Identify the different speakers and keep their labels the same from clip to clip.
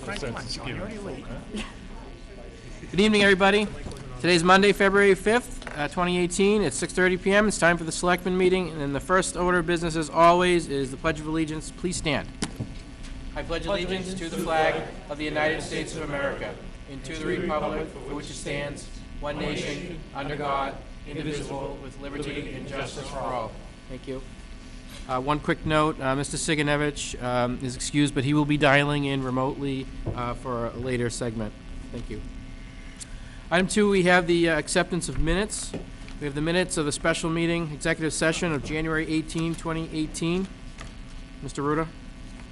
Speaker 1: Good evening, everybody. Today's Monday, February 5th, 2018. It's 6:30 p.m. It's time for the Selectmen meeting, and the first order of business, as always, is the Pledge of Allegiance. Please stand. I pledge allegiance to the flag of the United States of America and to the republic for which it stands, one nation, under God, indivisible, with liberty and justice for all. Thank you. One quick note, Mr. Siganevich is excused, but he will be dialing in remotely for a later segment. Thank you. Item 2, we have the acceptance of minutes. We have the minutes of the special meeting, executive session of January 18, 2018. Mr. Ruda?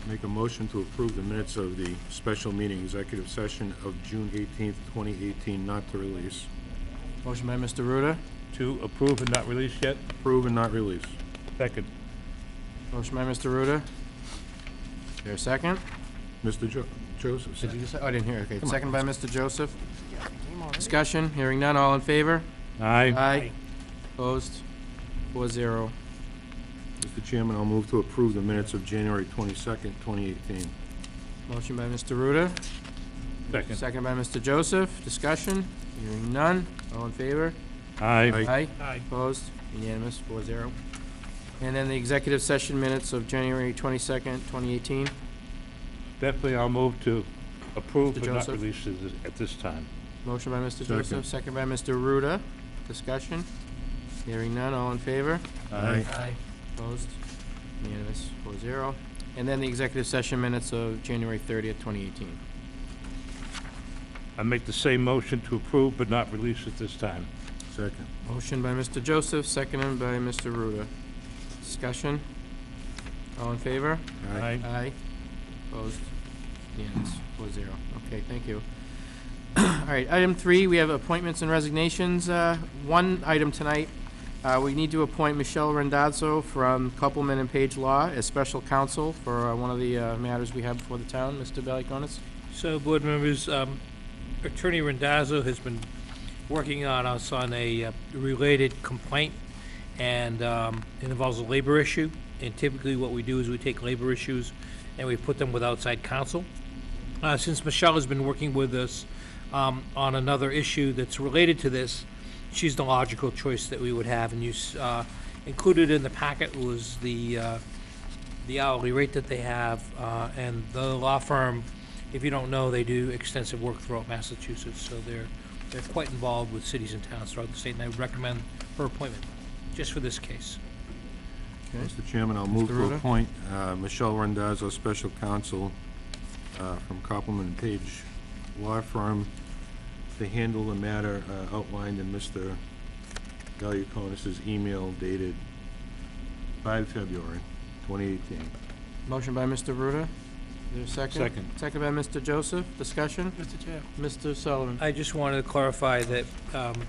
Speaker 2: Make a motion to approve the minutes of the special meeting executive session of June 18th, 2018, not to release.
Speaker 1: Motion by Mr. Ruda.
Speaker 3: To approve and not release yet?
Speaker 2: Approve and not release.
Speaker 3: Second.
Speaker 1: Motion by Mr. Ruda. Is there a second?
Speaker 2: Mr. Joseph.
Speaker 1: Did you just say? Oh, I didn't hear. Okay. Second by Mr. Joseph. Discussion. Hearing none. All in favor?
Speaker 3: Aye.
Speaker 1: Aye. Opposed? 4-0.
Speaker 2: Mr. Chairman, I'll move to approve the minutes of January 22nd, 2018.
Speaker 1: Motion by Mr. Ruda.
Speaker 3: Second.
Speaker 1: Second by Mr. Joseph. Discussion. Hearing none. All in favor?
Speaker 3: Aye.
Speaker 1: Aye.
Speaker 3: Aye.
Speaker 1: Opposed? Unanimous. 4-0. And then the executive session minutes of January 22nd, 2018.
Speaker 3: Definitely I'll move to approve
Speaker 1: Mr.
Speaker 3: but not
Speaker 1: Joseph.
Speaker 3: release at this time.
Speaker 1: Motion by Mr.
Speaker 2: Second.
Speaker 1: Joseph, second by Mr. Ruda. Discussion. Hearing none, all in favor?
Speaker 3: Aye.
Speaker 1: Aye. Opposed? Unanimous, 4-0. And then the executive session minutes of January 30th, 2018.
Speaker 3: I make the same motion to approve but not release at this time.
Speaker 2: Second.
Speaker 1: Motion by Mr. Joseph, seconded by Mr. Ruda. Discussion. All in favor?
Speaker 3: Aye.
Speaker 1: Aye. Opposed? Unanimous, 4-0. Okay, thank you. All right, item 3, we have appointments and resignations. One item tonight, we need to appoint Michelle Randazzo from Coupleman and Page Law as special counsel for one of the matters we have before the town. Mr. Valiakonis?
Speaker 4: So, board members, Attorney Randazzo has been working on us on a related complaint, and it involves a labor issue. And typically what we do is we take labor issues and we put them with outside counsel. Since Michelle has been working with us on another issue that's related to this, she's the logical choice that we would have. And you included in the packet was the hourly rate that they have, and the law firm, if you don't know, they do extensive work throughout Massachusetts, so they're quite involved with cities and towns throughout the state, and I would recommend her appointment just for this case.
Speaker 1: Okay.
Speaker 2: Mr. Chairman, I'll move
Speaker 1: Mr.
Speaker 2: to
Speaker 1: Ruda?
Speaker 2: appoint Michelle Randazzo, special counsel from Coupleman and Page Law Firm, to handle the matter outlined in Mr. Valiakonis' email dated 5 February 2018.
Speaker 1: Motion by Mr. Ruda. Is there a second?
Speaker 3: Second.
Speaker 1: Second by Mr. Joseph. Discussion.
Speaker 4: Mr. Chair.
Speaker 1: Mr. Sullivan?
Speaker 4: I just wanted to clarify that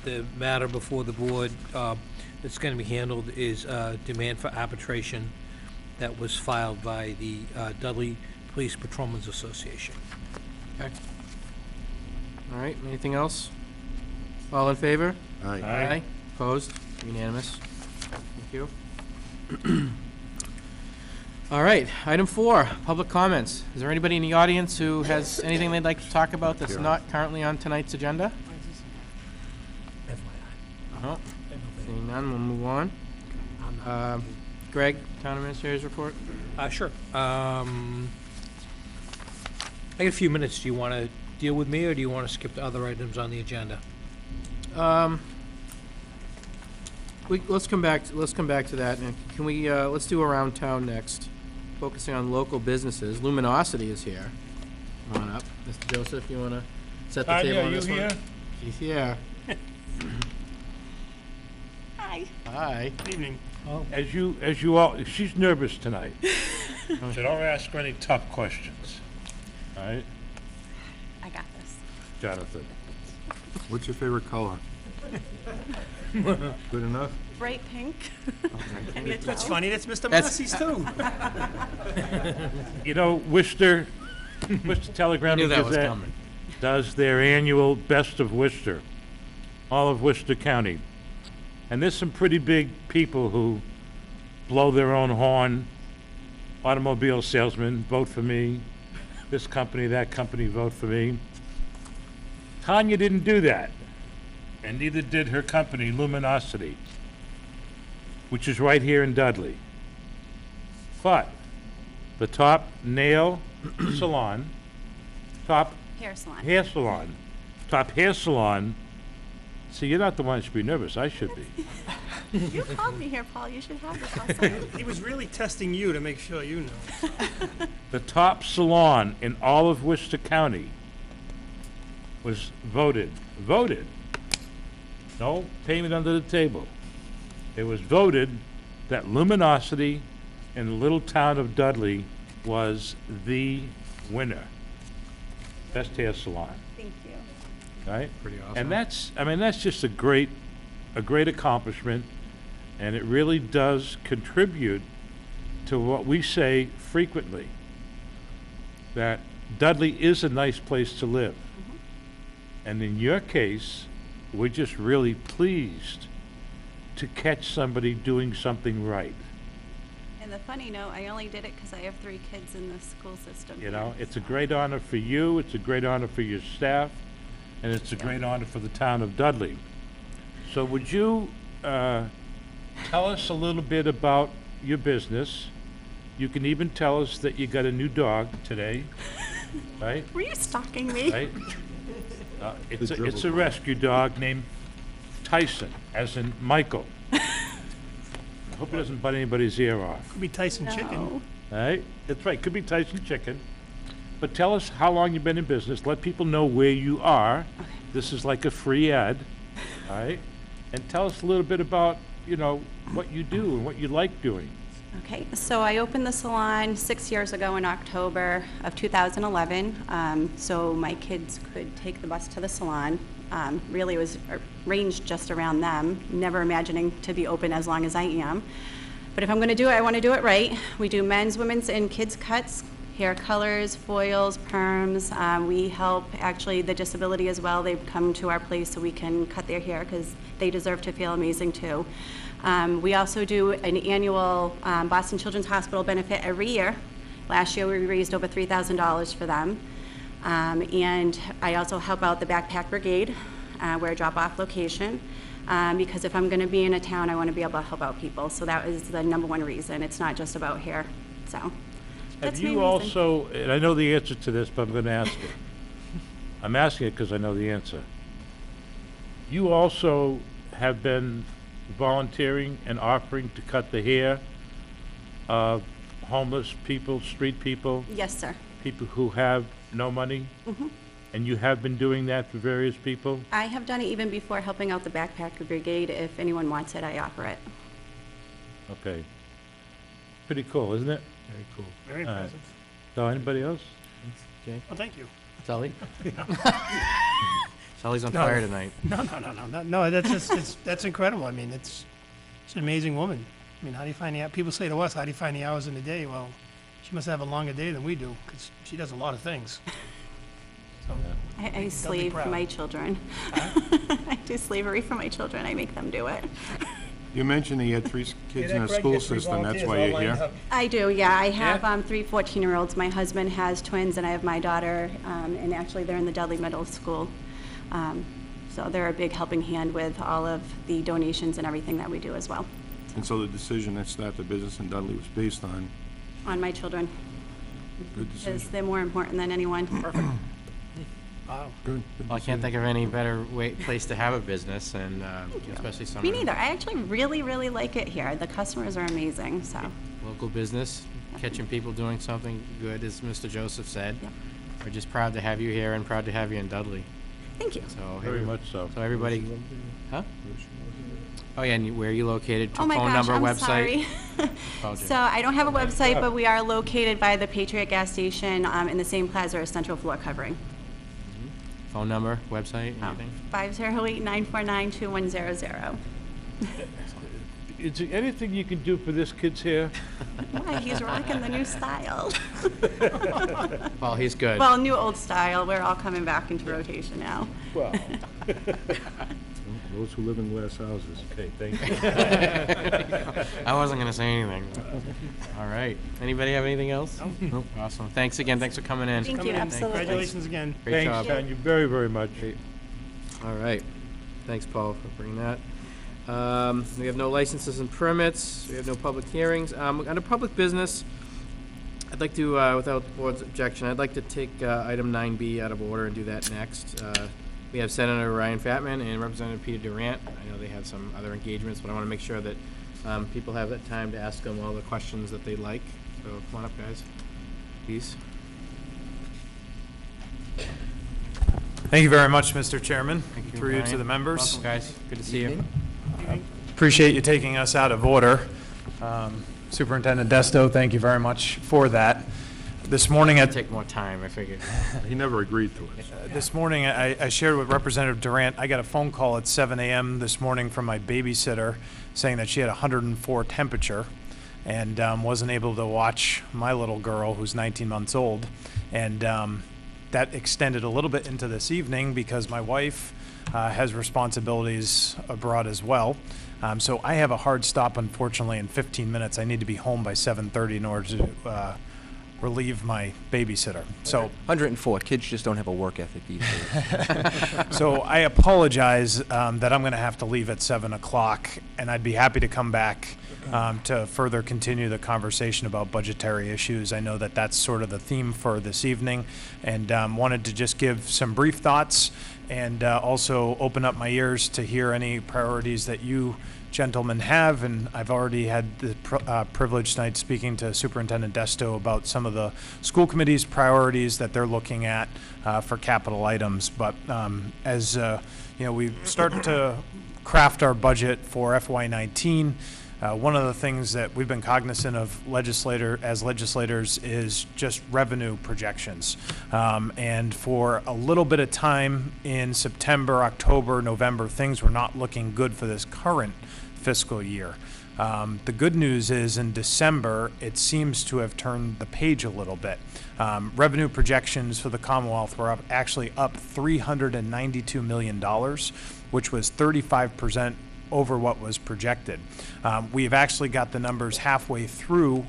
Speaker 4: the matter before the board that's going to be handled is demand for arbitration that was filed by the Dudley Police Patrolmen's Association.
Speaker 1: Okay. All right, anything else? All in favor?
Speaker 2: Aye.
Speaker 3: Aye.
Speaker 1: Opposed? Unanimous. Thank you. All right, item 4, public comments. Is there anybody in the audience who has anything they'd like to talk about that's not currently on tonight's agenda? No. Seeing none, we'll move on. Greg, Town Administrator's report?
Speaker 4: Sure. I got a few minutes. Do you want to deal with me, or do you want to skip to other items on the agenda?
Speaker 1: Let's come back to that. And can we let's do around town next, focusing on local businesses. Luminosity is here. Come on up, Mr. Joseph. You want to set the table on this one? She's here.
Speaker 5: Hi.
Speaker 1: Hi.
Speaker 3: Good evening. As you all, she's nervous tonight. So don't ask her any tough questions. All right,
Speaker 5: I got this.
Speaker 3: Jonathan?
Speaker 2: What's your favorite color? Good enough?
Speaker 5: Bright pink. Can you
Speaker 6: That's
Speaker 5: tell?
Speaker 6: funny, that's Mr.
Speaker 1: That's-
Speaker 6: Massey's too.
Speaker 3: You know, Worcester Telegram
Speaker 1: Knew
Speaker 3: and
Speaker 1: that was
Speaker 3: Gazette
Speaker 1: coming.
Speaker 3: does their annual Best of Worcester, all of Worcester County. And there's some pretty big people who blow their own horn. Automobile salesmen, vote for me. this company, that company, vote for me. Tanya didn't do that, and neither did her company, Luminosity, which is right here in Dudley. But the top nail salon, top
Speaker 5: Hair salon.
Speaker 3: hair salon, top hair salon, see, you're not the one that should be nervous, I should be.
Speaker 5: You called me here, Paul. You should have this also.
Speaker 6: He was really testing you to make sure you know.
Speaker 3: The top salon in all of Worcester County was voted, no payment under the table. It was voted that Luminosity in the little town of Dudley was the winner. Best hair salon,
Speaker 5: Thank you.
Speaker 3: right?
Speaker 1: Pretty awesome.
Speaker 3: And that's, I mean, that's just a great accomplishment, and it really does contribute to what we say frequently, that Dudley is a nice place to live. And in your case, we're just really pleased to catch somebody doing something right.
Speaker 5: And the funny note, I only did it because I have 3 kids in the school system.
Speaker 3: You know,
Speaker 5: here,
Speaker 3: it's a
Speaker 5: so.
Speaker 3: great honor for you, it's a great honor for your staff, and it's a great honor for the town of Dudley. So would you tell us a little bit about your business? You can even tell us that you got a new dog today, right?
Speaker 5: Were you stalking me?
Speaker 3: Right? It's a rescue dog named Tyson, as in Michael. I hope he doesn't bite anybody's ear off.
Speaker 6: Could be Tyson Chicken.
Speaker 5: No.
Speaker 3: Right? That's right, could be Tyson Chicken. But tell us how long you've been in business, let people know where you are. This is like a free ad, all right? And tell us a little bit about, you know, what you do and what you like doing.
Speaker 5: Okay, so I opened the salon 6 years ago in October of 2011, so my kids could take the bus to the salon. Really, it was arranged just around them, never imagining to be open as long as I am. But if I'm going to do it, I want to do it right. We do men's, women's, and kids' cuts, hair colors, foils, perms. We help, actually, the disability as well. They come to our place so we can cut their hair because they deserve to feel amazing, too. We also do an annual Boston Children's Hospital benefit every year. Last year, we raised over $3,000 for them. And I also help out the Backpack Brigade. We're a drop-off location. Because if I'm going to be in a town, I want to be able to help out people. So that is the #1 reason. It's not just about hair. So that's
Speaker 3: Have
Speaker 5: my
Speaker 3: you
Speaker 5: reason.
Speaker 3: also, and I know the answer to this, but I'm going to ask it. I'm asking it because I know the answer. You also have been volunteering and offering to cut the hair of homeless people, street people,
Speaker 5: Yes, sir.
Speaker 3: people who have no money? And you have been doing that for various people?
Speaker 5: I have done it even before helping out the Backpacker Brigade. If anyone wants it, I offer it.
Speaker 3: Okay. Pretty cool, isn't it?
Speaker 1: Very cool.
Speaker 6: Very
Speaker 3: All right.
Speaker 6: impressive.
Speaker 3: So anybody else?
Speaker 6: Well, thank you.
Speaker 1: Sully? Sully's on
Speaker 6: No.
Speaker 1: fire tonight.
Speaker 6: No, that's just, that's incredible. I mean, she's an amazing woman. I mean, how do you find the, people say to us, how do you find the hours in the day? Well, she must have a longer day than we do, because she does a lot of things. So,
Speaker 5: I slave for
Speaker 6: proud.
Speaker 5: my children. I do slavery for my children. I make them do it.
Speaker 2: You mentioned that you had 3 kids in the school system, that's why you're here?
Speaker 5: I do, yeah. I have 3 14-year-olds. My husband has twins, and I have my daughter, and actually they're in the Dudley Middle School. So they're a big helping hand with all of the donations and everything that we do as well,
Speaker 2: And so the decision to start the business in Dudley was based on
Speaker 5: on my children,
Speaker 2: good
Speaker 5: because
Speaker 2: decision?
Speaker 5: they're more important than anyone.
Speaker 6: Wow.
Speaker 2: Good
Speaker 1: Well, I can't think of any better place to have a business, and especially
Speaker 5: Me
Speaker 1: someone
Speaker 5: neither. I actually really, really like it here. The customers are amazing, so.
Speaker 1: local business, catching people doing something good, as Mr. Joseph said.
Speaker 5: Yep.
Speaker 1: We're just proud to have you here and proud to have you in Dudley.
Speaker 5: Thank you.
Speaker 1: So
Speaker 3: Very much so.
Speaker 1: So everybody, huh? Oh yeah, and where are you located?
Speaker 5: Oh my
Speaker 1: Phone
Speaker 5: gosh,
Speaker 1: number,
Speaker 5: I'm
Speaker 1: website?
Speaker 5: sorry.
Speaker 1: Apologies.
Speaker 5: So I don't have a website, but we are located by the Patriot gas station in the same plaza as Central Floor Covering.
Speaker 1: Phone number, website,
Speaker 5: Oh,
Speaker 1: anything?
Speaker 5: 508-949-2100.
Speaker 3: Is there anything you can do for this kid's hair?
Speaker 5: Why, he's rocking the new style.
Speaker 1: Well, he's good.
Speaker 5: Well, new old style. We're all coming back into rotation now.
Speaker 3: Well,
Speaker 2: Those who live in glass houses.
Speaker 3: Okay, thank you.
Speaker 1: I wasn't gonna say anything. All right. Anybody have anything else?
Speaker 2: Nope.
Speaker 1: Awesome. Thanks again. Thanks for coming in.
Speaker 5: Thank you, absolutely.
Speaker 6: Congratulations again.
Speaker 1: Great
Speaker 3: Thanks,
Speaker 1: job.
Speaker 3: thank you very, very much.
Speaker 1: All right. Thanks, Paul, for bringing that. We have no licenses and permits. We have no public hearings. Under public business, I'd like to, without the board's objection, I'd like to take item 9B out of order and do that next. We have Senator Ryan Fatman and Representative Peter Durant. I know they have some other engagements, but I want to make sure that people have that time to ask them all the questions that they'd like. So come on up, guys, please.
Speaker 7: Thank you very much, Mr. Chairman.
Speaker 1: Thank you,
Speaker 7: Through you to
Speaker 1: Ryan.
Speaker 7: the members.
Speaker 1: Welcome, guys. Good to see you.
Speaker 7: Appreciate you taking us out of order. Superintendent Desto, thank you very much for that. This morning at
Speaker 1: Take more time, I figured.
Speaker 2: He never agreed to it.
Speaker 7: This morning, I shared with Representative Durant, I got a phone call at 7 a.m. this morning from my babysitter saying that she had 104 temperature and wasn't able to watch my little girl, who's 19 months old. And that extended a little bit into this evening because my wife has responsibilities abroad as well. So I have a hard stop, unfortunately, in 15 minutes. I need to be home by 7:30 in order to relieve my babysitter. So
Speaker 8: 104. Kids just don't have a work ethic these days.
Speaker 7: So I apologize that I'm going to have to leave at 7 o'clock, and I'd be happy to come back to further continue the conversation about budgetary issues. I know that that's sort of the theme for this evening, and wanted to just give some brief thoughts and also open up my ears to hear any priorities that you gentlemen have. And I've already had the privilege tonight speaking to Superintendent Desto about some of the school committee's priorities that they're looking at for capital items. But as you know, we start to craft our budget for FY19. One of the things that we've been cognizant of as legislators is just revenue projections. And for a little bit of time in September, October, November, things were not looking good for this current fiscal year. The good news is in December, it seems to have turned the page a little bit. Revenue projections for the Commonwealth were actually up $392 million, which was 35% over what was projected. We've actually got the numbers halfway through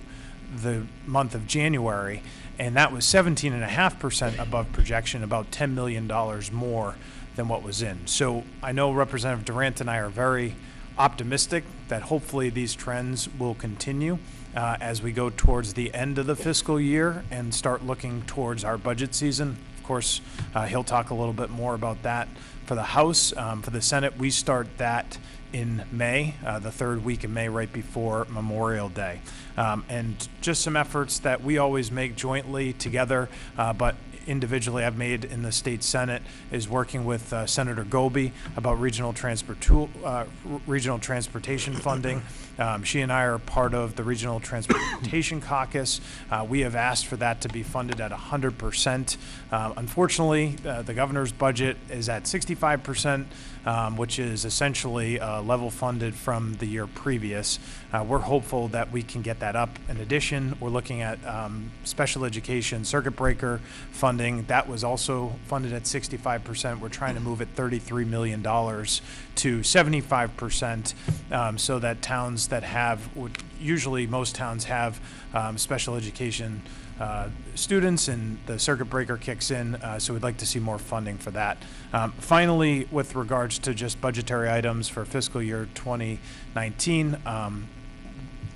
Speaker 7: the month of January, and that was 17.5% above projection, about $10 million more than what was in. So I know Representative Durant and I are very optimistic that hopefully these trends will continue as we go towards the end of the fiscal year and start looking towards our budget season. Of course, he'll talk a little bit more about that for the House. For the Senate, we start that in May, the third week in May, right before Memorial Day. And just some efforts that we always make jointly together, but individually I've made in the state Senate, is working with Senator Goby about regional transportation funding. She and I are part of the Regional Transportation Caucus. We have asked for that to be funded at 100%. Unfortunately, the governor's budget is at 65%, which is essentially level funded from the year previous. We're hopeful that we can get that up. In addition, we're looking at special education circuit breaker funding. That was also funded at 65%. We're trying to move it $33 million to 75% so that towns that have, usually most towns have special education students, and the circuit breaker kicks in, so we'd like to see more funding for that. Finally, with regards to just budgetary items for fiscal year 2019,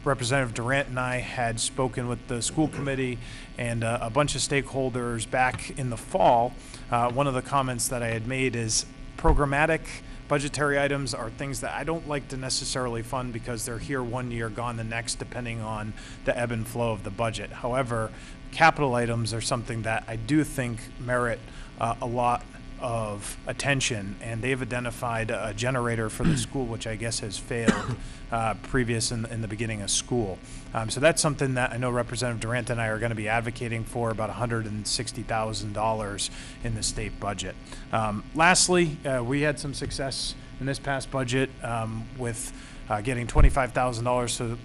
Speaker 7: Representative Durant and I had spoken with the school committee and a bunch of stakeholders back in the fall. One of the comments that I had made is programmatic budgetary items are things that I don't like to necessarily fund because they're here one year, gone the next, depending on the ebb and flow of the budget. However, capital items are something that I do think merit a lot of attention, and they've identified a generator for the school, which I guess has failed previous in the beginning of school. So that's something that I know Representative Durant and I are going to be advocating for, about $160,000 in the state budget. Lastly, we had some success in this past budget with getting $25,000 to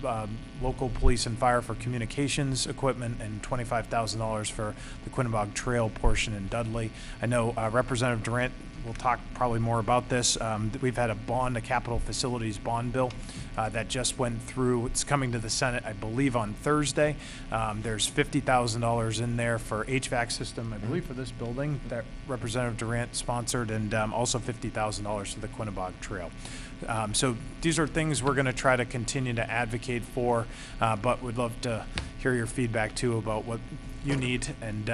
Speaker 7: local police and fire for communications equipment and $25,000 for the Quinnebog Trail portion in Dudley. I know Representative Durant we'll talk probably more about this. We've had a capital facilities bond bill that just went through. It's coming to the Senate, I believe, on Thursday. There's $50,000 in there for HVAC system, I believe, for this building that Representative Durant sponsored, and also $50,000 for the Quinnebog Trail. So these are things we're going to try to continue to advocate for, but we'd love to hear your feedback too about what you need, and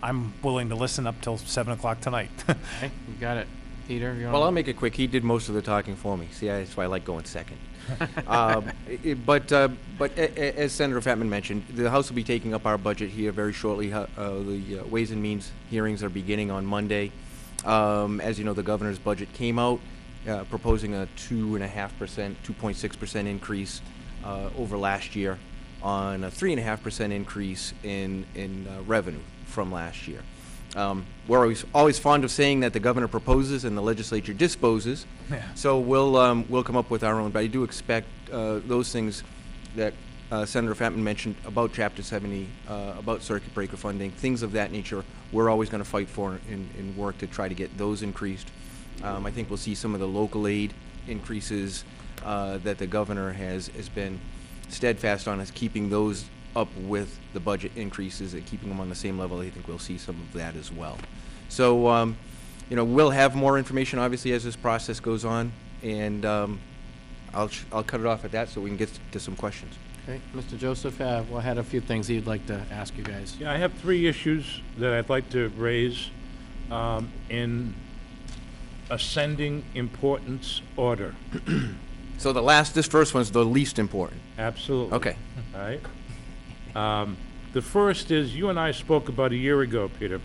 Speaker 7: I'm willing to listen up till 7 o'clock tonight.
Speaker 1: Okay, you got it. Peter, you
Speaker 8: Well, I'll
Speaker 1: want
Speaker 8: make it quick. He did most of the talking for me. See, that's why I like going second. But as Senator Fatman mentioned, the House will be taking up our budget here very shortly. The Ways and Means hearings are beginning on Monday. As you know, the governor's budget came out, proposing a 2.6% increase over last year on a 3.5% increase in revenue from last year. We're always fond of saying that the governor proposes and the legislature disposes.
Speaker 7: Yeah.
Speaker 8: So we'll come up with our own. But I do expect those things that Senator Fatman mentioned about Chapter 70, about circuit breaker funding, things of that nature. We're always going to fight for and work to try to get those increased. I think we'll see some of the local aid increases that the governor has been steadfast on, is keeping those up with the budget increases and keeping them on the same level. I think we'll see some of that as well. So, we'll have more information obviously as this process goes on, and I'll cut it off at that so we can get to some questions.
Speaker 1: Okay, Mr. Joseph, had a few things he'd like to ask you guys.
Speaker 3: Yeah, I have 3 issues that I'd like to raise in ascending importance order.
Speaker 8: So this first one's the least important.
Speaker 3: Absolutely.
Speaker 8: Okay.
Speaker 3: All right. The first is, you and I spoke about a year ago, Peter,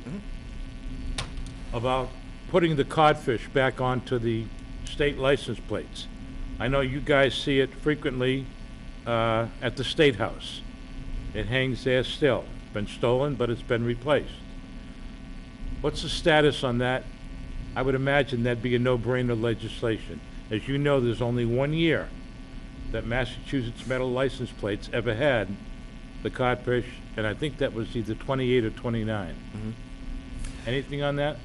Speaker 3: about putting the codfish back onto the state license plates. I know you guys see it frequently at the State House. It hangs there still. Been stolen, but it's been replaced. What's the status on that? I would imagine that'd be a no-brainer legislation. As you know, there's only 1 year that Massachusetts metal license plates ever had the codfish, and I think that was either 28 or 29. Anything on that?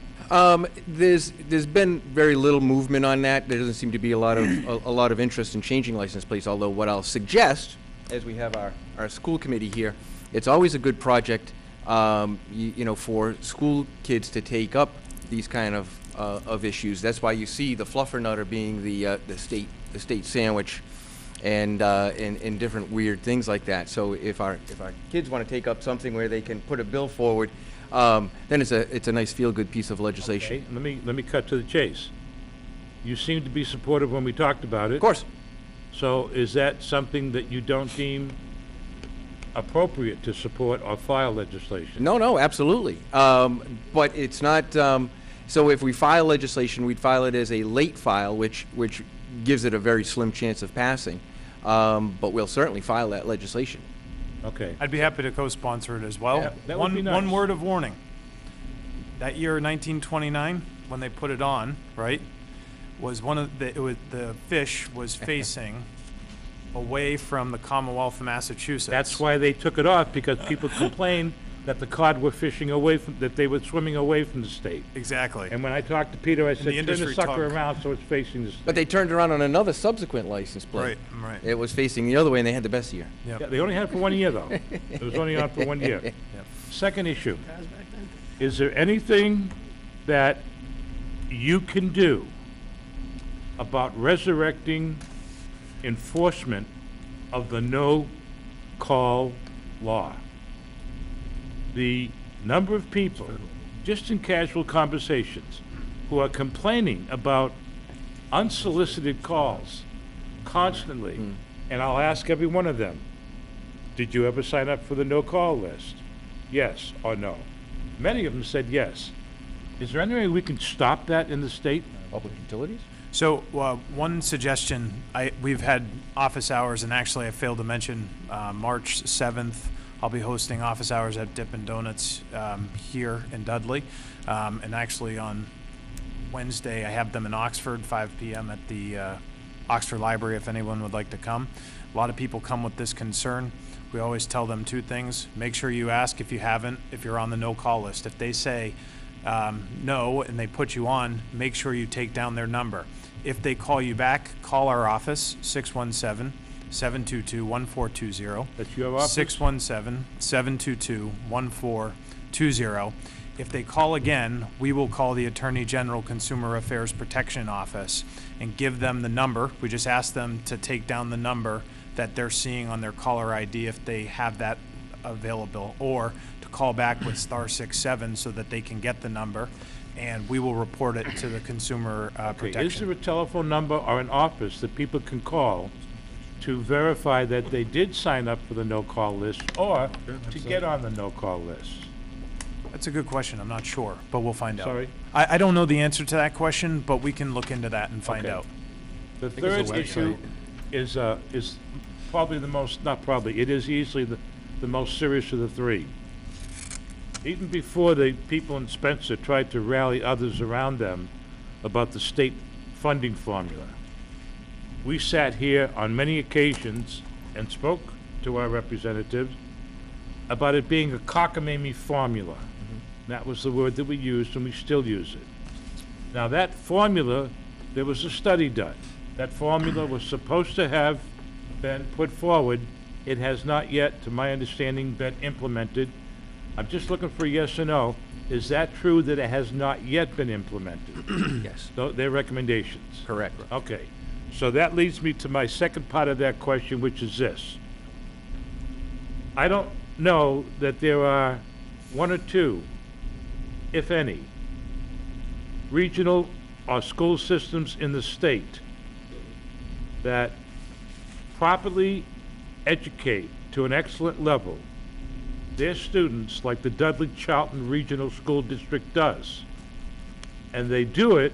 Speaker 8: There's been very little movement on that. There doesn't seem to be a lot of interest in changing license plates, although what I'll suggest, as we have our school committee here, it's always a good project, for school kids to take up these kind of issues. That's why you see the fluffernutter being the state sandwich, and different weird things like that. So if our kids want to take up something where they can put a bill forward, then it's a nice feel-good piece of legislation.
Speaker 3: Okay, let me cut to the chase. You seemed to be supportive when we talked about it.
Speaker 8: Of course.
Speaker 3: So is that something that you don't deem appropriate to support or file legislation?
Speaker 8: No, absolutely. But it's not. So if we file legislation, we'd file it as a late file, which gives it a very slim chance of passing. But we'll certainly file that legislation.
Speaker 3: Okay.
Speaker 7: I'd be happy to co-sponsor it as well.
Speaker 3: Yeah, that would be nice.
Speaker 7: One word of warning. That year, 1929, when they put it on, right, was the fish was facing away from the Commonwealth of Massachusetts.
Speaker 3: That's why they took it off, because people complained that the cod were that they were swimming away from the state.
Speaker 7: Exactly.
Speaker 3: And when I talked to Peter, I said,
Speaker 7: the
Speaker 3: turn the
Speaker 7: industry
Speaker 3: sucker
Speaker 7: talk.
Speaker 3: around so it's facing the state.
Speaker 8: But they turned around on another subsequent license plate.
Speaker 7: Right.
Speaker 8: It was facing the other way, and they had the best year.
Speaker 7: Yep.
Speaker 3: Yeah, they only had it for 1 year, though. It was only on for 1 year.
Speaker 7: Yep.
Speaker 3: Second issue, is there anything that you can do about resurrecting enforcement of the no-call law? The number of people, just in casual conversations, who are complaining about unsolicited calls constantly, and I'll ask every one of them, did you ever sign up for the no-call list? Yes or no? Many of them said yes. Is there any way we can stop that in the state?
Speaker 8: Public utilities?
Speaker 7: So one suggestion, we've had office hours, and actually I failed to mention March 7th, I'll be hosting office hours at Dippin' Donuts here in Dudley. And actually on Wednesday, I have them in Oxford, 5 p.m. at the Oxford Library, if anyone would like to come. A lot of people come with this concern. We always tell them 2 things. Make sure you ask if you're on the no-call list. If they say, no, and they put you on, make sure you take down their number. If they call you back, call our office, 617-722-1420.
Speaker 3: That's your office?
Speaker 7: 617-722-1420. If they call again, we will call the Attorney General Consumer Affairs Protection Office and give them the number. We just ask them to take down the number that they're seeing on their caller ID if they have that available, or to call back with *67 so that they can get the number, and we will report it to the Consumer
Speaker 3: Okay, is
Speaker 7: Protection.
Speaker 3: there a telephone number or an office that people can call to verify that they did sign up for the no-call list or to get on the no-call list?
Speaker 7: That's a good question. I'm not sure, but we'll find out.
Speaker 3: Sorry?
Speaker 7: I don't know the answer to that question, but we can look into that and find
Speaker 3: Okay.
Speaker 7: out.
Speaker 3: The
Speaker 1: there's
Speaker 3: third
Speaker 1: a
Speaker 3: issue is probably the most, not probably, it is easily the most serious of the three. Even before the people in Spencer tried to rally others around them about the state funding formula, we sat here on many occasions and spoke to our representatives about it being a cockamamie formula. That was the word that we used, and we still use it. Now, that formula, there was a study done. That formula was supposed to have been put forward. It has not yet, to my understanding, been implemented. I'm just looking for a yes or no. Is that true that it has not yet been implemented?
Speaker 8: Yes,
Speaker 3: Their recommendations?
Speaker 8: correct.
Speaker 3: Okay, so that leads me to my second part of that question, which is this. I don't know that there are one or two, if any, regional or school systems in the state that properly educate to an excellent level their students like the Dudley Charlton Regional School District does. And they do it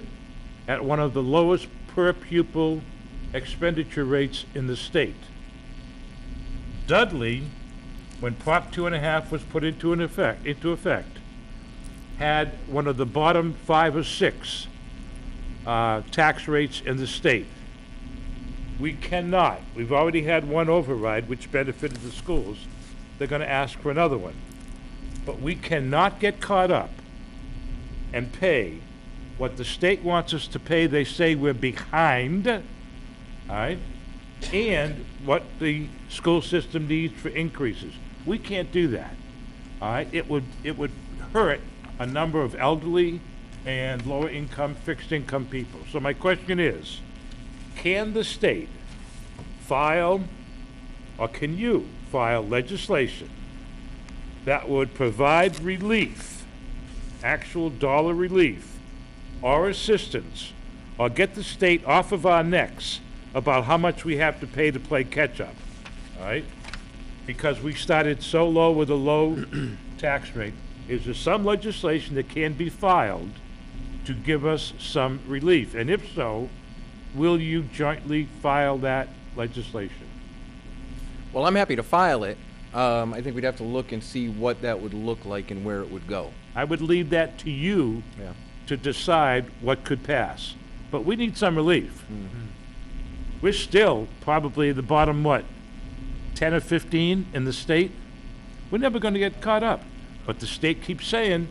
Speaker 3: at one of the lowest per pupil expenditure rates in the state. Dudley, when Prop 2.5 was put into effect, had one of the bottom 5 or 6 tax rates in the state. We cannot, we've already had one override which benefited the schools. They're gonna ask for another one. But we cannot get caught up and pay what the state wants us to pay. They say we're behind, all right? And what the school system needs for increases. We can't do that, all right? It would hurt a number of elderly and lower income, fixed income people. So my question is, can the state file, or can you file legislation that would provide relief, actual dollar relief, or assistance, or get the state off of our necks about how much we have to pay to play catch-up, all right? Because we started so low with a low tax rate. Is there some legislation that can be filed to give us some relief? And if so, will you jointly file that legislation?
Speaker 8: Well, I'm happy to file it. I think we'd have to look and see what that would look like and where it would go.
Speaker 3: I would leave that to you
Speaker 8: Yeah.
Speaker 3: to decide what could pass. But we need some relief. We're still probably the bottom, 10 or 15 in the state? We're never going to get caught up. But the state keeps saying,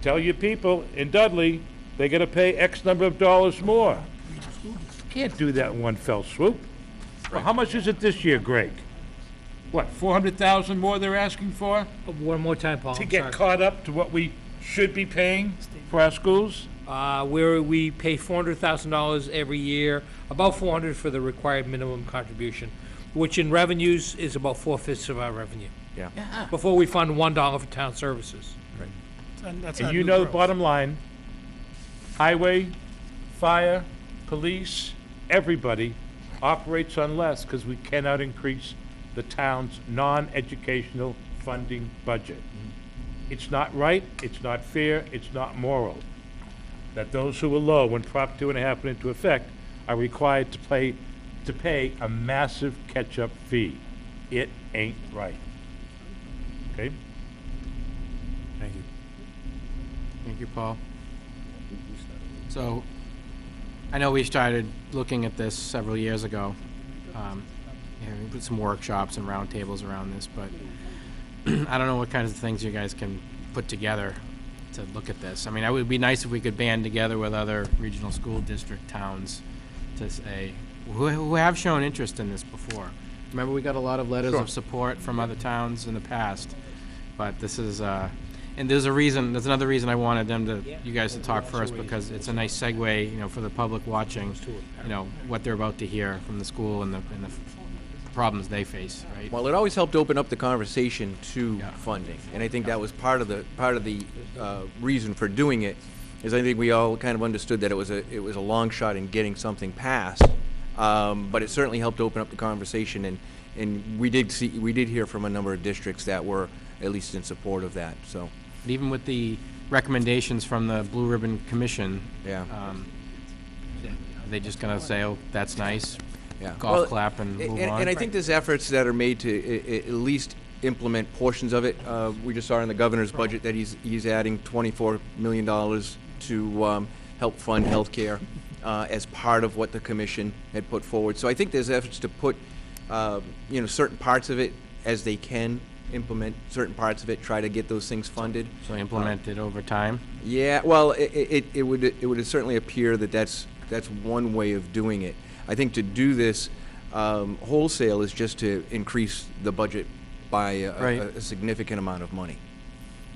Speaker 3: tell your people in Dudley, they got to pay X number of dollars more. Can't do that in one fell swoop. Well, how much is it this year, Greg? What, 400,000 more they're asking for?
Speaker 4: One more time, Paul,
Speaker 3: To
Speaker 4: I'm
Speaker 3: get
Speaker 4: sorry.
Speaker 3: caught up to what we should be paying for our schools?
Speaker 4: Where we pay $400,000 every year, about 400 for the required minimum contribution, which in revenues is about 4/5 of our revenue,
Speaker 8: Yeah.
Speaker 4: before we fund $1 for town services.
Speaker 6: That's
Speaker 3: And
Speaker 6: not
Speaker 3: you
Speaker 6: new
Speaker 3: know the
Speaker 6: growth.
Speaker 3: bottom line, highway, fire, police, everybody operates on less because we cannot increase the town's non-educational funding budget. It's not right, it's not fair, it's not moral that those who are low, when Prop 2.5 went into effect, are required to pay a massive catch-up fee. It ain't right. Okay?
Speaker 7: Thank you.
Speaker 1: Thank you, Paul. So, I know we started looking at this several years ago. We put some workshops and roundtables around this, but I don't know what kinds of things you guys can put together to look at this. I mean, it would be nice if we could band together with other regional school district towns to say, who have shown interest in this before. Remember, we got a lot of letters
Speaker 3: Sure.
Speaker 1: of support from other towns in the past, but this is, and there's another reason I wanted you guys to talk first, because it's a nice segue, you know, for the public watching, you know, what they're about to hear from the school and the problems they face, right?
Speaker 8: Well, it always helped open up the conversation to
Speaker 1: Yeah.
Speaker 8: funding, and I think that was part of the reason for doing it. Is I think we all kind of understood that it was a long shot in getting something passed, but it certainly helped open up the conversation, and we did hear from a number of districts that were at least in support of that. So,
Speaker 1: Even with the recommendations from the Blue Ribbon Commission,
Speaker 8: yeah.
Speaker 1: are they just gonna say, oh, that's nice,
Speaker 8: Yeah.
Speaker 1: golf clap and move on?
Speaker 8: And I think there's efforts that are made to at least implement portions of it. We just saw in the governor's budget that he's adding $24 million to help fund healthcare as part of what the commission had put forward. So I think there's efforts to put, certain parts of it as they can implement certain parts of it, try to get those things funded.
Speaker 1: So implement it over time?
Speaker 8: Yeah, well, it would certainly appear that that's one way of doing it. I think to do this wholesale is just to increase the budget by
Speaker 1: Right.
Speaker 8: a significant amount of money.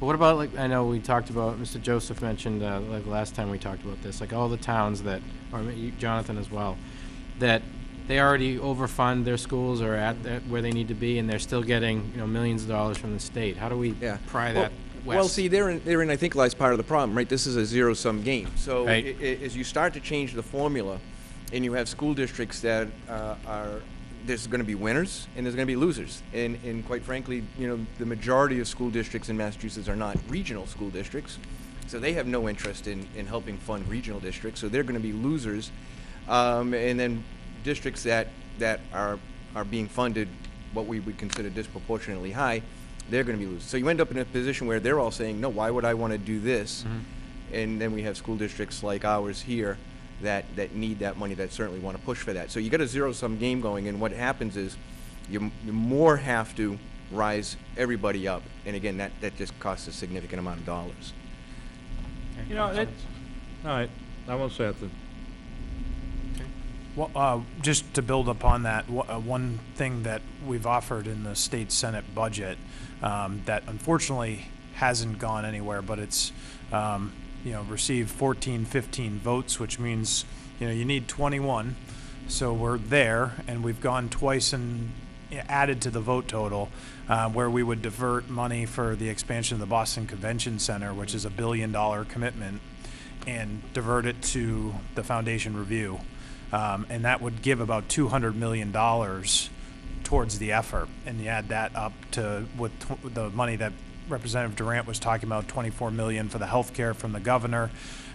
Speaker 1: But what about, like, I know we talked about, Mr. Joseph mentioned, like last time we talked about this, like all the towns that, or Jonathan as well, that they already overfund their schools or where they need to be, and they're still getting, you know, millions of dollars from the state. How do we
Speaker 8: Yeah.
Speaker 1: pry that west?
Speaker 8: Well, see, therein I think lies part of the problem, right? This is a zero-sum game. So
Speaker 1: Right.
Speaker 8: as you start to change the formula, and you have school districts that there's going to be winners and there's going to be losers. And quite frankly, you know, the majority of school districts in Massachusetts are not regional school districts, so they have no interest in helping fund regional districts, so they're going to be losers. And then districts that are being funded what we would consider disproportionately high, they're going to be losers. So you end up in a position where they're all saying, no, why would I want to do this? And then we have school districts like ours here that need that money, that certainly want to push for that. So you got a zero-sum game going, and what happens is you more have to rise everybody up, and again, that just costs a significant amount of dollars.
Speaker 3: You know, all right, I won't say anything.
Speaker 7: Well, just to build upon that, one thing that we've offered in the state Senate budget that unfortunately hasn't gone anywhere, but it's received 15 votes, which means you need 21. So we're there, and we've gone twice and added to the vote total, where we would divert money for the expansion of the Boston Convention Center, which is $1 billion commitment, and divert it to the Foundation Review. And that would give about $200 million towards the effort. And you add that up to with the money that Representative Durant was talking about, $24 million for the health care from the governor.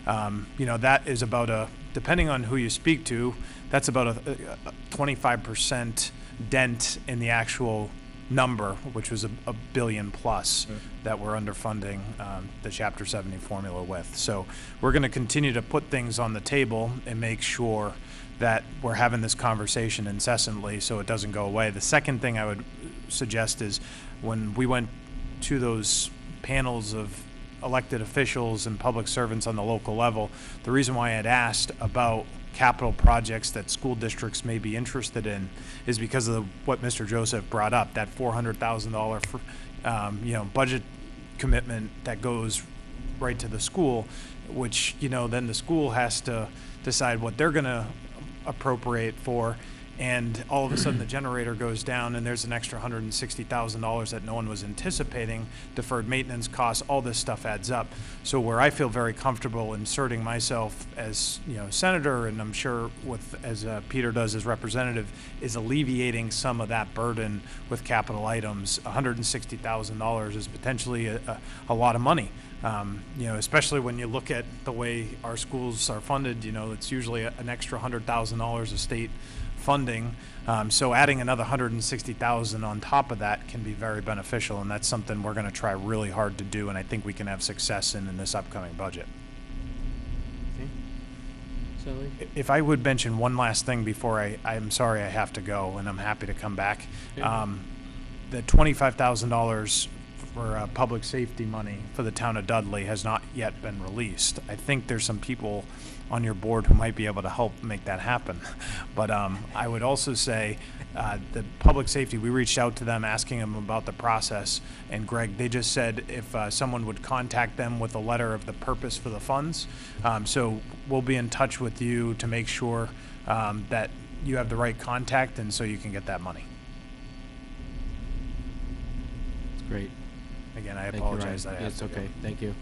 Speaker 7: That is about depending on who you speak to, that's about a 25% dent in the actual number, which was $1 billion plus that we're underfunding the Chapter 70 formula with. So we're going to continue to put things on the table and make sure that we're having this conversation incessantly so it doesn't go away. The second thing I would suggest is when we went to those panels of elected officials and public servants on the local level, the reason why I had asked about capital projects that school districts may be interested in is because of what Mr. Joseph brought up, that $400,000 budget commitment that goes right to the school, which then the school has to decide what they're going to appropriate for, and all of a sudden the generator goes down and there's an extra $160,000 that no one was anticipating, deferred maintenance costs, all this stuff adds up. So where I feel very comfortable inserting myself as senator, and I'm sure as Peter does as representative, is alleviating some of that burden with capital items. $160,000 is potentially a lot of money. Especially when you look at the way our schools are funded, it's usually an extra $100,000 of state funding. So adding another $160,000 on top of that can be very beneficial, and that's something we're going to try really hard to do, and I think we can have success in this upcoming budget.
Speaker 1: Sally?
Speaker 7: If I would mention one last thing before I'm sorry I have to go, and I'm happy to come back. The $25,000 public safety money for the town of Dudley has not yet been released. I think there's some people on your board who might be able to help make that happen. But I would also say the public safety, we reached out to them asking them about the process, and Greg, they just said if someone would contact them with a letter of the purpose for the funds. So we'll be in touch with you to make sure that you have the right contact, and so you can get that money.
Speaker 1: It's great.
Speaker 7: Again, I
Speaker 1: Thank you,
Speaker 7: apologize
Speaker 1: Ryan.
Speaker 7: that I have
Speaker 1: It's
Speaker 7: to go.
Speaker 1: okay, thank you.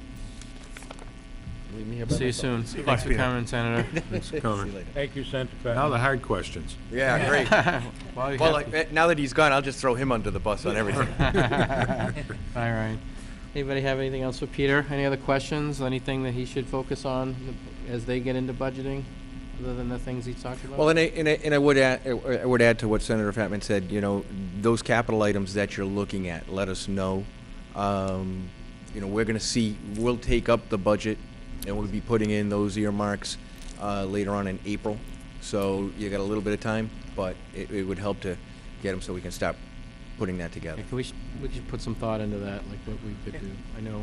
Speaker 8: Leave me here by
Speaker 1: See you
Speaker 8: myself.
Speaker 1: soon. Thanks for
Speaker 7: Peter.
Speaker 1: coming, Senator.
Speaker 2: Thanks for
Speaker 8: See
Speaker 2: coming.
Speaker 8: you later.
Speaker 3: Thank you, Senator Fenton.
Speaker 2: Now the hard questions.
Speaker 8: Yeah, great.
Speaker 1: While you
Speaker 8: Well,
Speaker 1: have-
Speaker 8: now that he's gone, I'll just throw him under the bus on everything.
Speaker 1: All right. Anybody have anything else for Peter? Any other questions? Anything that he should focus on as they get into budgeting, other than the things he's talked about?
Speaker 8: Well, and I would add to what Senator Fatman said, you know, those capital items that you're looking at, let us know. You know, we'll take up the budget, and we'll be putting in those earmarks later on in April. So you got a little bit of time, but it would help to get them so we can start putting that together.
Speaker 1: Yeah, we could put some thought into that, like what we could do. I know,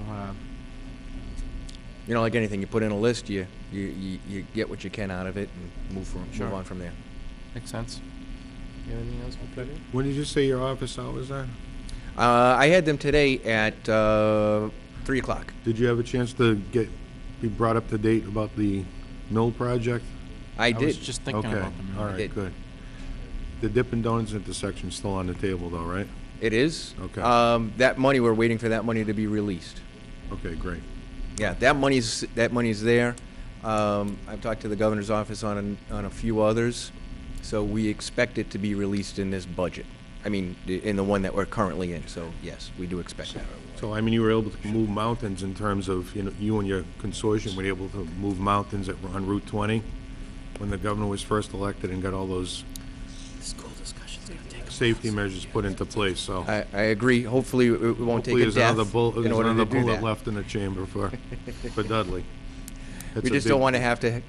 Speaker 8: You know, like anything, you put in a list, you get what you can out of it and move
Speaker 1: Sure.
Speaker 8: on from there.
Speaker 1: makes sense. You have anything else for Peter?
Speaker 2: When did you say your office hours are?
Speaker 8: I had them today at 3 o'clock.
Speaker 2: Did you have a chance to be brought up to date about the mill project?
Speaker 8: I
Speaker 1: was
Speaker 8: did.
Speaker 1: just thinking
Speaker 2: Okay,
Speaker 1: about them.
Speaker 2: all
Speaker 8: I
Speaker 2: right,
Speaker 8: did.
Speaker 2: good. The Dippin' Donuts intersection's still on the table though, right?
Speaker 8: It is.
Speaker 2: Okay.
Speaker 8: That money, we're waiting for that money to be released.
Speaker 2: Okay, great.
Speaker 8: Yeah, that money's there. I've talked to the governor's office on a few others, so we expect it to be released in this budget. I mean, in the one that we're currently in, so yes, we do expect that.
Speaker 2: So, I mean, you were able to move mountains in terms of, you know, you and your consortium were able to move mountains on Route 20 when the governor was first elected and got all those
Speaker 1: School discussion's gonna take
Speaker 2: safety measures put into place, so.
Speaker 8: I agree. Hopefully, it won't take
Speaker 2: Hopefully
Speaker 8: a
Speaker 2: there's
Speaker 8: death
Speaker 2: another
Speaker 8: in order to do
Speaker 2: bullet
Speaker 8: that.
Speaker 2: left in the chamber for Dudley. That's
Speaker 8: We
Speaker 2: a
Speaker 8: just don't
Speaker 2: big-
Speaker 8: want to have to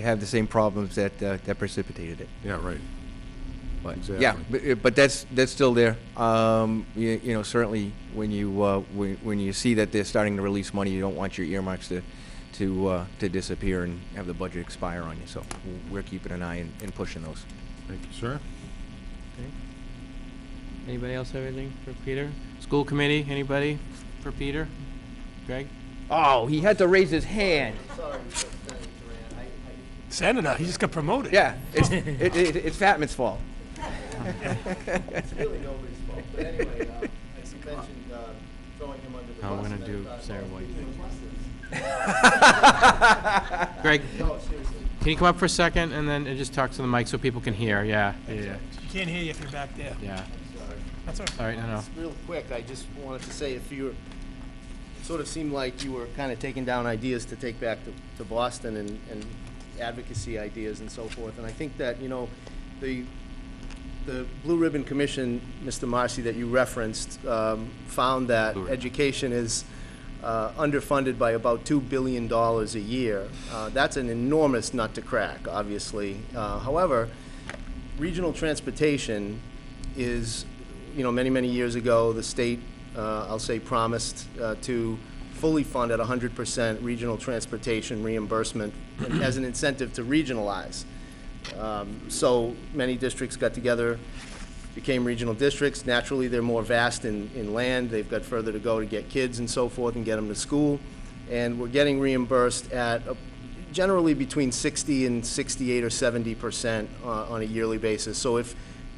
Speaker 8: have the same problems that precipitated it.
Speaker 2: Yeah, right.
Speaker 8: But
Speaker 2: Exactly.
Speaker 8: yeah, but that's still there. You know, certainly when you see that they're starting to release money, you don't want your earmarks to disappear and have the budget expire on you. So we're keeping an eye and pushing those.
Speaker 2: Thank you, sir.
Speaker 1: Anybody else have anything for Peter? School committee, anybody for Peter? Greg?
Speaker 8: Oh, he had to raise his hand.
Speaker 6: Senator, he just got promoted.
Speaker 8: Yeah, it's Fatman's fault.
Speaker 9: It's really nobody's fault, but anyway, as you mentioned, throwing him under the bus.
Speaker 1: How we're gonna
Speaker 9: and I
Speaker 1: do
Speaker 9: thought,
Speaker 1: Sarah
Speaker 9: well,
Speaker 1: White? Greg,
Speaker 9: No, seriously.
Speaker 1: can you come up for a second and then just talk to the mic so people can hear? Yeah, yeah,
Speaker 6: You can't hear you if you're back there.
Speaker 1: yeah.
Speaker 6: That's all right.
Speaker 1: All right, no.
Speaker 9: Just real quick, I just wanted to say, if you're, it sort of seemed like you were kind of taking down ideas to take back to Boston and advocacy ideas and so forth. And I think that, you know, the Blue Ribbon Commission, Mr. Marcy, that you referenced, found that education is underfunded by about $2 billion a year. That's an enormous nut to crack, obviously. However, regional transportation is, you know, many years ago, the state, I'll say, promised to fully fund at 100% regional transportation reimbursement as an incentive to regionalize. So many districts got together, became regional districts. Naturally, they're more vast in land. They've got further to go to get kids and so forth and get them to school. And we're getting reimbursed at generally between 60 and 68 or 70% on a yearly basis. So if,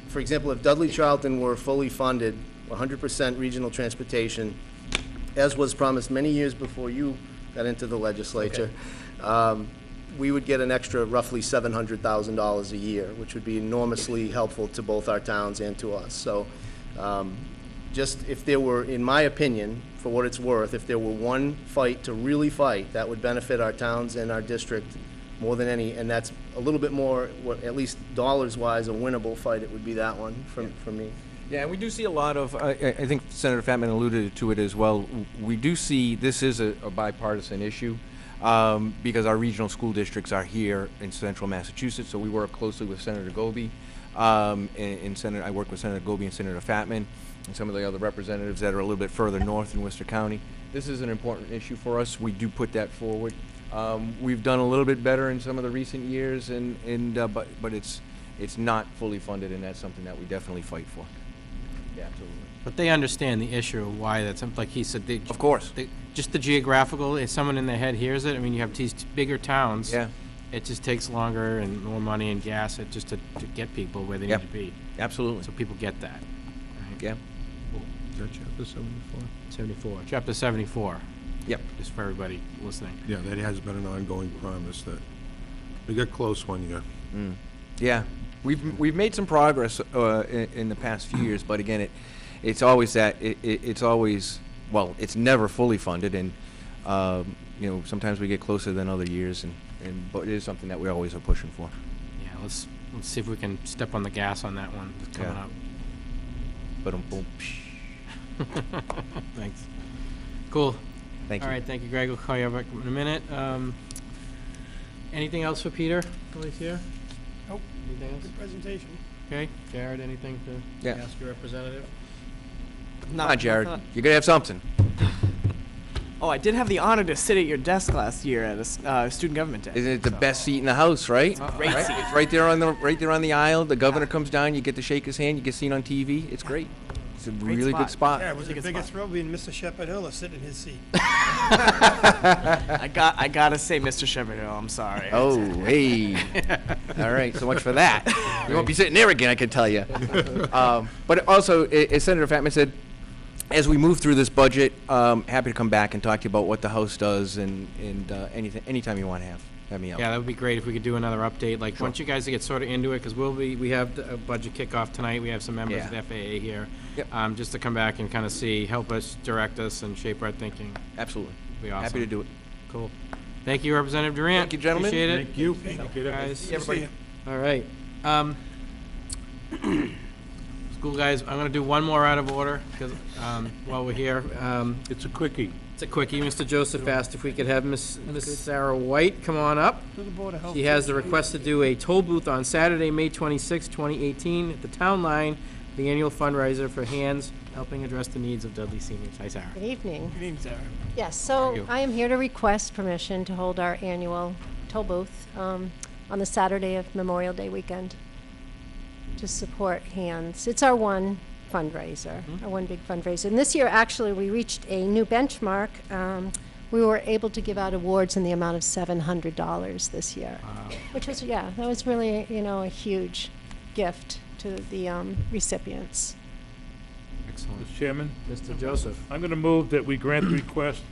Speaker 9: for example, if Dudley Charlton were fully funded, 100% regional transportation, as was promised many years before you got into the legislature, we would get an extra roughly $700,000 a year, which would be enormously helpful to both our towns and to us. So just if there were, in my opinion, for what it's worth, if there were one fight to really fight, that would benefit our towns and our district more than any, and that's a little bit more, at least dollars-wise, a winnable fight, it would be that one for me.
Speaker 8: Yeah, and we do see a lot of, I think Senator Fatman alluded to it as well, we do see this is a bipartisan issue. because our regional school districts are here in central Massachusetts, so we work closely with Senator Goby. I work with Senator Goby and Senator Fatman and some of the other representatives that are a little bit further north in Worcester County. This is an important issue for us. We do put that forward. We've done a little bit better in some of the recent years, but it's not fully funded, and that's something that we definitely fight for. Yeah, absolutely.
Speaker 1: But they understand the issue of why that's, like he said,
Speaker 8: Of course.
Speaker 1: just the geographical, if someone in their head hears it, I mean, you have these bigger towns.
Speaker 8: Yeah,
Speaker 1: It just takes longer and more money and gas just to get people where they need
Speaker 8: Yep.
Speaker 1: to be.
Speaker 8: absolutely.
Speaker 1: So people get that. Right?
Speaker 8: Yeah.
Speaker 2: Is that chapter 74?
Speaker 1: 74, chapter 74,
Speaker 8: Yep.
Speaker 1: just for everybody listening.
Speaker 2: Yeah, that has been an ongoing promise that, we got close one year.
Speaker 8: Yeah, we've made some progress in the past few years, but again, it's always it's never fully funded, and sometimes we get closer than other years, but it is something that we always are pushing for.
Speaker 1: Yeah, let's see if we can step on the gas on that one that's coming
Speaker 8: Yeah.
Speaker 1: up.
Speaker 8: Boom.
Speaker 1: Thanks. Cool.
Speaker 8: Thank you.
Speaker 1: All right, thank you, Greg. We'll call you back in a minute. Anything else for Peter while he's here?
Speaker 6: Nope.
Speaker 1: Anything else?
Speaker 6: Good presentation.
Speaker 1: Okay, Jared, anything to
Speaker 8: Yeah.
Speaker 1: ask your representative?
Speaker 8: Nah, Jared, you're gonna have something.
Speaker 10: Oh, I did have the honor to sit at your desk last year at a student government day.
Speaker 8: Isn't it the best seat in the house, right?
Speaker 10: Great
Speaker 8: Right?
Speaker 10: seat.
Speaker 8: It's right there on the aisle. The governor comes down. You get to shake his hand. You get seen on TV. It's great. It's a really good spot.
Speaker 6: Yeah, it was the
Speaker 10: Think it's
Speaker 6: biggest
Speaker 10: fun.
Speaker 6: thrill being Mr. Shepherd Hill to sit in his seat.
Speaker 10: I gotta say, Mr. Shepherd, I'm sorry.
Speaker 8: Oh, hey. All right, so much for that. You won't be sitting there again, I can tell you. But also, as Senator Fatman said, as we move through this budget, happy to come back and talk to you about what the House does and anytime you want to have me out.
Speaker 1: Yeah, that would be great if we could do another update, like, once you guys get sort of into it, because we have a budget kickoff tonight, we have some members of the
Speaker 8: Yeah.
Speaker 1: FAA here.
Speaker 8: Yep.
Speaker 1: Just to come back and kind of help us, direct us, and shape our thinking.
Speaker 8: Absolutely.
Speaker 1: Be awesome.
Speaker 8: Happy to do it.
Speaker 1: Cool. Thank you, Representative Durant.
Speaker 8: Thank you, gentlemen.
Speaker 1: Appreciate it.
Speaker 3: Thank you.
Speaker 1: Guys.
Speaker 8: Everybody.
Speaker 1: All right. School guys, I'm gonna do one more out of order, because, while we're here.
Speaker 3: It's a quickie.
Speaker 1: It's a quickie. Mr. Joseph asked if we could have Miss Sarah White come on up.
Speaker 6: To the Board of Health.
Speaker 1: She has the request to do a toll booth on Saturday, May 26, 2018, at the Town Line, the annual fundraiser for Hands, helping address the needs of Dudley seniors. Hi, Sarah.
Speaker 11: Good evening.
Speaker 6: Good evening, Sarah.
Speaker 11: Yes,
Speaker 1: Thank you.
Speaker 11: so I am here to request permission to hold our annual toll booth on the Saturday of Memorial Day weekend to support Hands. It's our one fundraiser, our one big fundraiser. And this year, actually, we reached a new benchmark. We were able to give out awards in the amount of $700 this year, which was, that was really, a huge gift to the recipients.
Speaker 1: Excellent.
Speaker 3: Mr. Chairman,
Speaker 1: Mr. Joseph.
Speaker 3: I'm going to move that we grant the request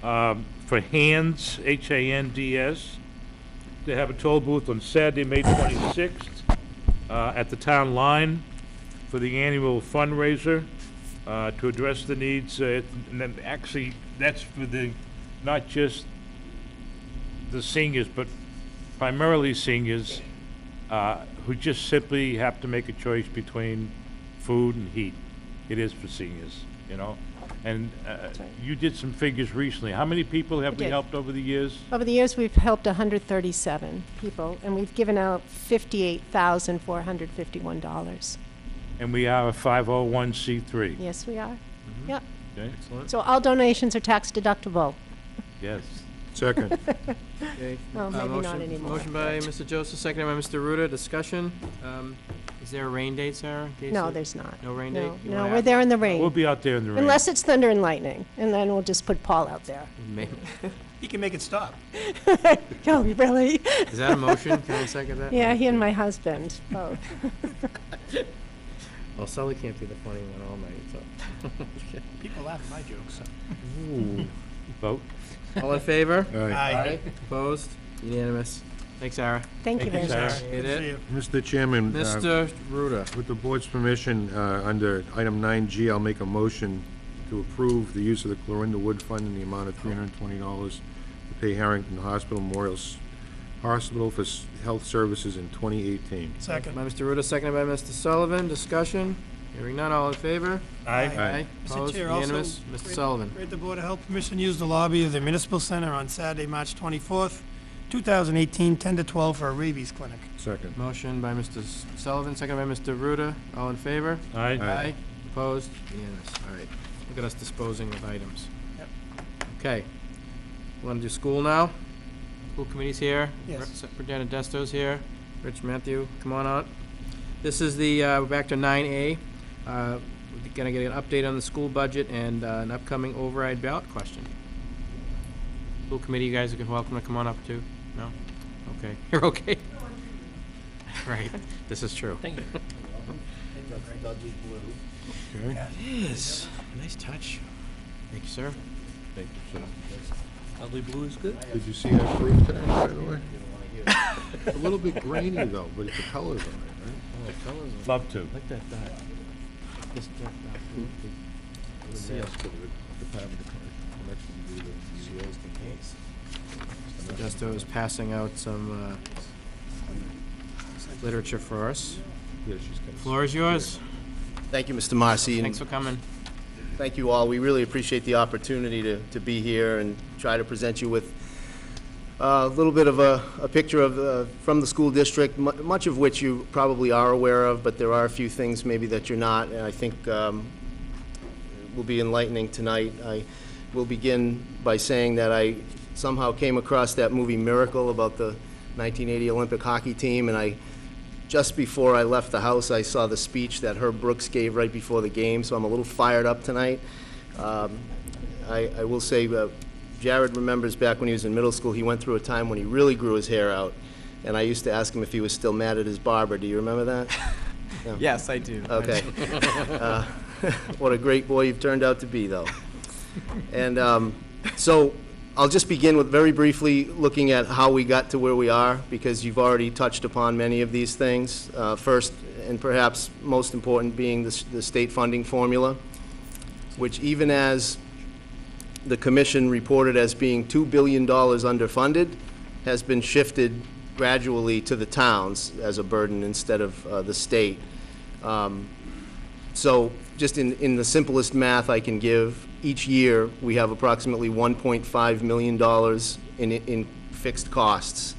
Speaker 3: for Hands, Hands, to have a toll booth on Saturday, May 26th, at the town line for the annual fundraiser to address the needs. And then actually, that's for not just the seniors, but primarily seniors who just simply have to make a choice between food and heat. It is for seniors, And
Speaker 11: right.
Speaker 3: you did some figures recently. How many people have we
Speaker 11: did.
Speaker 3: helped over the years?
Speaker 11: Over the years, we've helped 137 people, and we've given out $58,451.
Speaker 3: And we are a 501c3.
Speaker 11: Yes, we are. Yep.
Speaker 3: Okay?
Speaker 1: Excellent.
Speaker 11: So all donations are tax deductible.
Speaker 3: Yes.
Speaker 2: Second.
Speaker 1: Okay.
Speaker 11: Well, maybe not
Speaker 1: Motion-
Speaker 11: anymore,
Speaker 1: Motion by
Speaker 11: but-
Speaker 1: Mr. Joseph, seconded by Mr. Ruda. Discussion. Is there a rain date, Sarah? in case
Speaker 11: No,
Speaker 1: of-
Speaker 11: there's not.
Speaker 1: No rain date? You
Speaker 11: No,
Speaker 1: wanna
Speaker 11: we're
Speaker 1: add-
Speaker 11: there in the
Speaker 3: We'll
Speaker 11: rain.
Speaker 3: be out there in the rain.
Speaker 11: Unless it's thunder and lightning, and then we'll just put Paul out there.
Speaker 1: May-
Speaker 6: He can make it stop.
Speaker 11: Oh, really?
Speaker 1: Is that a motion? Can I second that?
Speaker 11: Yeah, he and my husband, both.
Speaker 1: Well, Sully can't be the funny one all night, so.
Speaker 6: People laugh at my jokes.
Speaker 3: Vote.
Speaker 1: All in favor?
Speaker 6: Aye.
Speaker 1: Opposed? Unanimous. Thanks, Sarah.
Speaker 11: Thank you very
Speaker 3: Sarah.
Speaker 11: much.
Speaker 1: Appreciate
Speaker 6: Good to see
Speaker 1: it.
Speaker 6: you.
Speaker 2: Mr. Chairman,
Speaker 1: Mr. Ruda.
Speaker 2: with the board's permission, under item 9G, I'll make a motion to approve the use of the Clorinda Wood Fund in the amount of $320 to pay Harrington Hospital Hospital for health services in 2018.
Speaker 6: Second.
Speaker 1: By Mr. Ruda, seconded by Mr. Sullivan. Discussion. Hearing none, all in favor?
Speaker 3: Aye.
Speaker 6: Mr.
Speaker 1: Opposed,
Speaker 6: Chair, also,
Speaker 1: unanimous. Mr. Sullivan.
Speaker 6: Grant the Board of Health permission to use the lobby of the Municipal Center on Saturday, March 24th, 2018, 10 to 12 for a rabies clinic.
Speaker 2: Second.
Speaker 1: Motion by Mr. Sullivan, second by Mr. Ruda. All in favor?
Speaker 3: Aye.
Speaker 1: Opposed? Unanimous. All right. Look at us disposing of items.
Speaker 6: Yep.
Speaker 1: Okay. Want to do school now? School committee's here.
Speaker 6: Yes.
Speaker 1: Superintendent Desto's here. Rich Matthew, come on out. This is the, we're back to 9A. We're gonna get an update on the school budget and an upcoming override ballot question. School committee, you guys are welcome to come on up too? No? Okay. You're okay? Right. This is true.
Speaker 4: Thank you.
Speaker 9: Dudley blue.
Speaker 2: Okay.
Speaker 1: It is. Nice touch. Thank you, sir.
Speaker 2: Thank you, sir.
Speaker 4: Ugly blue is good.
Speaker 2: Did you see that proof today, by the way? A little bit grainy though, but the color's on it, right?
Speaker 1: Oh, colors.
Speaker 3: Love to.
Speaker 1: Like that dot. This dark dot.
Speaker 2: The mask of the Department of Corrections do the seals the case.
Speaker 1: Desto is passing out some literature for us.
Speaker 2: Yeah, she's got.
Speaker 1: Floor is yours.
Speaker 9: Thank you, Mr. Marcy. and
Speaker 1: Thanks for coming.
Speaker 9: Thank you all. We really appreciate the opportunity to be here and try to present you with a little bit of a picture of from the school district, much of which you probably are aware of, but there are a few things maybe that you're not, and I think will be enlightening tonight. I will begin by saying that I somehow came across that movie Miracle about the 1980 Olympic hockey team, and just before I left the house, I saw the speech that Herb Brooks gave right before the game, so I'm a little fired up tonight. I will say, Jared remembers back when he was in middle school, he went through a time when he really grew his hair out, and I used to ask him if he was still mad at his barber. Do you remember that? No.
Speaker 10: Yes, I do.
Speaker 9: Okay. What a great boy you've turned out to be, though. And so I'll just begin with very briefly looking at how we got to where we are, because you've already touched upon many of these things. First, and perhaps most important, being the state funding formula, which even as the commission reported as being $2 billion underfunded, has been shifted gradually to the towns as a burden instead of the state. So just in the simplest math I can give, each year we have approximately $1.5 million in fixed costs,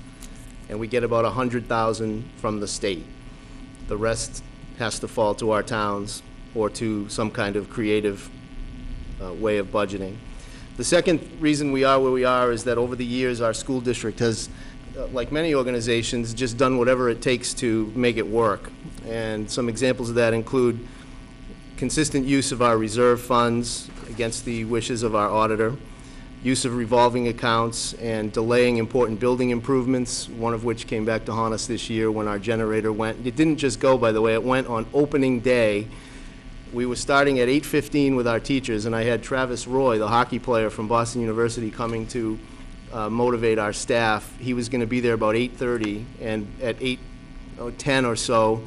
Speaker 9: and we get about $100,000 from the state. The rest has to fall to our towns or to some kind of creative way of budgeting. The second reason we are where we are is that over the years our school district has, like many organizations, just done whatever it takes to make it work. And some examples of that include consistent use of our reserve funds against the wishes of our auditor, use of revolving accounts, and delaying important building improvements, one of which came back to haunt us this year when our generator went. It didn't just go, by the way, it went on opening day. We were starting at 8:15 with our teachers, and I had Travis Roy, the hockey player from Boston University, coming to motivate our staff. He was going to be there about 8:30, and at 8:10 or so,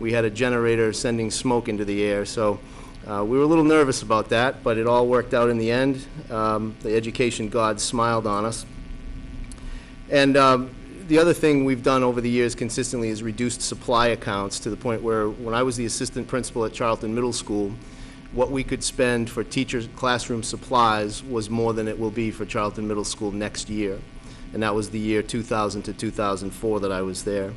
Speaker 9: we had a generator sending smoke into the air. So we were a little nervous about that, but it all worked out in the end. The education gods smiled on us. And the other thing we've done over the years consistently is reduced supply accounts to the point where when I was the assistant principal at Charlton Middle School, what we could spend for teachers' classroom supplies was more than it will be for Charlton Middle School next year. And that was the year 2000 to 2004 that I was there.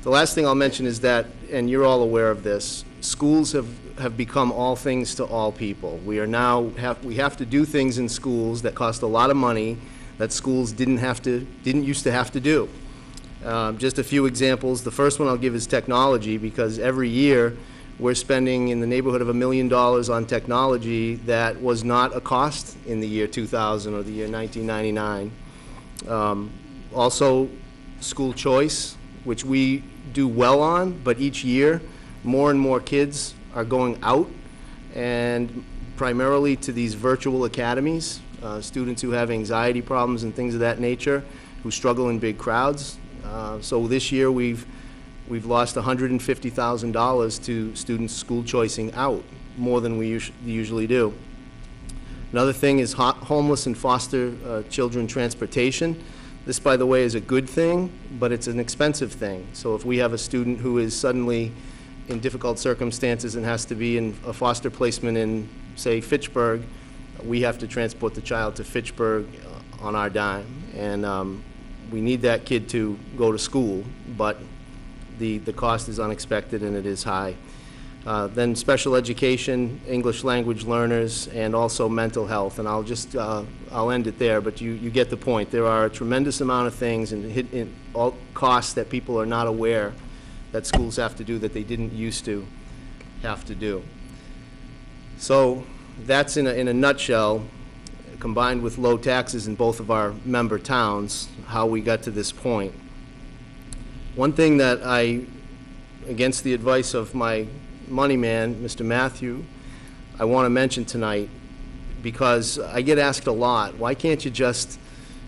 Speaker 9: The last thing I'll mention is that, and you're all aware of this, schools have become all things to all people. We have to do things in schools that cost a lot of money that schools didn't used to have to do. Just a few examples. The first one I'll give is technology, because every year we're spending in the neighborhood of $1 million on technology that was not a cost in the year 2000 or the year 1999. Also, school choice, which we do well on, but each year more and more kids are going out and primarily to these virtual academies, students who have anxiety problems and things of that nature, who struggle in big crowds. So this year we've lost $150,000 to students school choicing out, more than we usually do. Another thing is homeless and foster children transportation. This, by the way, is a good thing, but it's an expensive thing. So if we have a student who is suddenly in difficult circumstances and has to be in a foster placement in, say, Fitchburg, we have to transport the child to Fitchburg on our dime. And we need that kid to go to school, but the cost is unexpected and it is high. Then special education, English language learners, and also mental health. And I'll end it there, but you get the point. There are a tremendous amount of things and all costs that people are not aware that schools have to do that they didn't used to have to do. So that's in a nutshell, combined with low taxes in both of our member towns, how we got to this point. One thing that against the advice of my money man, Mr. Matthew, I want to mention tonight, because I get asked a lot, why can't you just,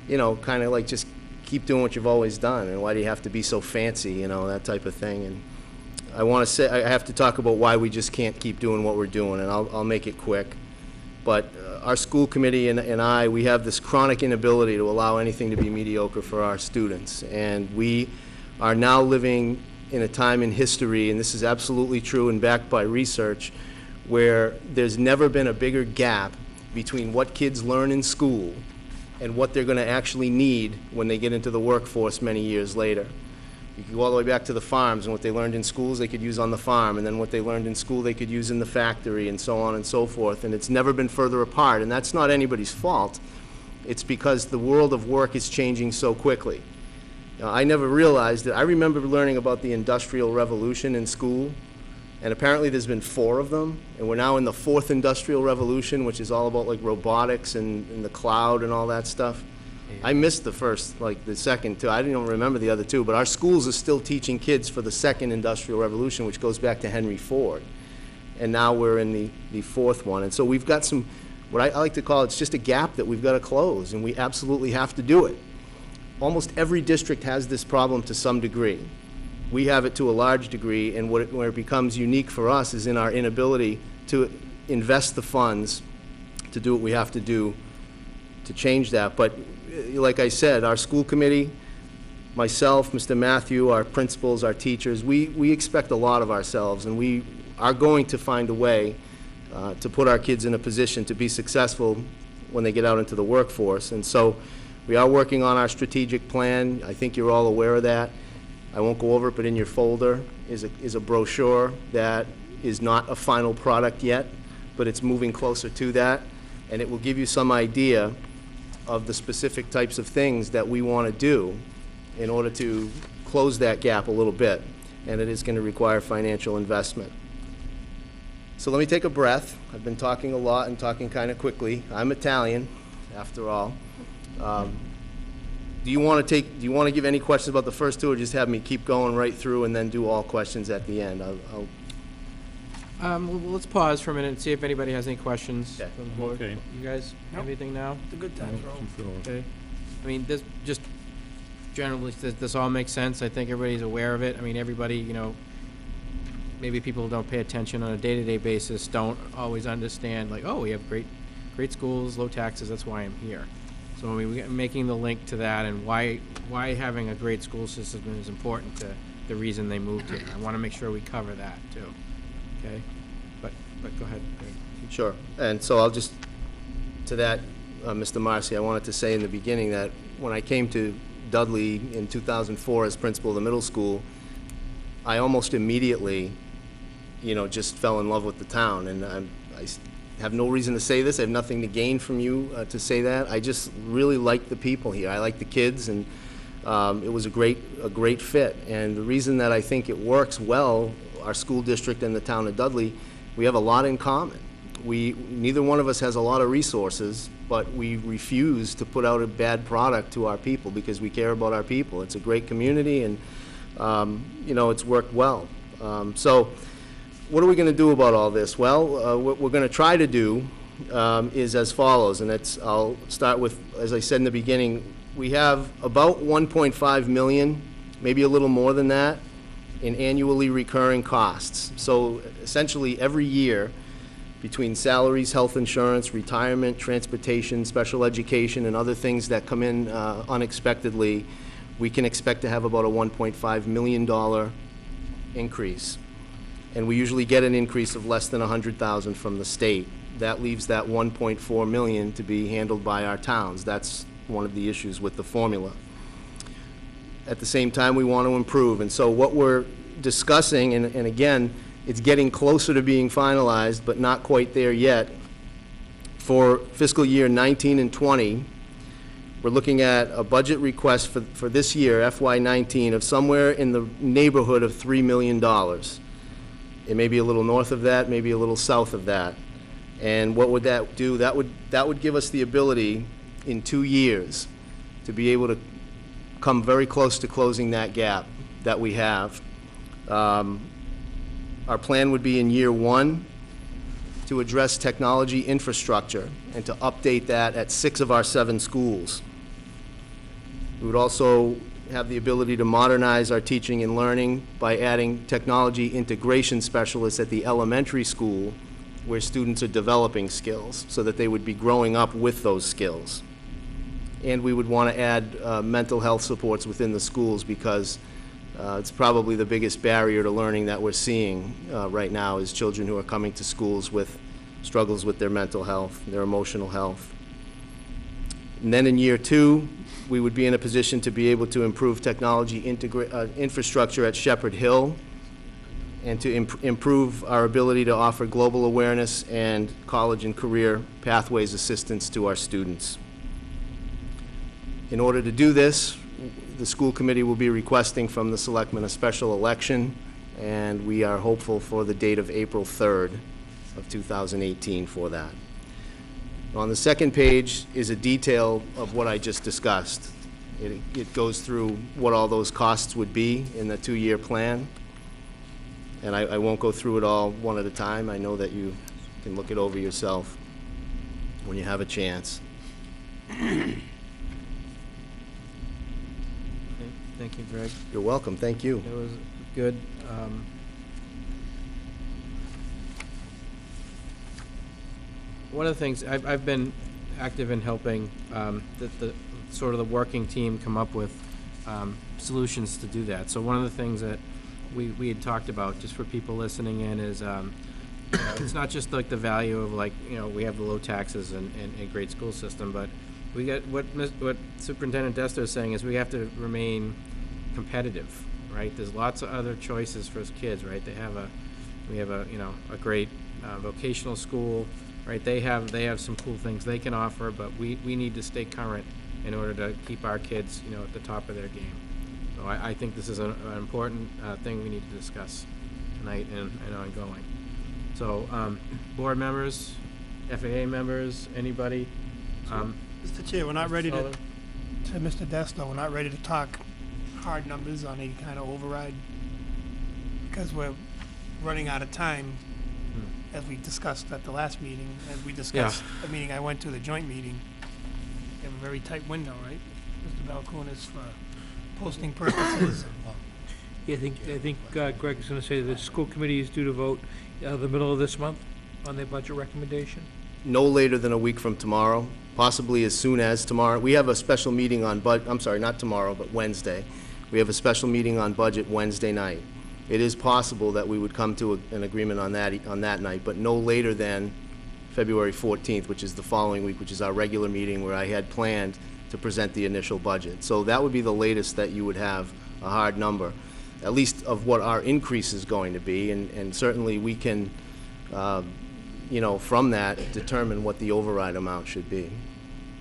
Speaker 9: kind of like just keep doing what you've always done, and why do you have to be so fancy, that type of thing. And I want to say, I have to talk about why we just can't keep doing what we're doing, and I'll make it quick. But our school committee and we have this chronic inability to allow anything to be mediocre for our students. And we are now living in a time in history, and this is absolutely true and backed by research, where there's never been a bigger gap between what kids learn in school and what they're going to actually need when they get into the workforce many years later. You can go all the way back to the farms, and what they learned in schools they could use on the farm, and then what they learned in school they could use in the factory, and so on and so forth. And it's never been further apart, and that's not anybody's fault. It's because the world of work is changing so quickly. Now, I never realized that. I remember learning about the Industrial Revolution in school, and apparently there's been 4 of them, and we're now in the 4th Industrial Revolution, which is all about like robotics and the cloud and all that stuff. I missed the first, like the second too. I didn't even remember the other 2, but our schools are still teaching kids for the 2nd Industrial Revolution, which goes back to Henry Ford. And now we're in the 4th one. And so we've got some, what I like to call, it's just a gap that we've got to close, and we absolutely have to do it. Almost every district has this problem to some degree. We have it to a large degree, and where it becomes unique for us is in our inability to invest the funds to do what we have to do to change that. But like I said, our school committee, myself, Mr. Matthew, our principals, our teachers, we expect a lot of ourselves, and we are going to find a way to put our kids in a position to be successful when they get out into the workforce. And so we are working on our strategic plan. I think you're all aware of that. I won't go over it, but in your folder is a brochure that is not a final product yet, but it's moving closer to that, and it will give you some idea of the specific types of things that we want to do in order to close that gap a little bit, and it is going to require financial investment. So let me take a breath. I've been talking a lot and talking kind of quickly. I'm Italian, after all. Do you want to give any questions about the first 2, or just have me keep going right through and then do all questions at the end?
Speaker 1: Well, let's pause for a minute and see if anybody has any questions
Speaker 9: Okay.
Speaker 1: from the board.
Speaker 3: Okay.
Speaker 1: You guys,
Speaker 6: Nope.
Speaker 1: anything now?
Speaker 6: It's a good time, bro.
Speaker 1: Okay. I mean, this just generally, this all makes sense. I think everybody's aware of it. I mean, everybody, maybe people who don't pay attention on a day-to-day basis don't always understand, like, oh, we have great schools, low taxes, that's why I'm here. So I mean, we're making the link to that and why having a great school system is important to the reason they moved here. I want to make sure we cover that too. Okay? But go ahead, Greg.
Speaker 9: Sure. And so I'll just, to that, Mr. Marcy, I wanted to say in the beginning that when I came to Dudley in 2004 as principal of the middle school, I almost immediately, just fell in love with the town. And I have no reason to say this. I have nothing to gain from you to say that. I just really like the people here. I like the kids, and it was a great fit. And the reason that I think it works well, our school district and the town of Dudley, we have a lot in common. Neither one of us has a lot of resources, but we refuse to put out a bad product to our people because we care about our people. It's a great community, and it's worked well. So what are we going to do about all this? Well, what we're going to try to do is as follows, and I'll start with, as I said in the beginning, we have about 1.5 million, maybe a little more than that, in annually recurring costs. So essentially every year, between salaries, health insurance, retirement, transportation, special education, and other things that come in unexpectedly, we can expect to have about a $1.5 million increase. and we usually get an increase of less than 100,000 from the state. That leaves that 1.4 million to be handled by our towns. That's one of the issues with the formula. At the same time, we want to improve, and so what we're discussing, and again, it's getting closer to being finalized, but not quite there yet. For fiscal year 19 and 20, we're looking at a budget request for this year, FY19, of somewhere in the neighborhood of $3 million. It may be a little north of that, maybe a little south of that. And what would that do? That would give us the ability in 2 years to be able to come very close to closing that gap that we have. Our plan would be in year 1 to address technology infrastructure and to update that at 6 of our 7 schools. We would also have the ability to modernize our teaching and learning by adding technology integration specialists at the elementary school where students are developing skills so that they would be growing up with those skills. And we would want to add mental health supports within the schools because it's probably the biggest barrier to learning that we're seeing right now is children who are coming to schools with struggles with their mental health, their emotional health. And then in year 2, we would be in a position to be able to improve technology infrastructure at Shepherd Hill and to improve our ability to offer global awareness and college and career pathways assistance to our students. In order to do this, the school committee will be requesting from the selectmen a special election, and we are hopeful for the date of April 3rd of 2018 for that. On the second page is a detail of what I just discussed. It goes through what all those costs would be in the 2-year plan, and I won't go through it all one at a time. I know that you can look it over yourself when you have a chance.
Speaker 1: Thank you, Greg.
Speaker 9: You're welcome, thank you.
Speaker 1: It was good. One of the things, I've been active in helping the sort of the working team come up with solutions to do that. So one of the things that we had talked about, just for people listening in, is it's not just like the value of, like, you know, we have the low taxes and a great school system, but we got what Superintendent Dester is saying is we have to remain competitive, right? There's lots of other choices for kids, right? We have a, you know, a great vocational school, right? They have some cool things they can offer, but we need to stay current in order to keep our kids, you know, at the top of their game. So I think this is an important thing we need to discuss tonight and ongoing. So board members, FAA members, anybody?
Speaker 6: Mr. Chair, we're not ready to Mr. Desto, we're not ready to talk hard numbers on any kind of override because we're running out of time, as we discussed at the last meeting, as we discussed the meeting I went to, the joint meeting. We have a very tight window, right, Mr. Balcoonis, for posting purposes.
Speaker 4: Yeah, I think Greg is going to say the school committee is due to vote the middle of this month on their budget recommendation.
Speaker 9: No later than a week from tomorrow, possibly as soon as tomorrow. We have a special meeting on I'm sorry, not tomorrow, but Wednesday. We have a special meeting on budget Wednesday night. It is possible that we would come to an agreement on that night, but no later than February 14th, which is the following week, which is our regular meeting where I had planned to present the initial budget. So that would be the latest that you would have a hard number, at least of what our increase is going to be, and certainly we can, you know, from that, determine what the override amount should be.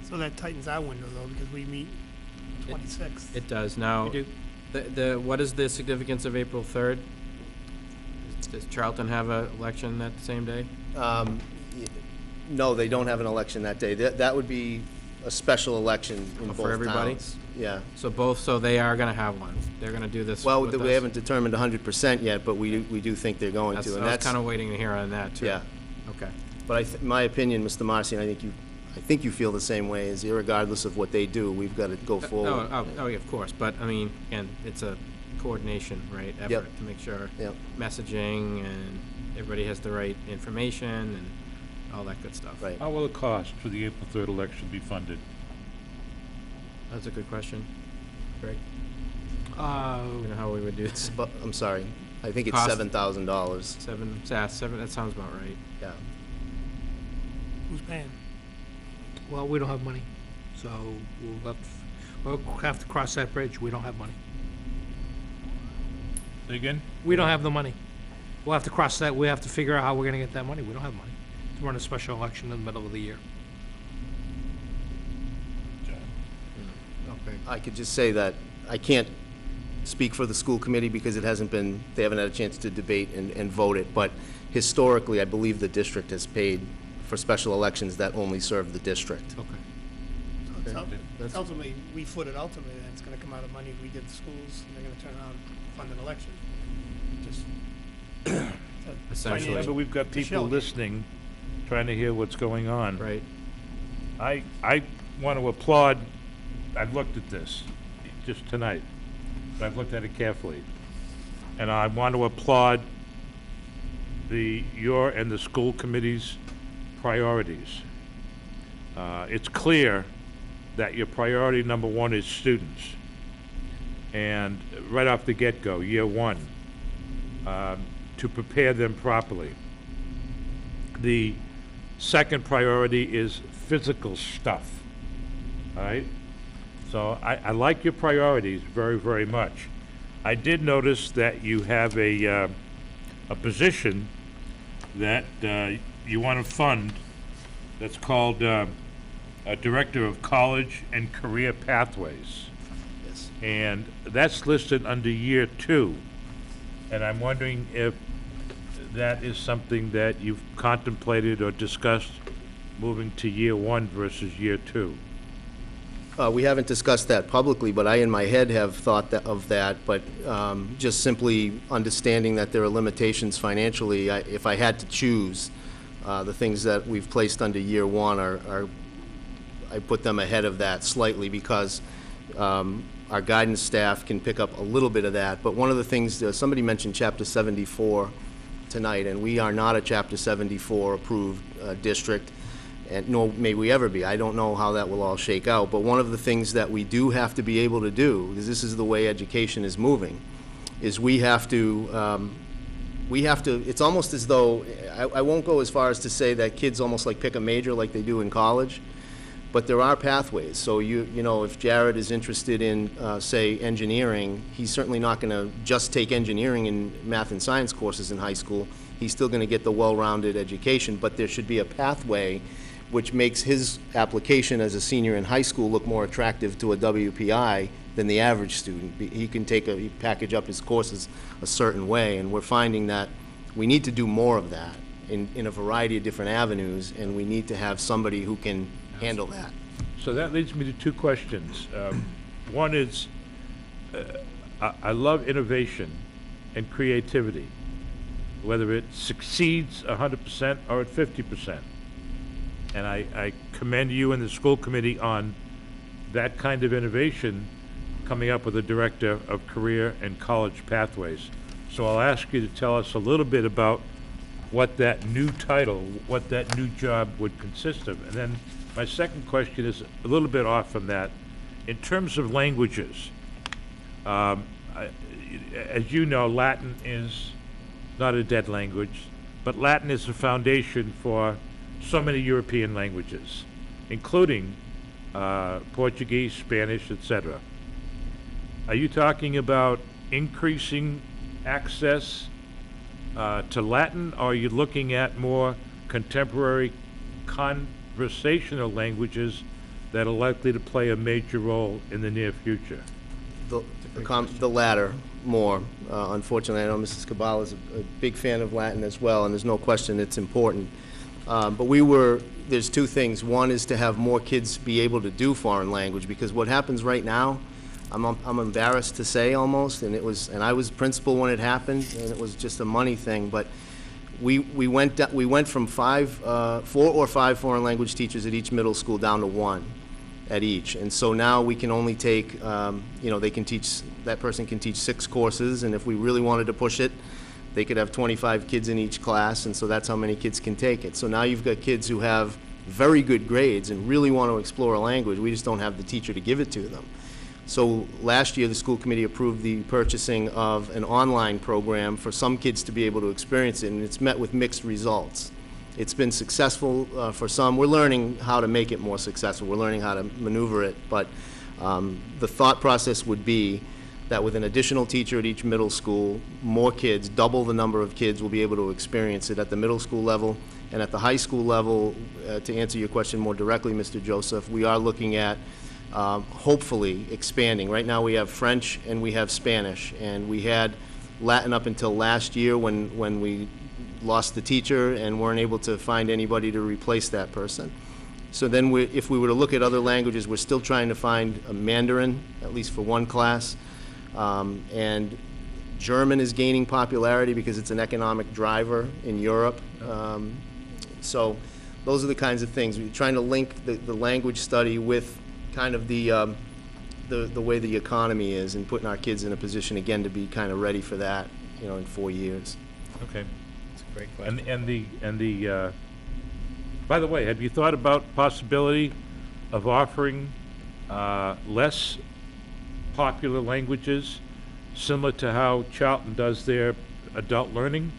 Speaker 6: So that tightens our window, though, because we meet 26th.
Speaker 1: It does. Now,
Speaker 4: We do.
Speaker 1: what is the significance of April 3rd? Does Charlton have an election that same day?
Speaker 9: No, they don't have an election that day. That would be a special election in both
Speaker 1: For everybody?
Speaker 9: towns. Yeah.
Speaker 1: So they are gonna have one. They're gonna do this
Speaker 9: Well,
Speaker 1: with
Speaker 9: we
Speaker 1: us.
Speaker 9: haven't determined 100% yet, but we do think they're going to. And
Speaker 1: I was kinda waiting to hear on that, too.
Speaker 9: Yeah.
Speaker 1: Okay.
Speaker 9: But my opinion, Mr. Marcy, and I think you feel the same way, is irregardless of what they do, we've got to go forward.
Speaker 1: Oh, yeah, of course, but, I mean, again, it's a coordination, right, effort
Speaker 9: Yep.
Speaker 1: to make sure
Speaker 9: Yep.
Speaker 1: messaging and everybody has the right information and all that good stuff.
Speaker 9: Right.
Speaker 3: How will the cost for the April 3rd election be funded?
Speaker 1: That's a good question. Greg,
Speaker 4: Uh,
Speaker 1: you know how we would do this?
Speaker 9: But, I'm sorry. I think it's
Speaker 1: Cost-
Speaker 9: $7,000.
Speaker 1: Seven, that sounds about right.
Speaker 9: Yeah.
Speaker 6: Who's paying?
Speaker 4: Well, we don't have money, so we'll have to cross that bridge. We don't have money.
Speaker 3: Say again?
Speaker 4: We don't have the money. We'll have to cross that. We have to figure out how we're gonna get that money. We don't have money to run a special election in the middle of the year.
Speaker 9: I could just say that I can't speak for the school committee because it hasn't been, they haven't had a chance to debate and vote it, but historically, I believe the district has paid for special elections that only serve the district.
Speaker 1: Okay.
Speaker 6: So it's ultimately, we foot it ultimately, and it's gonna come out of money we give the schools, and they're gonna turn around and fund an election. Just.
Speaker 1: Essentially.
Speaker 3: Remember, we've got people
Speaker 6: Michelle.
Speaker 3: listening, trying to hear what's going on.
Speaker 1: Right.
Speaker 3: I want to applaud, I've looked at this just tonight, but I've looked at it carefully. And I want to applaud your and the school committee's priorities. It's clear that your priority number one is students. And right off the get-go, year one, to prepare them properly. The second priority is physical stuff, all right? So I like your priorities very, very much. I did notice that you have a position that you want to fund that's called a Director of College and Career Pathways.
Speaker 9: Yes.
Speaker 3: And that's listed under year two. And I'm wondering if that is something that you've contemplated or discussed moving to year one versus year two.
Speaker 9: We haven't discussed that publicly, but I in my head have thought of that, but just simply understanding that there are limitations financially, if I had to choose, the things that we've placed under year one I put them ahead of that slightly because our guidance staff can pick up a little bit of that. But one of the things, somebody mentioned Chapter 74 tonight, and we are not a Chapter 74 approved district, and nor may we ever be. I don't know how that will all shake out, but one of the things that we do have to be able to do, because this is the way education is moving, is we have to, it's almost as though, I won't go as far as to say that kids almost like pick a major like they do in college, but there are pathways. So you know, if Jared is interested in, say, engineering, he's certainly not going to just take engineering and math and science courses in high school. He's still going to get the well-rounded education, but there should be a pathway which makes his application as a senior in high school look more attractive to a WPI than the average student. He can package up his courses a certain way, and we're finding that we need to do more of that in a variety of different avenues, and we need to have somebody who can handle that.
Speaker 3: So that leads me to two questions. One is, I love innovation and creativity, whether it succeeds 100% or at 50%. And I commend you and the school committee on that kind of innovation, coming up with a Director of Career and College Pathways. So I'll ask you to tell us a little bit about what that new title, what that new job would consist of. And then my second question is a little bit off from that. In terms of languages, as you know, Latin is not a dead language, but Latin is the foundation for so many European languages, including Portuguese, Spanish, etc. Are you talking about increasing access to Latin, or are you looking at more contemporary conversational languages that are likely to play a major role in the near future?
Speaker 9: The latter more. Unfortunately, I know Mrs. Cabal is a big fan of Latin as well, and there's no question it's important. But there's two things. One is to have more kids be able to do foreign language, because what happens right now, I'm embarrassed to say almost, and I was principal when it happened, and it was just a money thing, but we went from 4 or 5 foreign language teachers at each middle school down to 1 at each. And so now we can only take, that person can teach 6 courses, and if we really wanted to push it, they could have 25 kids in each class, and so that's how many kids can take it. So now you've got kids who have very good grades and really want to explore a language. We just don't have the teacher to give it to them. So last year, the school committee approved the purchasing of an online program for some kids to be able to experience it, and it's met with mixed results. It's been successful for some. We're learning how to make it more successful. We're learning how to maneuver it, but the thought process would be that with an additional teacher at each middle school, more kids, double the number of kids, will be able to experience it at the middle school level. And at the high school level, to answer your question more directly, Mr. Joseph, we are looking at hopefully expanding. Right now we have French and we have Spanish, and we had Latin up until last year when we lost the teacher and weren't able to find anybody to replace that person. So then if we were to look at other languages, we're still trying to find a Mandarin, at least for one class. And German is gaining popularity because it's an economic driver in Europe. So those are the kinds of things. We're trying to link the language study with kind of the way the economy is, and putting our kids in a position again to be kind of ready for that, in 4 years.
Speaker 3: Okay.
Speaker 1: That's a great question.
Speaker 3: And the by the way, have you thought about possibility of offering less popular languages, similar to how Charlton does their adult learning,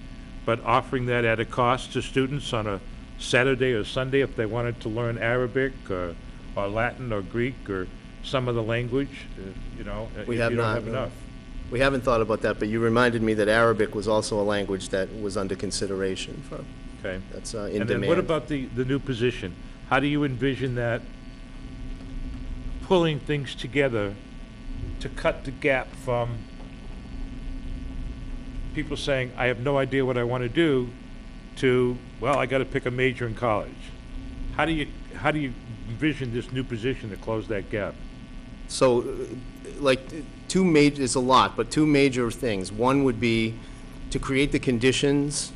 Speaker 3: but offering that at a cost to students on a Saturday or Sunday if they wanted to learn Arabic or Latin or Greek or some other language,
Speaker 9: We
Speaker 3: if
Speaker 9: have
Speaker 3: you
Speaker 9: not,
Speaker 3: don't have
Speaker 9: no.
Speaker 3: enough.
Speaker 9: We haven't thought about that, but you reminded me that Arabic was also a language that was under consideration for,
Speaker 3: Okay.
Speaker 9: that's in
Speaker 3: And
Speaker 9: demand.
Speaker 3: then what about the new position? How do you envision that pulling things together to cut the gap from people saying, I have no idea what I want to do, to, well, I got to pick a major in college? How do you envision this new position to close that gap?
Speaker 9: So, it's a lot, but two major things. One would be to create the conditions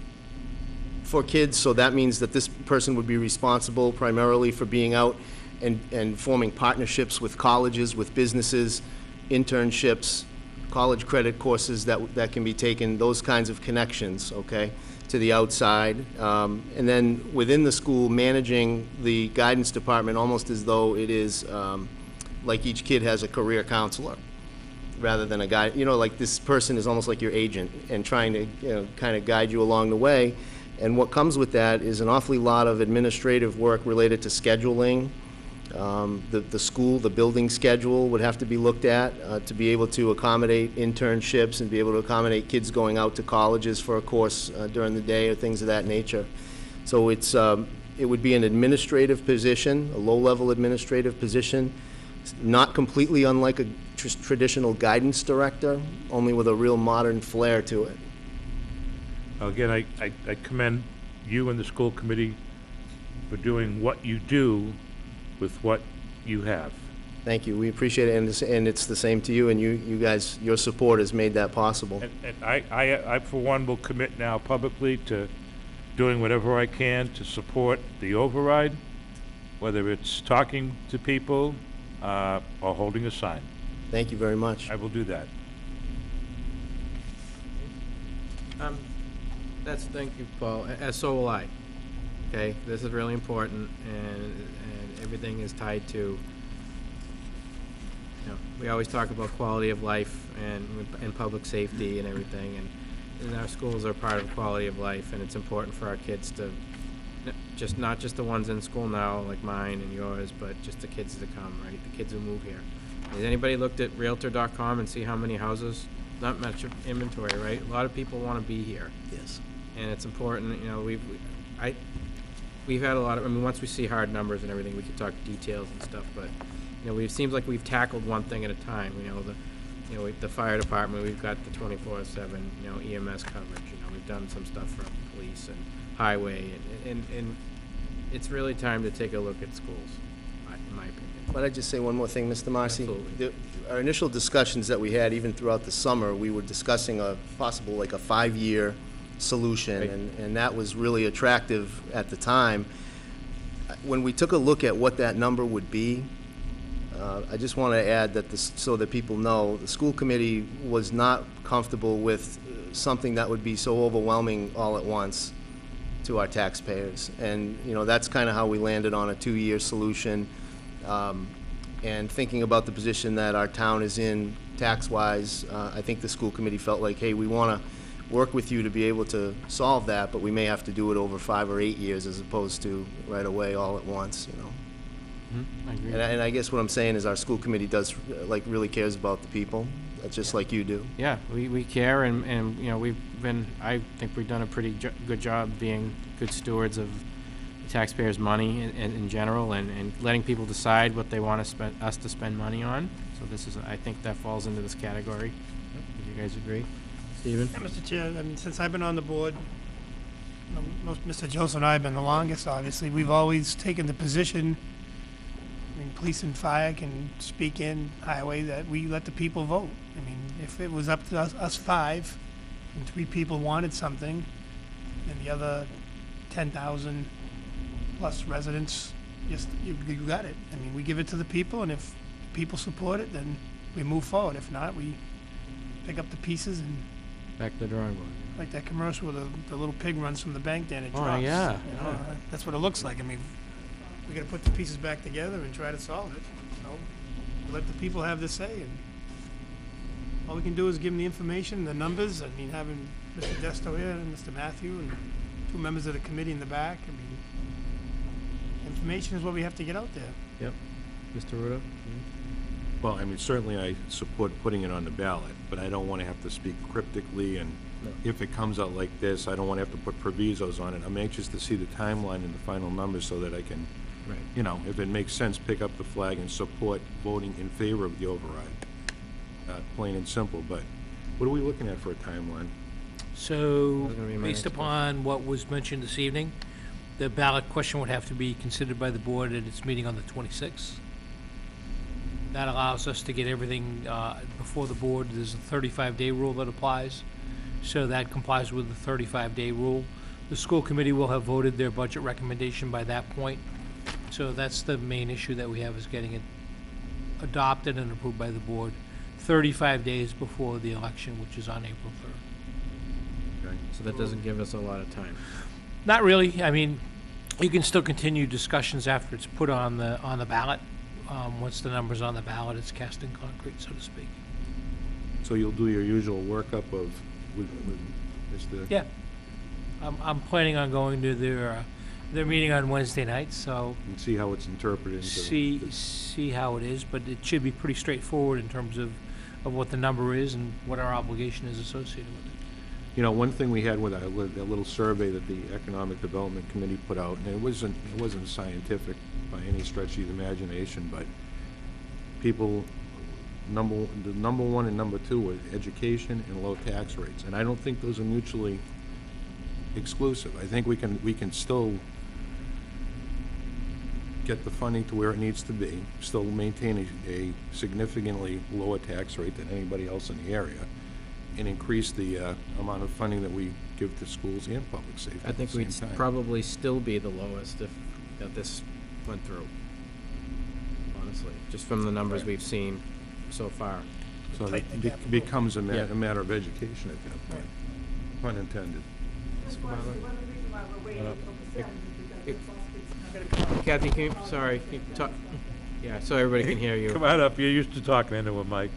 Speaker 9: for kids, so that means that this person would be responsible primarily for being out and forming partnerships with colleges, with businesses, internships, college credit courses that can be taken, those kinds of connections, okay, to the outside. And then within the school, managing the guidance department almost as though it is like each kid has a career counselor rather than a guide. Like this person is almost like your agent and trying to kind of guide you along the way. And what comes with that is an awfully lot of administrative work related to scheduling. The school, the building schedule would have to be looked at to be able to accommodate internships and be able to accommodate kids going out to colleges for a course during the day or things of that nature. So it would be an administrative position, a low-level administrative position, not completely unlike a traditional guidance director, only with a real modern flair to it.
Speaker 3: Again, I commend you and the school committee for doing what you do with what you have.
Speaker 9: Thank you. We appreciate it, and it's the same to you, and you guys, your support has made that possible.
Speaker 3: And I, for one, will commit now publicly to doing whatever I can to support the override, whether it's talking to people or holding a sign.
Speaker 9: Thank you very much.
Speaker 3: I will do that.
Speaker 1: Thank you, Paul, so will I. Okay, this is really important, and everything is tied to, we always talk about quality of life and public safety and everything, and our schools are part of quality of life, and it's important for our kids to, not just the ones in school now, like mine and yours, but just the kids to come, right? The kids who move here. Has anybody looked at Realtor.com and see how many houses? Not much inventory, right? A lot of people want to be here.
Speaker 9: Yes.
Speaker 1: And it's important, we've had a lot of, once we see hard numbers and everything, we could talk details and stuff, but, it seems like we've tackled one thing at a time. The fire department, we've got the 24/7, EMS coverage, we've done some stuff for police and highway, and it's really time to take a look at schools, in my opinion.
Speaker 9: Might I just say one more thing, Mr. Marcy?
Speaker 1: Absolutely.
Speaker 9: Our initial discussions that we had, even throughout the summer, we were discussing a possible, like a 5-year solution,
Speaker 1: Right.
Speaker 9: and that was really attractive at the time. When we took a look at what that number would be, I just want to add that so that people know, the school committee was not comfortable with something that would be so overwhelming all at once to our taxpayers. And, that's kind of how we landed on a 2-year solution. And thinking about the position that our town is in tax-wise, I think the school committee felt like, hey, we want to work with you to be able to solve that, but we may have to do it over 5 or 8 years as opposed to right away all at once, you know.
Speaker 1: I agree.
Speaker 9: And I guess what I'm saying is our school committee does, like, really cares about the people, just like you do.
Speaker 1: Yeah, we care, and, you know, I think we've done a pretty good job being good stewards of the taxpayers' money in general, and letting people decide what they want us to spend money on. So this is, I think that falls into this category. Do you guys agree? Stephen?
Speaker 6: Yeah, Mr. Chair, I mean, since I've been on the board, you know, Mr. Joseph and I have been the longest, obviously. We've always taken the position, I mean, police and fire can speak in highway, that we let the people vote. I mean, if it was up to us 5, and 3 people wanted something, and the other 10,000 plus residents, just, you got it. I mean, we give it to the people, and if people support it, then we move forward. If not, we pick up the pieces and,
Speaker 1: Back to the drawing board.
Speaker 6: like that commercial where the little pig runs from the bank down and
Speaker 1: Oh,
Speaker 6: drops.
Speaker 1: yeah,
Speaker 6: You know, that's what it looks like. I mean, we gotta put the pieces back together and try to solve it, you know? Let the people have their say, and all we can do is give them the information, the numbers. I mean, having Mr. Desto here and Mr. Matthew and 2 members of the committee in the back, I mean, information is what we have to get out there.
Speaker 1: Yep. Mr. Ruda?
Speaker 2: Well, I mean, certainly I support putting it on the ballot, but I don't want to have to speak cryptically, and if it comes out like this, I don't want to have to put provisos on it. I'm anxious to see the timeline and the final numbers so that I can,
Speaker 1: Right.
Speaker 2: you know, if it makes sense, pick up the flag and support voting in favor of the override. Plain and simple, but what are we looking at for a timeline?
Speaker 4: So,
Speaker 1: That's gonna be my
Speaker 4: based
Speaker 1: next
Speaker 4: upon what was mentioned this evening, the ballot question would have to be considered by the board at its meeting on the 26th. That allows us to get everything before the board. There's a 35-day rule that applies, so that complies with the 35-day rule. The school committee will have voted their budget recommendation by that point, so that's the main issue that we have, is getting it adopted and approved by the board 35 days before the election, which is on April 3rd.
Speaker 2: Okay.
Speaker 1: So that doesn't give us a lot of time.
Speaker 4: Not really. I mean, you can still continue discussions after it's put on the ballot. Once the number's on the ballot, it's cast in concrete, so to speak.
Speaker 2: So you'll do your usual workup of, with Mr.
Speaker 4: Yeah. I'm planning on going to their meeting on Wednesday night, so
Speaker 2: and see how it's interpreted into
Speaker 4: see how it is, but it should be pretty straightforward in terms of what the number is and what our obligation is associated with it.
Speaker 2: You know, one thing we had with that little survey that the Economic Development Committee put out, and it wasn't scientific by any stretch of the imagination, but people, the number 1 and number 2 were education and low tax rates, and I don't think those are mutually exclusive. I think we can still get the funding to where it needs to be, still maintain a significantly lower tax rate than anybody else in the area, and increase the amount of funding that we give to schools and public safety
Speaker 1: I
Speaker 2: at the
Speaker 1: think we'd
Speaker 2: same time.
Speaker 1: probably still be the lowest if this went through, honestly, just from the numbers we've seen so far.
Speaker 2: So
Speaker 6: Tighten the
Speaker 2: it
Speaker 6: gap a little.
Speaker 2: becomes a
Speaker 1: Yeah.
Speaker 2: matter of education at that point, pun intended.
Speaker 1: Kathy, can you, sorry, can you talk, yeah, so everybody can hear you.
Speaker 3: Come on up, you're used to talking into a mic.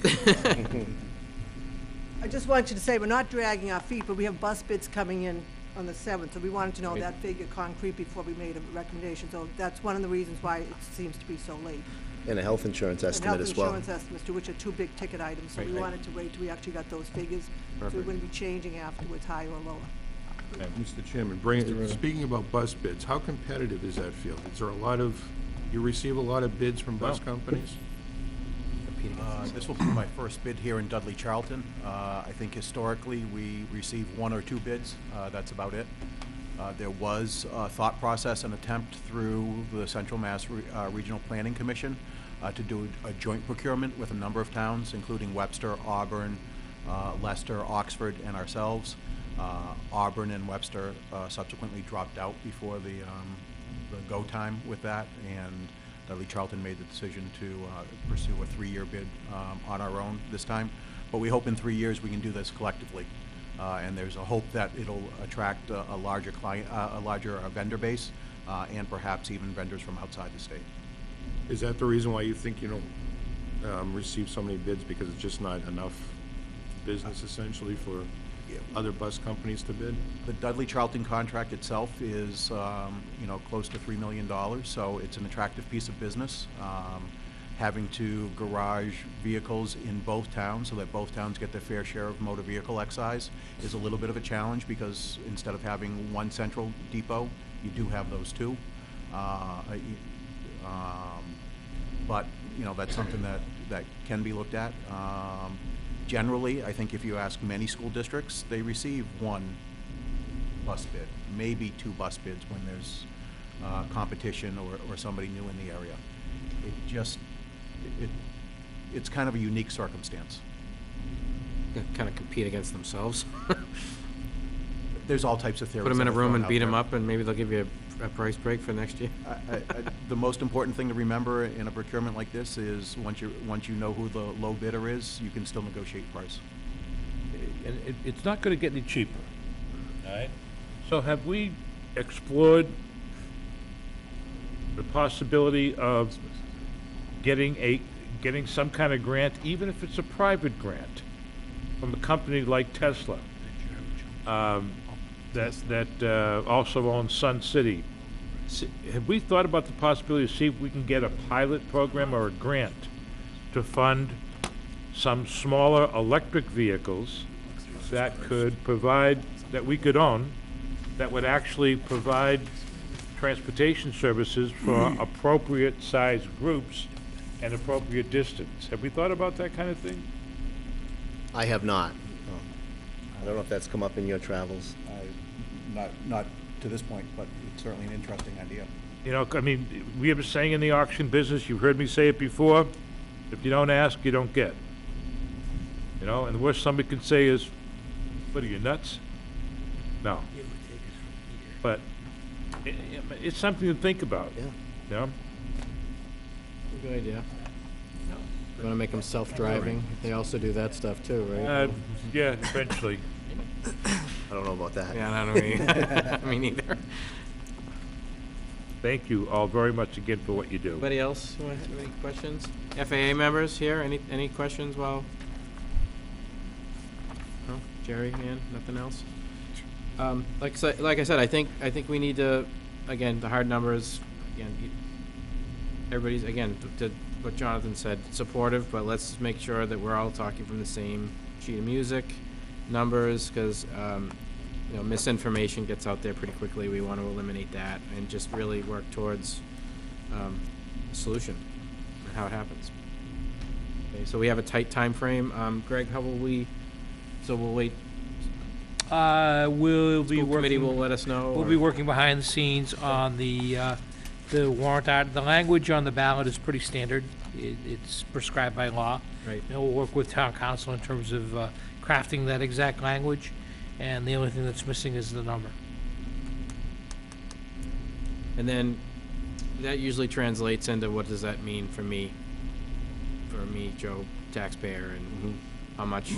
Speaker 12: I just want you to say, we're not dragging our feet, but we have bus bids coming in on the 7th, so we wanted to know
Speaker 1: Right.
Speaker 12: that figure concrete before we made a recommendation. So that's one of the reasons why it seems to be so late.
Speaker 9: And a health insurance
Speaker 12: And
Speaker 9: estimate as well.
Speaker 12: health insurance estimates, too, which are 2 big ticket items, so we
Speaker 1: Right.
Speaker 12: wanted to wait till we actually got those figures, so we
Speaker 1: Perfect.
Speaker 12: wouldn't be changing afterwards, higher or lower.
Speaker 2: Mr. Chairman,
Speaker 1: Mr. Ruda.
Speaker 2: speaking about bus bids, how competitive is that field? Is there a lot of, you receive a lot of bids from bus companies?
Speaker 13: This will be my first bid here in Dudley, Charlton. I think historically, we receive 1 or 2 bids. That's about it. There was a thought process, an attempt through the Central Mass Regional Planning Commission to do a joint procurement with a number of towns, including Webster, Auburn, Leicester, Oxford, and ourselves. Auburn and Webster subsequently dropped out before the go time with that, and Dudley Charlton made the decision to pursue a 3-year bid on our own this time. But we hope in 3 years we can do this collectively. And there's a hope that it'll attract a larger client, a larger vendor base, and perhaps even vendors from outside the state.
Speaker 2: Is that the reason why you think you don't receive so many bids because it's just not enough business essentially for other bus companies to bid?
Speaker 13: The Dudley Charlton contract itself is, you know, close to $3 million, so it's an attractive piece of business. Having to garage vehicles in both towns so that both towns get their fair share of motor vehicle excise is a little bit of a challenge because instead of having one central depot, you do have those two. But, you know, that's something that can be looked at. Generally, I think if you ask many school districts, they receive one bus bid, maybe two bus bids when there's competition or somebody new in the area. It's kind of a unique circumstance.
Speaker 1: Kind of compete against themselves.
Speaker 13: There's all types of theories.
Speaker 1: Put them in a
Speaker 13: that are
Speaker 1: room
Speaker 13: thrown
Speaker 1: and
Speaker 13: out
Speaker 1: beat them
Speaker 13: there.
Speaker 1: up, and maybe they'll give you a price break for next year.
Speaker 13: The most important thing to remember in a procurement like this is once you know who the low bidder is, you can still negotiate price.
Speaker 3: And it's not gonna get any cheaper, all right? So have we explored the possibility of getting some kind of grant, even if it's a private grant, from a company like Tesla, that also owns Sun City? Have we thought about the possibility to see if we can get a pilot program or a grant to fund some smaller electric vehicles that could provide, that we could own, that would actually provide transportation services for appropriate sized groups and appropriate distance? Have we thought about that kind of thing?
Speaker 9: I have not. I don't know if that's come up in your travels.
Speaker 13: Not to this point, but it's certainly an interesting idea.
Speaker 3: You know, I mean, we have a saying in the auction business, you've heard me say it before, if you don't ask, you don't get. You know, and the worst somebody can say is, what are you, nuts? No. But it's something to think about.
Speaker 9: Yeah.
Speaker 3: You know?
Speaker 1: Good idea. You want to make them self-driving? They also do that stuff too, right?
Speaker 3: Yeah, eventually.
Speaker 9: I don't know about that.
Speaker 1: Yeah, I don't know. Me neither.
Speaker 3: Thank you all very much again for what you do.
Speaker 1: Anybody else have any questions? FAA members here, any questions while? No? Jerry, Ann, nothing else? Like I said, I think we need to, again, the hard numbers, again, everybody's, again, to what Jonathan said, supportive, but let's make sure that we're all talking from the same sheet of music, numbers, because, you know, misinformation gets out there pretty quickly. We want to eliminate that and just really work towards a solution and how it happens. Okay, so we have a tight time frame. Greg, how will we, so we'll wait,
Speaker 4: We'll be
Speaker 1: school committee will
Speaker 4: working,
Speaker 1: let us know?
Speaker 4: we'll
Speaker 1: or-
Speaker 4: be working behind the scenes on the warrant art. The language on the ballot is pretty standard. It's prescribed by law.
Speaker 1: Right.
Speaker 4: And we'll work with town council in terms of crafting that exact language, and the only thing that's missing is the number.
Speaker 1: And then that usually translates into what does that mean for me, Joe, taxpayer, and how much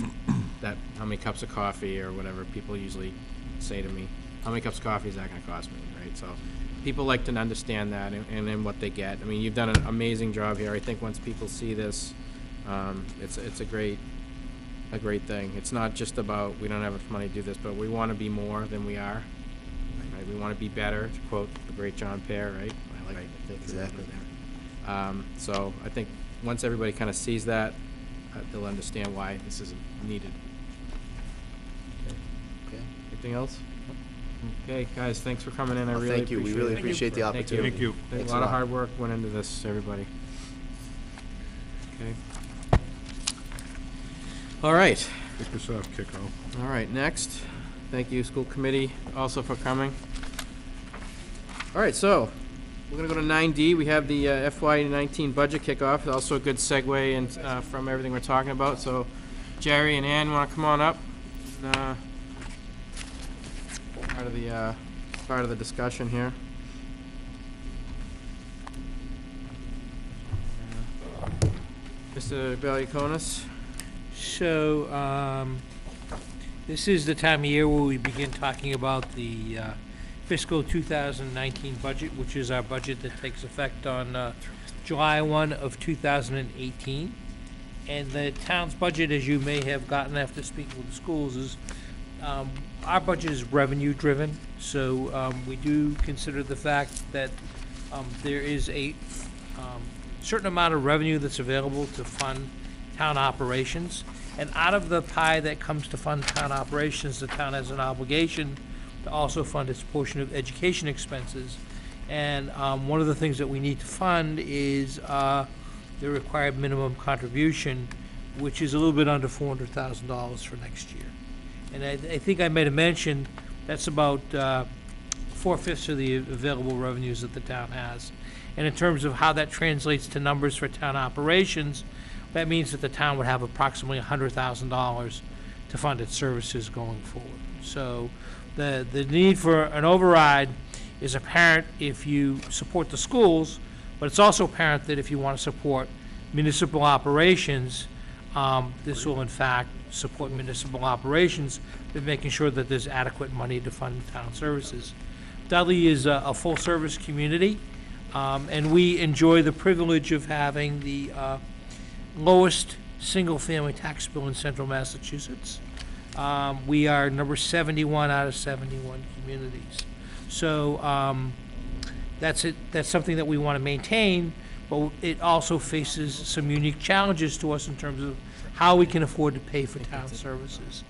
Speaker 1: how many cups of coffee or whatever people usually say to me. How many cups of coffee is that gonna cost me, right? So people like to understand that and then what they get. I mean, you've done an amazing job here. I think once people see this, it's a great thing. It's not just about, we don't have enough money to do this, but we wanna be more than we are. Right? We wanna be better, to quote the great John Pear, right? I like to think
Speaker 9: exactly.
Speaker 1: So I think once everybody kind of sees that, they'll understand why this is needed.
Speaker 9: Okay.
Speaker 1: Anything else? Okay, guys, thanks for coming in. I
Speaker 9: Well,
Speaker 1: really
Speaker 9: thank you. We
Speaker 1: appreciate
Speaker 9: really
Speaker 1: it.
Speaker 9: appreciate the
Speaker 1: Thank you.
Speaker 9: opportunity.
Speaker 3: Thank you.
Speaker 1: There's
Speaker 9: Thanks
Speaker 1: a lot of hard work went into this, everybody. Okay. All right.
Speaker 2: Kick us off, Kicko.
Speaker 1: All right, next. Thank you, school committee, also for coming. All right, so we're gonna go to 9D. We have the FY19 budget kickoff. Also a good segue in, from everything we're talking about. So Jerry and Ann, wanna come on up? And, part of the discussion here. Mr. Valiakonis?
Speaker 4: So, this is the time of year where we begin talking about the fiscal 2019 budget, which is our budget that takes effect on July 1 of 2018. And the town's budget, as you may have gotten after speaking with the schools, is, our budget is revenue-driven, so we do consider the fact that there is a certain amount of revenue that's available to fund town operations. And out of the pie that comes to fund town operations, the town has an obligation to also fund its portion of education expenses. And one of the things that we need to fund is the required minimum contribution, which is a little bit under $400,000 for next year. And I think I made a mention, that's about 4/5 of the available revenues that the town has. And in terms of how that translates to numbers for town operations, that means that the town would have approximately $100,000 to fund its services going forward. So the need for an override is apparent if you support the schools, but it's also apparent that if you want to support municipal operations, this will in fact support municipal operations, but making sure that there's adequate money to fund town services. Dudley is a full-service community, and we enjoy the privilege of having the lowest single-family tax bill in central Massachusetts. We are number 71 out of 71 communities. So that's something that we want to maintain, but it also faces some unique challenges to us in terms of how we can afford to pay for town services.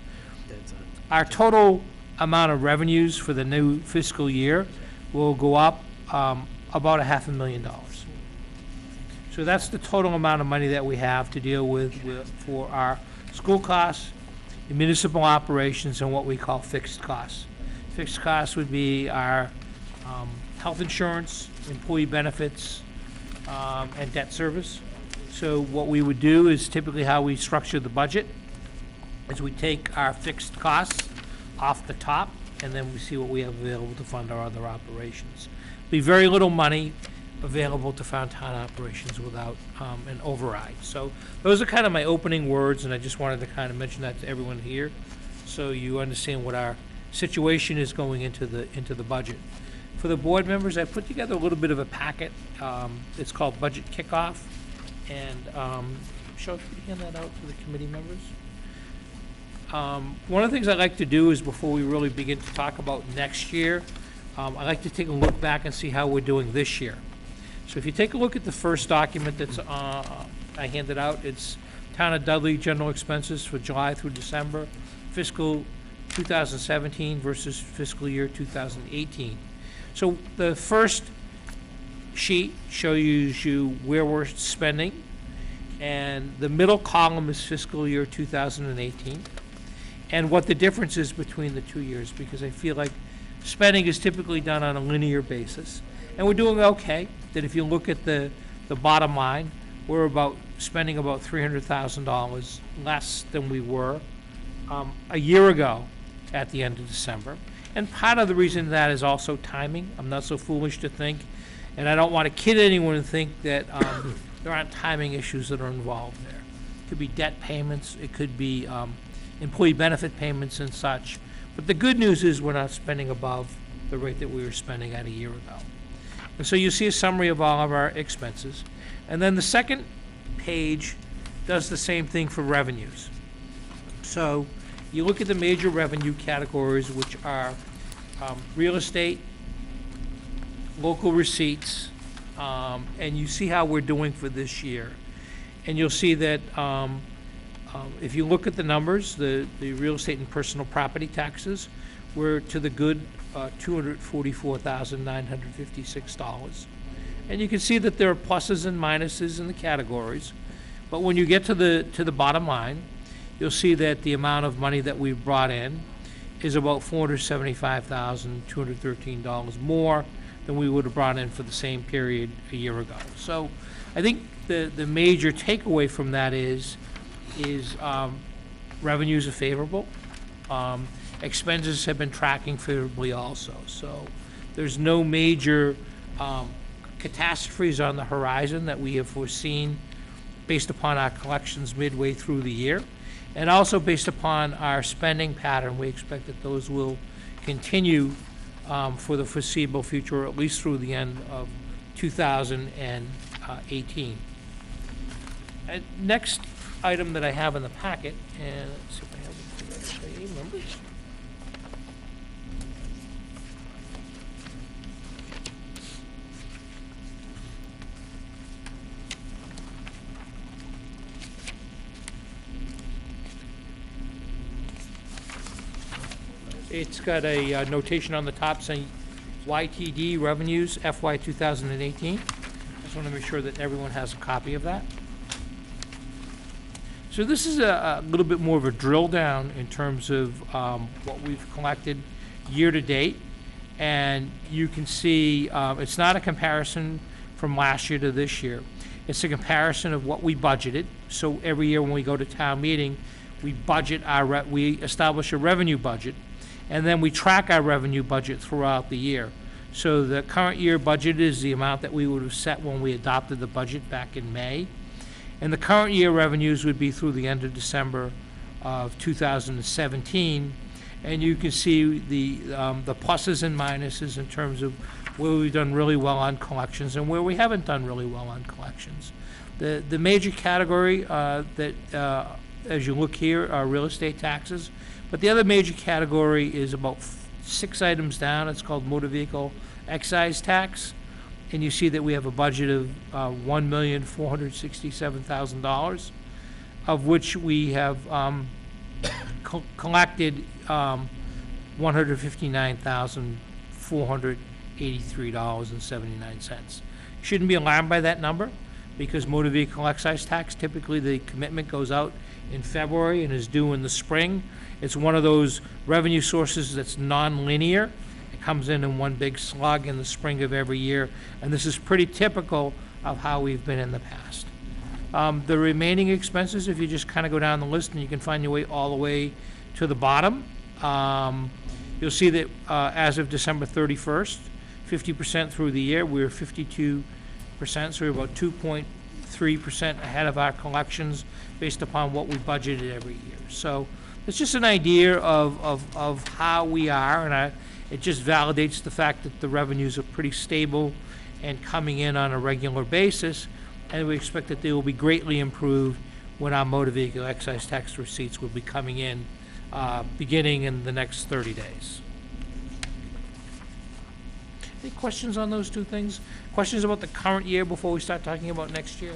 Speaker 4: Our total amount of revenues for the new fiscal year will go up about $500,000. So that's the total amount of money that we have to deal with for our school costs, the municipal operations, and what we call fixed costs. Fixed costs would be our health insurance, employee benefits, and debt service. So what we would do is typically how we structure the budget is we take our fixed costs off the top, and then we see what we have available to fund our other operations. Be very little money available to fund town operations without an override. So those are kind of my opening words, and I just wanted to kind of mention that to everyone here, so you understand what our situation is going into the budget. For the board members, I put together a little bit of a packet. It's called Budget Kickoff, and Michelle, could you hand that out to the committee members? One of the things I like to do is before we really begin to talk about next year, I like to take a look back and see how we're doing this year. So if you take a look at the first document that's I handed out, it's Town of Dudley General Expenses for July through December, fiscal 2017 versus fiscal year 2018. So the first sheet shows you where we're spending, and the middle column is fiscal year 2018, and what the difference is between the 2 years, because I feel like spending is typically done on a linear basis, and we're doing okay. That if you look at the bottom line, we're spending about $300,000 less than we were a year ago at the end of December. And part of the reason that is also timing. I'm not so foolish to think, and I don't want to kid anyone and think that there aren't timing issues that are involved there. It could be debt payments, it could be employee benefit payments and such. But the good news is we're not spending above the rate that we were spending at a year ago. And so you see a summary of all of our expenses. And then the second page does the same thing for revenues. So you look at the major revenue categories, which are real estate, local receipts, and you see how we're doing for this year. And you'll see that if you look at the numbers, the real estate and personal property taxes, we're to the good $244,956. And you can see that there are pluses and minuses in the categories. But when you get to the bottom line, you'll see that the amount of money that we've brought in is about $475,213 more than we would have brought in for the same period a year ago. So I think the major takeaway from that is revenues are favorable. Expenses have been tracking favorably also. So there's no major catastrophes on the horizon that we have foreseen based upon our collections midway through the year. And also based upon our spending pattern, we expect that those will continue for the foreseeable future, or at least through the end of 2018. Next item that I have in the packet, and let's see if I have the FAA numbers. It's got a notation on the top saying YTD revenues FY 2018. Just want to make sure that everyone has a copy of that. So this is a little bit more of a drill down in terms of what we've collected year to date. And you can see it's not a comparison from last year to this year. It's a comparison of what we budgeted. So every year when we go to town meeting, we budget we establish a revenue budget, and then we track our revenue budget throughout the year. So the current year budget is the amount that we would have set when we adopted the budget back in May. And the current year revenues would be through the end of December of 2017. And you can see the pluses and minuses in terms of where we've done really well on collections and where we haven't done really well on collections. The major category that, as you look here, are real estate taxes. But the other major category is about 6 items down. It's called motor vehicle excise tax. And you see that we have a budget of $1,467,000, of which we have collected $159,483.79. Shouldn't be alarmed by that number, because motor vehicle excise tax, typically the commitment goes out in February and is due in the spring. It's one of those revenue sources that's non-linear. It comes in one big slug in the spring of every year, and this is pretty typical of how we've been in the past. The remaining expenses, if you just kind of go down the list and you can find your way all the way to the bottom, you'll see that as of December 31st, 50% through the year, we're 52%, so we're about 2.3% ahead of our collections based upon what we budgeted every year. So it's just an idea of how we are, and it just validates the fact that the revenues are pretty stable and coming in on a regular basis, and we expect that they will be greatly improved when our motor vehicle excise tax receipts will be coming in beginning in the next 30 days. Any questions on those two things? Questions about the current year before we start talking about next year?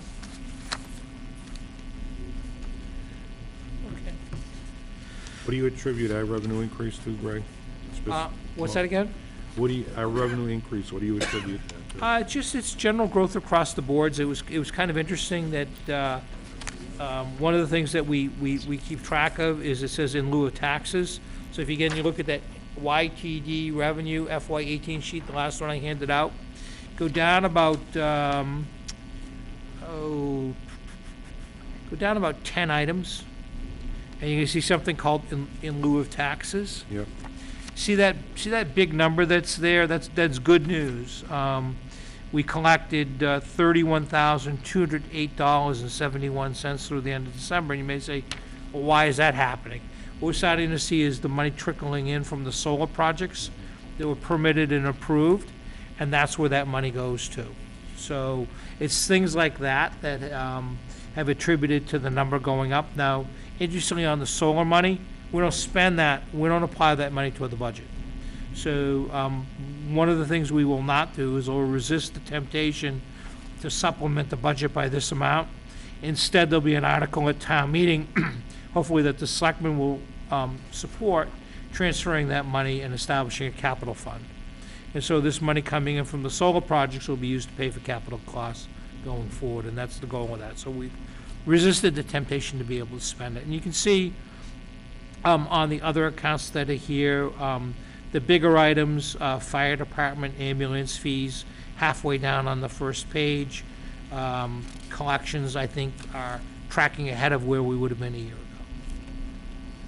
Speaker 4: Okay.
Speaker 2: What do you attribute our revenue increase to, Greg?
Speaker 4: What's that again?
Speaker 2: Our revenue increase, what do you attribute that to?
Speaker 4: It's general growth across the boards. It was kind of interesting that one of the things that we keep track of is it says in lieu of taxes. So if you look at that YTD revenue FY18 sheet, the last one I handed out, go down about 10 items, and you can see something called in lieu of taxes.
Speaker 2: Yep.
Speaker 4: See that big number that's there? That's good news. We collected $31,208.71 through the end of December, and you may say, well, why is that happening? What we're starting to see is the money trickling in from the solar projects that were permitted and approved, and that's where that money goes to. So it's things like that that have attributed to the number going up. Now, interestingly, on the solar money, we don't spend that, we don't apply that money toward the budget. So one of the things we will not do is we'll resist the temptation to supplement the budget by this amount. Instead, there'll be an article at town meeting, hopefully that the selectmen will support, transferring that money and establishing a capital fund. And so this money coming in from the solar projects will be used to pay for capital costs going forward, and that's the goal of that. So we've resisted the temptation to be able to spend it. And you can see on the other accounts that are here, the bigger items, fire department, ambulance fees, halfway down on the first page. Collections, I think, are tracking ahead of where we would have been a year ago.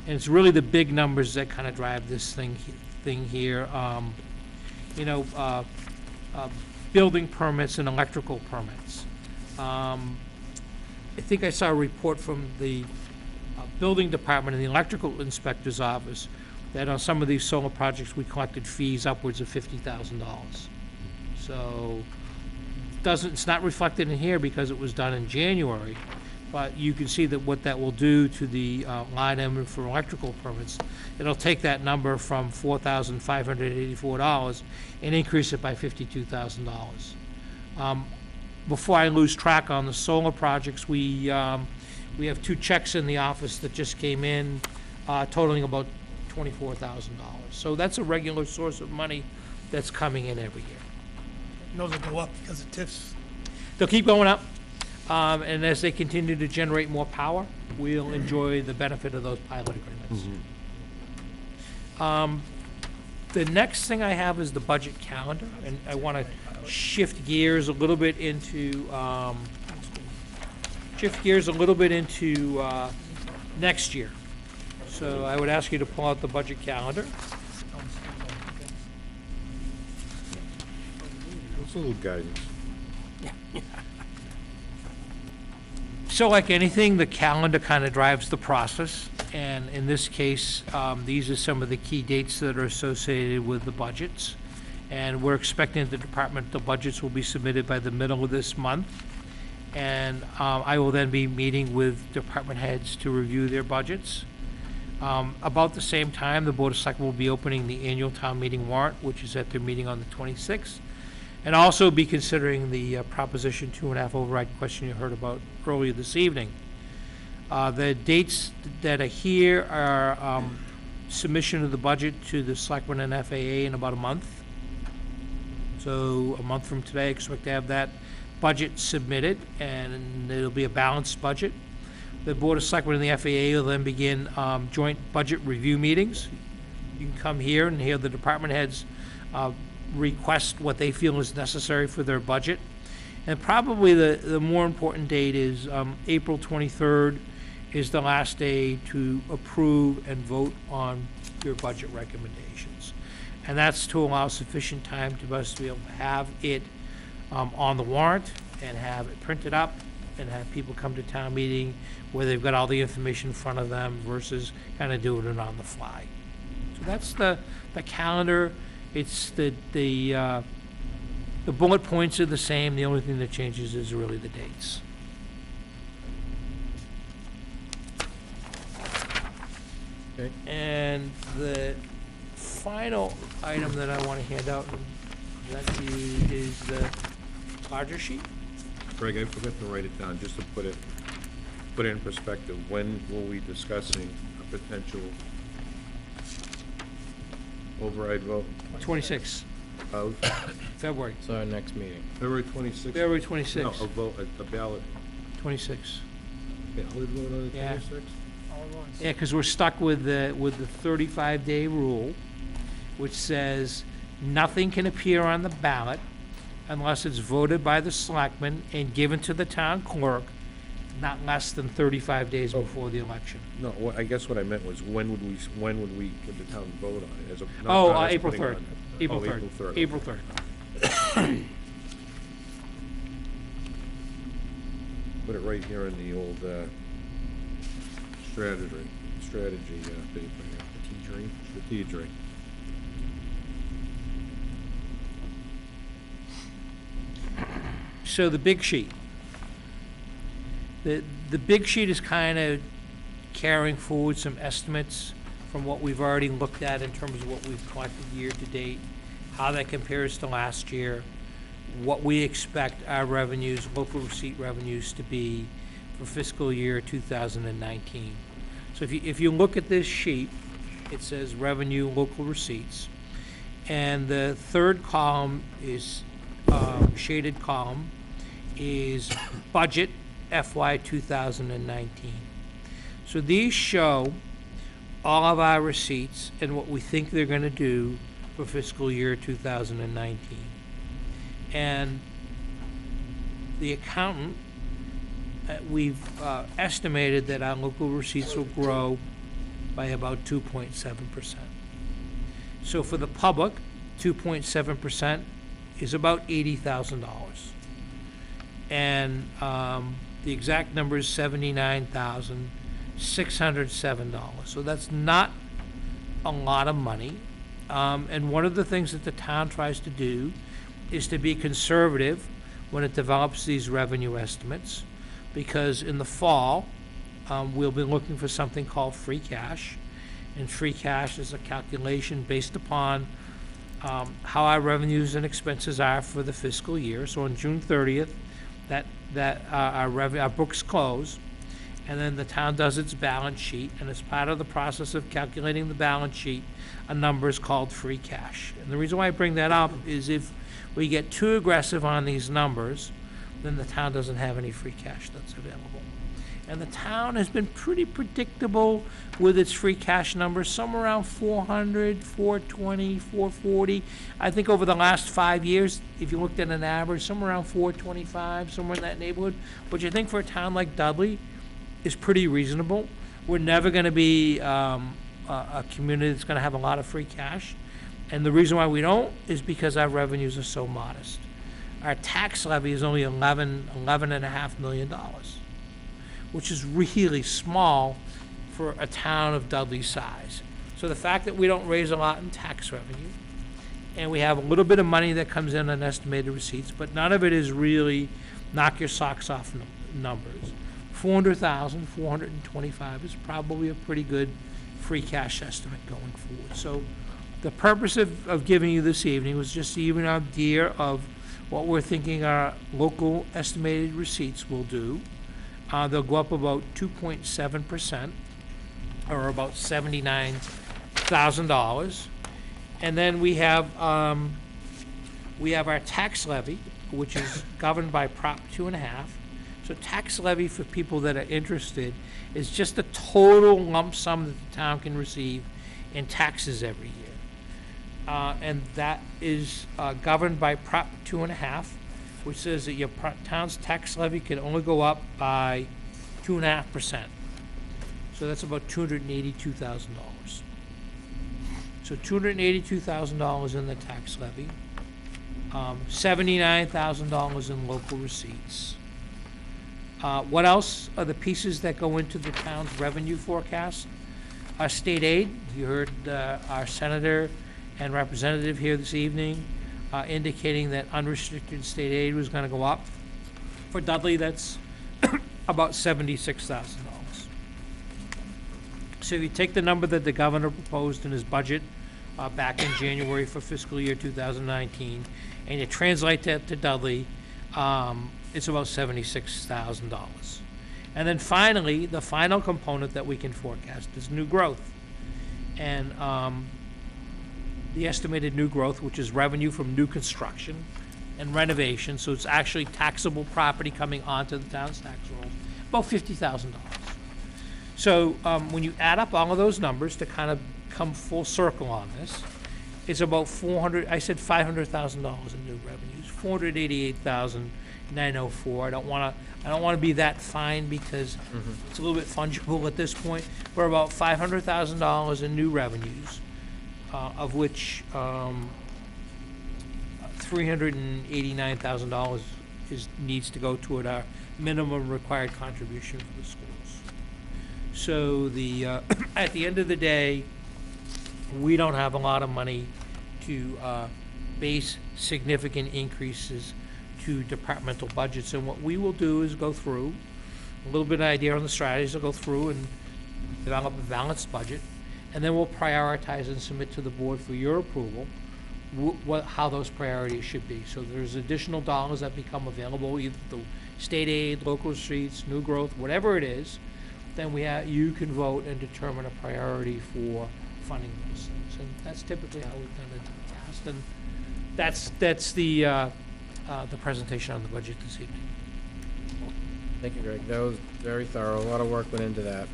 Speaker 4: And it's really the big numbers that kind of drive this thing here. Building permits and electrical permits. I think I saw a report from the building department and the electrical inspector's office that on some of these solar projects we collected fees upwards of $50,000. So it's not reflected in here because it was done in January, but you can see that what that will do to the line item for electrical permits, it'll take that number from $4,584 and increase it by $52,000. Before I lose track on the solar projects, we have 2 checks in the office that just came in, totaling about $24,000. So that's a regular source of money that's coming in every year.
Speaker 6: And those will go up because of TIFs.
Speaker 4: They'll keep going up, and as they continue to generate more power, we'll enjoy the benefit of those pilot agreements. The next thing I have is the budget calendar, and I want to shift gears a little bit into next year. So I would ask you to pull out the budget calendar.
Speaker 2: It's a little guidance.
Speaker 4: So like anything, the calendar kind of drives the process, and in this case, these are some of the key dates that are associated with the budgets. And we're expecting the departmental budgets will be submitted by the middle of this month. And I will then be meeting with department heads to review their budgets. About the same time, the Board of Selectmen will be opening the annual town meeting warrant, which is at their meeting on the 26th. And also be considering the Proposition 2.5 override question you heard about earlier this evening. The dates that are here are submission of the budget to the Selectmen and FAA in about a month. So a month from today, I expect to have that budget submitted, and it'll be a balanced budget. The Board of Selectmen and the FAA will then begin joint budget review meetings. You can come here and hear the department heads request what they feel is necessary for their budget. And probably the more important date is April 23rd is the last day to approve and vote on your budget recommendations. And that's to allow sufficient time to us to be able to have it on the warrant and have it printed up and have people come to town meeting where they've got all the information in front of them versus kind of doing it on the fly. So that's the calendar. It's the bullet points are the same. The only thing that changes is really the dates.
Speaker 2: Okay.
Speaker 4: And the final item that I want to hand out and present to you is the larger sheet.
Speaker 2: Greg, I forgot to write it down, just to put it in perspective. When were we discussing a potential override vote
Speaker 4: 26
Speaker 2: of
Speaker 4: February.
Speaker 1: So our next meeting.
Speaker 2: February 26th?
Speaker 4: February
Speaker 2: No,
Speaker 4: 26.
Speaker 2: a vote, a ballot.
Speaker 4: 26.
Speaker 2: Ballot vote on the
Speaker 4: Yeah.
Speaker 2: 26th?
Speaker 4: Yeah, because we're stuck with the 35-day rule, which says nothing can appear on the ballot unless it's voted by the selectmen and given to the town clerk not less than 35 days before the election.
Speaker 2: No, I guess what I meant was, when would the town vote on it? As a- not-
Speaker 4: Oh,
Speaker 2: not as
Speaker 4: April
Speaker 2: putting it
Speaker 4: 3rd.
Speaker 2: on there.
Speaker 4: April
Speaker 2: Oh,
Speaker 4: 3rd.
Speaker 2: April 3rd.
Speaker 4: April 3rd.
Speaker 2: Put it right here in the old strategy paper here. Strategy.
Speaker 4: So the big sheet. The big sheet is kind of carrying forward some estimates from what we've already looked at in terms of what we've collected year to date, how that compares to last year, what we expect our revenues, local receipt revenues to be for fiscal year 2019. So if you look at this sheet, it says revenue, local receipts, and the third column is, shaded column, is budget FY 2019. So these show all of our receipts and what we think they're going to do for fiscal year 2019. And the accountant, we've estimated that our local receipts will grow by about 2.7%. So for the public, 2.7% is about $80,000. And the exact number is $79,607. So that's not a lot of money. And one of the things that the town tries to do is to be conservative when it develops these revenue estimates, because in the fall, we'll be looking for something called free cash. And free cash is a calculation based upon how our revenues and expenses are for the fiscal year. So on June 30th, our books close, and then the town does its balance sheet, and as part of the process of calculating the balance sheet, a number is called free cash. And the reason why I bring that up is if we get too aggressive on these numbers, then the town doesn't have any free cash that's available. And the town has been pretty predictable with its free cash numbers, somewhere around 400, 420, 440. I think over the last 5 years, if you looked at an average, somewhere around 425, somewhere in that neighborhood, which I think for a town like Dudley is pretty reasonable. We're never gonna be a community that's gonna have a lot of free cash. And the reason why we don't is because our revenues are so modest. Our tax levy is only $11.5 million, which is really small for a town of Dudley's size. So the fact that we don't raise a lot in tax revenue, and we have a little bit of money that comes in on estimated receipts, but none of it is really knock your socks off numbers. 400,000, 425 is probably a pretty good free cash estimate going forward. So the purpose of giving you this evening was just to give you an idea of what we're thinking our local estimated receipts will do. They'll go up about 2.7%, or about $79,000. And then we have our tax levy, which is governed by Prop 2.5. So tax levy, for people that are interested, is just the total lump sum that the town can receive in taxes every year. And that is governed by Prop 2.5, which says that your town's tax levy can only go up by 2.5%. So that's about $282,000. So $282,000 in the tax levy, $79,000 in local receipts. What else are the pieces that go into the town's revenue forecast? Our state aid, you heard our senator and representative here this evening indicating that unrestricted state aid was going to go up. For Dudley, that's about $76,000. So if you take the number that the governor proposed in his budget back in January for fiscal year 2019, and you translate that to Dudley, it's about $76,000. And then finally, the final component that we can forecast is new growth. And the estimated new growth, which is revenue from new construction and renovation, so it's actually taxable property coming onto the town's tax roll, about $50,000. So when you add up all of those numbers to kind of come full circle on this, it's about $500,000 in new revenues, $488,904. I don't want to be that fine because it's a little bit fungible at this point. We're about $500,000 in new revenues, of which $389,000 needs to go toward our minimum required contribution for the schools. So at the end of the day, we don't have a lot of money to base significant increases to departmental budgets. And what we will do is go through a little bit of idea on the strategies. We'll go through and develop a balanced budget, and then we'll prioritize and submit to the board for your approval how those priorities should be. So there's additional dollars that become available, either through state aid, local receipts, new growth, whatever it is. Then you can vote and determine a priority for funding those things. And that's typically how we've done it in the past. And that's the presentation on the budget this evening.
Speaker 1: Thank you, Greg. That was very thorough. A lot of work went into that.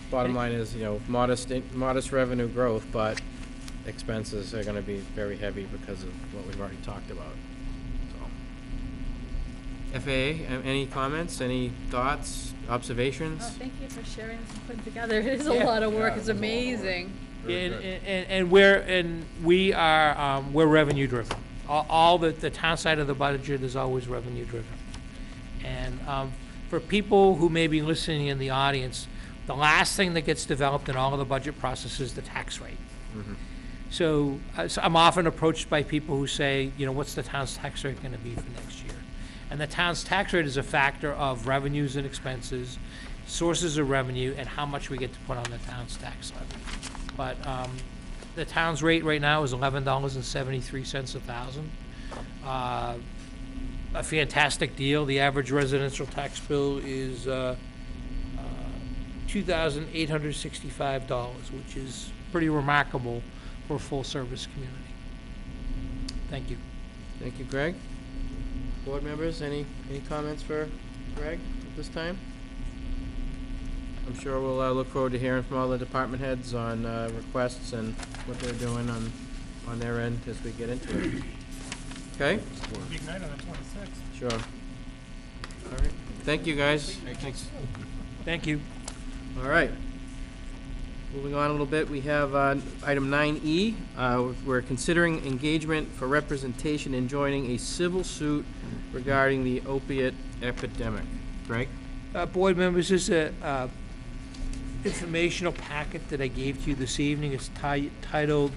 Speaker 1: Bottom line is, modest revenue growth, but expenses are going to be very heavy because of what we've already talked about. So, FAA, any comments? Any thoughts? Observations?
Speaker 14: Oh, thank you for sharing this and putting together. It is a lot of work. It's amazing.
Speaker 4: And we're revenue driven. All the town side of the budget is always revenue driven. And for people who may be listening in the audience, the last thing that gets developed in all of the budget process is the tax rate. So I'm often approached by people who say, what's the town's tax rate going to be for next year? And the town's tax rate is a factor of revenues and expenses, sources of revenue, and how much we get to put on the town's tax levy. But the town's rate right now is $11.73 a thousand. A fantastic deal. The average residential tax bill is $2,865, which is pretty remarkable for a full-service community. Thank you.
Speaker 1: Thank you, Greg. Board members, any comments for Greg at this time? I'm sure we'll look forward to hearing from all the department heads on requests and what they're doing on their end as we get into it. Okay?
Speaker 6: Big night on the 26th.
Speaker 1: Sure. All right. Thank you, guys. Thanks.
Speaker 4: Thank you.
Speaker 1: All right. Moving on a little bit, we have item 9E. We're considering engagement for representation in joining a civil suit regarding the opiate epidemic. Greg?
Speaker 4: Board members, this is a informational packet that I gave to you this evening. It's titled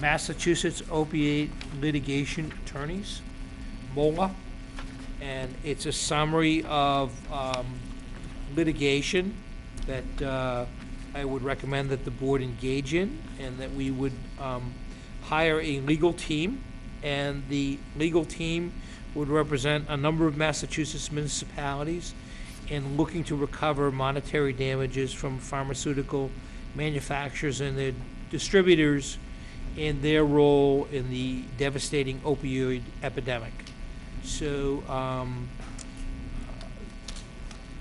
Speaker 4: Massachusetts Opiate Litigation Attorneys, MOLA. And it's a summary of litigation that I would recommend that the board engage in, and that we would hire a legal team, and the legal team would represent a number of Massachusetts municipalities in looking to recover monetary damages from pharmaceutical manufacturers and their distributors in their role in the devastating opioid epidemic. So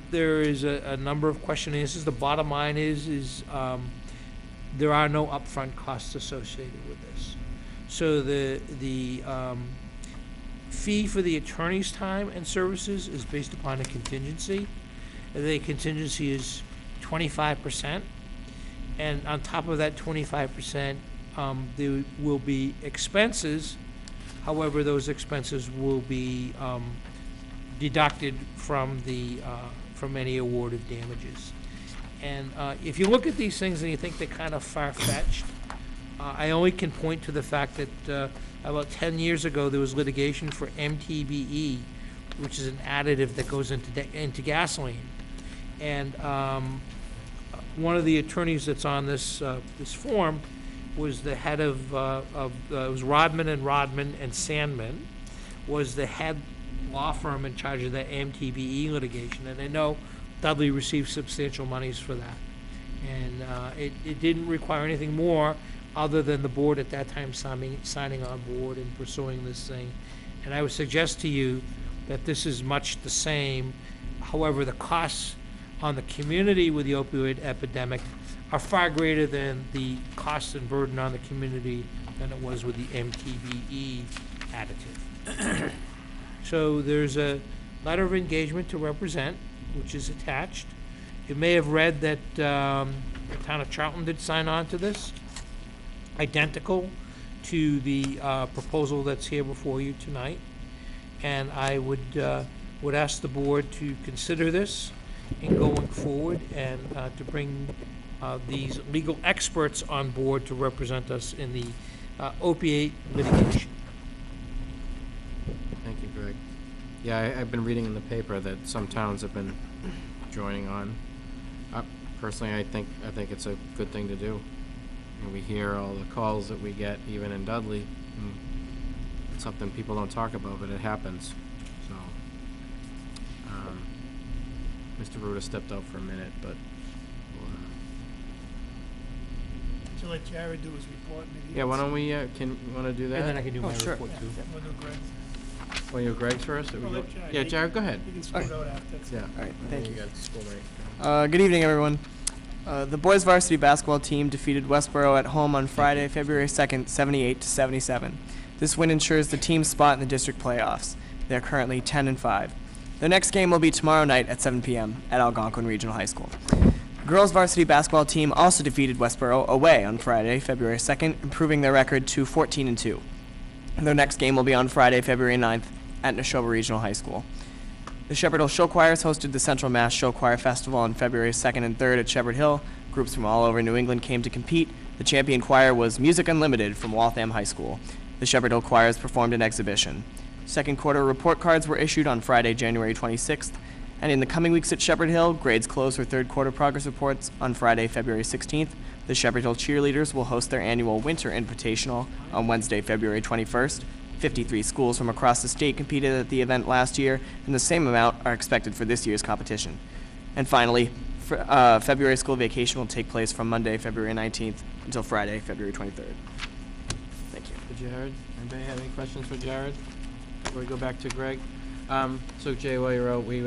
Speaker 4: there is a number of question and answers. The bottom line is there are no upfront costs associated with this. So the fee for the attorney's time and services is based upon a contingency. The contingency is 25%, and on top of that 25%, there will be expenses. However, those expenses will be deducted from the from any award of damages. And if you look at these things and you think they're kind of far-fetched, I only can point to the fact that about 10 years ago there was litigation for MTBE, which is an additive that goes into gasoline. And one of the attorneys that's on this this form was the head of it was Rodman and Sandman, was the head law firm in charge of the MTBE litigation, and I know Dudley received substantial monies for that. And it didn't require anything more other than the board at that time signing on board and pursuing this thing. And I would suggest to you that this is much the same. However, the costs on the community with the opioid epidemic are far greater than the cost and burden on the community than it was with the MTBE additive. So there's a letter of engagement to represent, which is attached. You may have read that the town of Charlton did sign on to this, identical to the proposal that's here before you tonight. And I would ask the board to consider this in going forward, and to bring these legal experts on board to represent us in the opiate litigation.
Speaker 1: Thank you, Greg. Yeah, I've been reading in the paper that some towns have been joining on. Personally, I think it's a good thing to do. And we hear all the calls that we get, even in Dudley. It's something people don't talk about, but it happens. So, Mr. Ruda stepped out for a minute, but
Speaker 6: To let Jared do his report, maybe.
Speaker 1: yeah, why don't we, want to do that?
Speaker 4: And then I can do my
Speaker 10: sure.
Speaker 4: report too.
Speaker 6: We'll do Greg's.
Speaker 1: Want to do Greg's first?
Speaker 6: We'll let Jared-
Speaker 1: Yeah, Jared, go ahead.
Speaker 6: You can scoot out after. It's-
Speaker 1: Yeah.
Speaker 10: All right, thank you.
Speaker 1: got school break.
Speaker 10: Good evening, everyone. The boys varsity basketball team defeated Westboro at home on Friday, February 2nd, 78-77. This win ensures the team's spot in the district playoffs. They're currently 10-5. Their next game will be tomorrow night at 7 p.m. at Algonquin Regional High School. The girls varsity basketball team also defeated Westboro away on Friday, February 2nd, improving their record to 14-2. Their next game will be on Friday, February 9th at Neshoba Regional High School. The Shepherd Hill Show Choirs hosted the Central Mass Show Choir Festival on February 2nd and 3rd at Shepherd Hill. Groups from all over New England came to compete. The champion choir was Music Unlimited from Waltham High School. The Shepherd Hill Choirs performed an exhibition. Second quarter report cards were issued on Friday, January 26th. And in the coming weeks at Shepherd Hill, grades close for third quarter progress reports on Friday, February 16th. The Shepherd Hill cheerleaders will host their annual Winter Invitational on Wednesday, February 21st. 53 schools from across the state competed at the event last year, and the same amount are expected for this year's competition. And finally, February school vacation will take place from Monday, February 19th until Friday, February 23rd. Thank you.
Speaker 1: Jared, anybody have any questions for Jared before we go back to Greg? So Jay, while you're out, we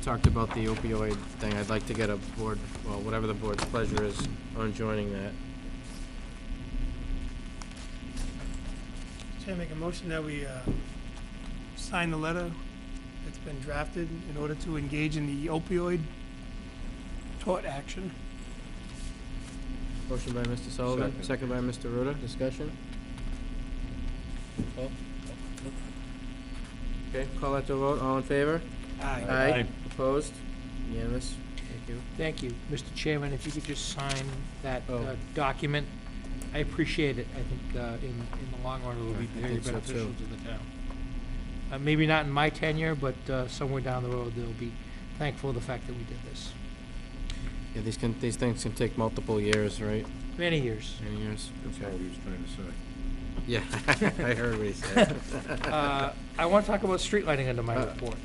Speaker 1: talked about the opioid thing. I'd like to get a board, well, whatever the board's pleasure is on joining that.
Speaker 6: Chair, make a motion that we sign the letter that's been drafted in order to engage in the opioid tort action.
Speaker 1: Motion by Mr. Sullivan, second by Mr. Ruda. Discussion? Okay, call that to a vote. All in favor?
Speaker 6: Aye.
Speaker 1: Aye. Opposed? Unanimous. Thank you.
Speaker 4: Thank you. Mr. Chairman, if you could just sign that
Speaker 1: Oh.
Speaker 4: document, I appreciate it. I think in the long run, it will be
Speaker 1: I
Speaker 4: very
Speaker 1: think so,
Speaker 4: beneficial
Speaker 1: too.
Speaker 4: to the town. Maybe not in my tenure, but somewhere down the road, they'll be thankful of the fact that we did this.
Speaker 1: Yeah, these things can take multiple years, right?
Speaker 4: Many years.
Speaker 1: Many years.
Speaker 2: That's all he was trying to say.
Speaker 1: Yeah, I heard what he said.
Speaker 4: I want to talk about street lighting under my
Speaker 1: Uh,
Speaker 4: report.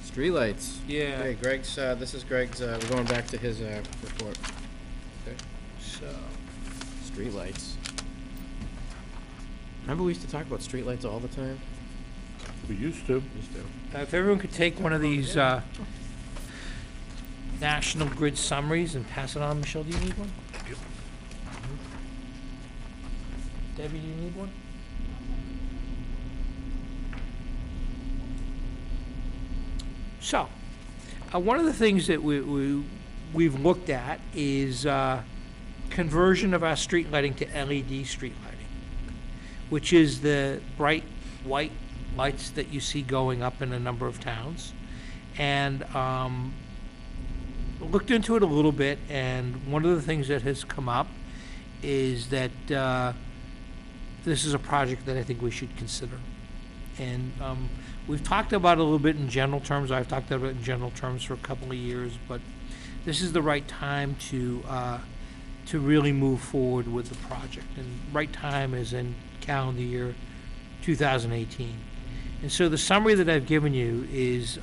Speaker 1: Streetlights.
Speaker 4: Yeah.
Speaker 1: Okay, Greg's, this is Greg's, we're going back to his, report. Okay.
Speaker 4: So,
Speaker 1: Streetlights. Remember we used to talk about streetlights all the time?
Speaker 3: We used to.
Speaker 1: Used to.
Speaker 4: if everyone could take one of these National Grid summaries and pass it on. Michelle, do you need one? Debbie, do you need one? So, one of the things that we've looked at is conversion of our street lighting to LED street lighting, which is the bright white lights that you see going up in a number of towns. And looked into it a little bit, and one of the things that has come up is that this is a project that I think we should consider. And we've talked about it a little bit in general terms. I've talked about it in general terms for a couple of years, but this is the right time to really move forward with the project. And right time is in calendar year 2018. And so the summary that I've given you is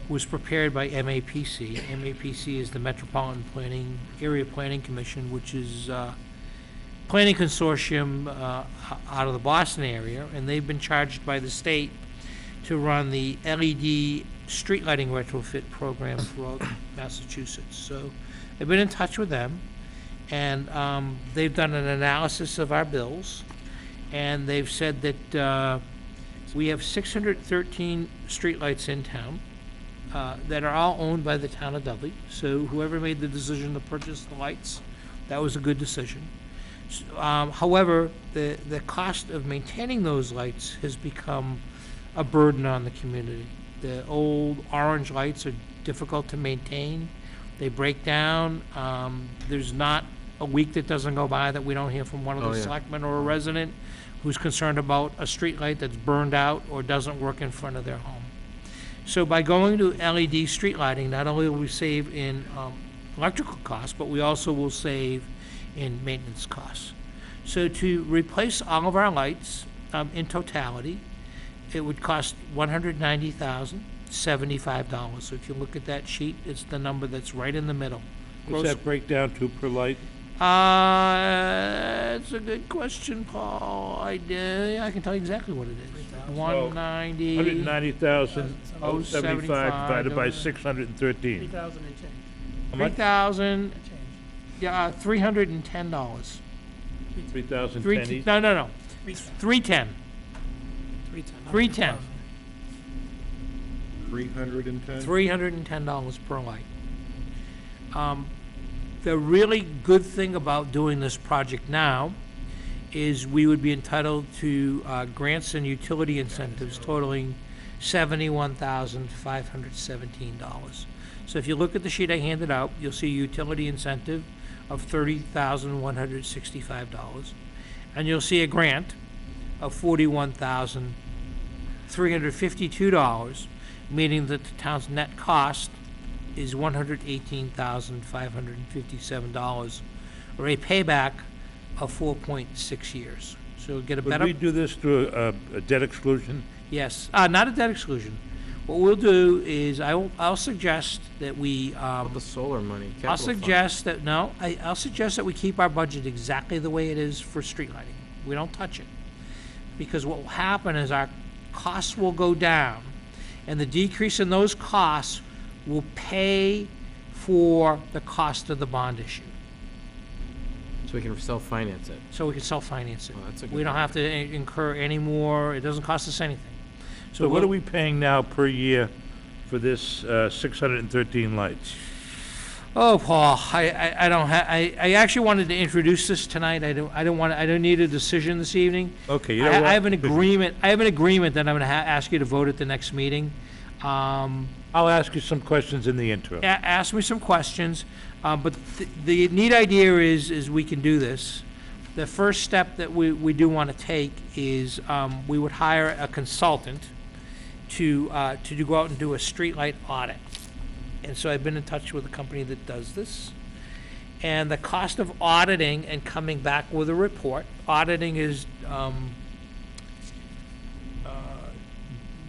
Speaker 4: was prepared by MAPC. MAPC is the Metropolitan Area Planning Commission, which is planning consortium out of the Boston area, and they've been charged by the state to run the LED street lighting retrofit program throughout Massachusetts. So I've been in touch with them, and they've done an analysis of our bills, and they've said that we have 613 streetlights in town that are all owned by the town of Dudley. So whoever made the decision to purchase the lights, that was a good decision. However, the cost of maintaining those lights has become a burden on the community. The old orange lights are difficult to maintain. They break down. There's not a week that doesn't go by that we don't hear from one of the selectmen or a resident who's concerned about a street light that's burned out or doesn't work in front of their home. So by going to LED street lighting, not only will we save in electrical costs, but we also will save in maintenance costs. So to replace all of our lights in totality, it would cost $190,075. So if you look at that sheet, it's the number that's right in the middle.
Speaker 3: What's that breakdown to per light?
Speaker 4: It's a good question, Paul. I can tell you exactly what it is. 190.
Speaker 3: 190,075 divided by 613.
Speaker 6: 3,000 and change.
Speaker 3: How much?
Speaker 4: $3,000.
Speaker 6: And change.
Speaker 4: Yeah, $310.
Speaker 3: 3,010 each?
Speaker 4: No.
Speaker 6: 310.
Speaker 4: 310.
Speaker 6: 310.
Speaker 2: 310?
Speaker 4: $310 per light. The really good thing about doing this project now is we would be entitled to grants and utility incentives totaling $71,517. So if you look at the sheet I handed out, you'll see a utility incentive of $30,165. And you'll see a grant of $41,352, meaning that the town's net cost is $118,557, or a payback of 4.6 years. So get a
Speaker 3: Would
Speaker 4: better.
Speaker 3: we do this through a debt exclusion?
Speaker 4: Yes, not a debt exclusion. What we'll do is I'll suggest that we,
Speaker 1: The solar money, capital
Speaker 4: I'll
Speaker 1: fund.
Speaker 4: suggest that, no, I'll suggest that we keep our budget exactly the way it is for street lighting. We don't touch it. Because what will happen is our costs will go down, and the decrease in those costs will pay for the cost of the bond issue.
Speaker 1: So we can self-finance it.
Speaker 4: So we can self-finance it.
Speaker 1: Oh, that's a
Speaker 4: We
Speaker 1: good
Speaker 4: don't have to incur any more, it doesn't cost us anything.
Speaker 3: So what are we paying now per year for this 613 lights?
Speaker 4: Oh, Paul, I don't I actually wanted to introduce this tonight. I don't need a decision this evening.
Speaker 3: Okay, you know what?
Speaker 4: I have an agreement that I'm gonna ask you to vote at the next meeting.
Speaker 3: I'll ask you some questions in the interim.
Speaker 4: Ask me some questions, but the neat idea is we can do this. The first step that we do want to take is we would hire a consultant to go out and do a streetlight audit. And so I've been in touch with a company that does this. And the cost of auditing and coming back with a report, auditing is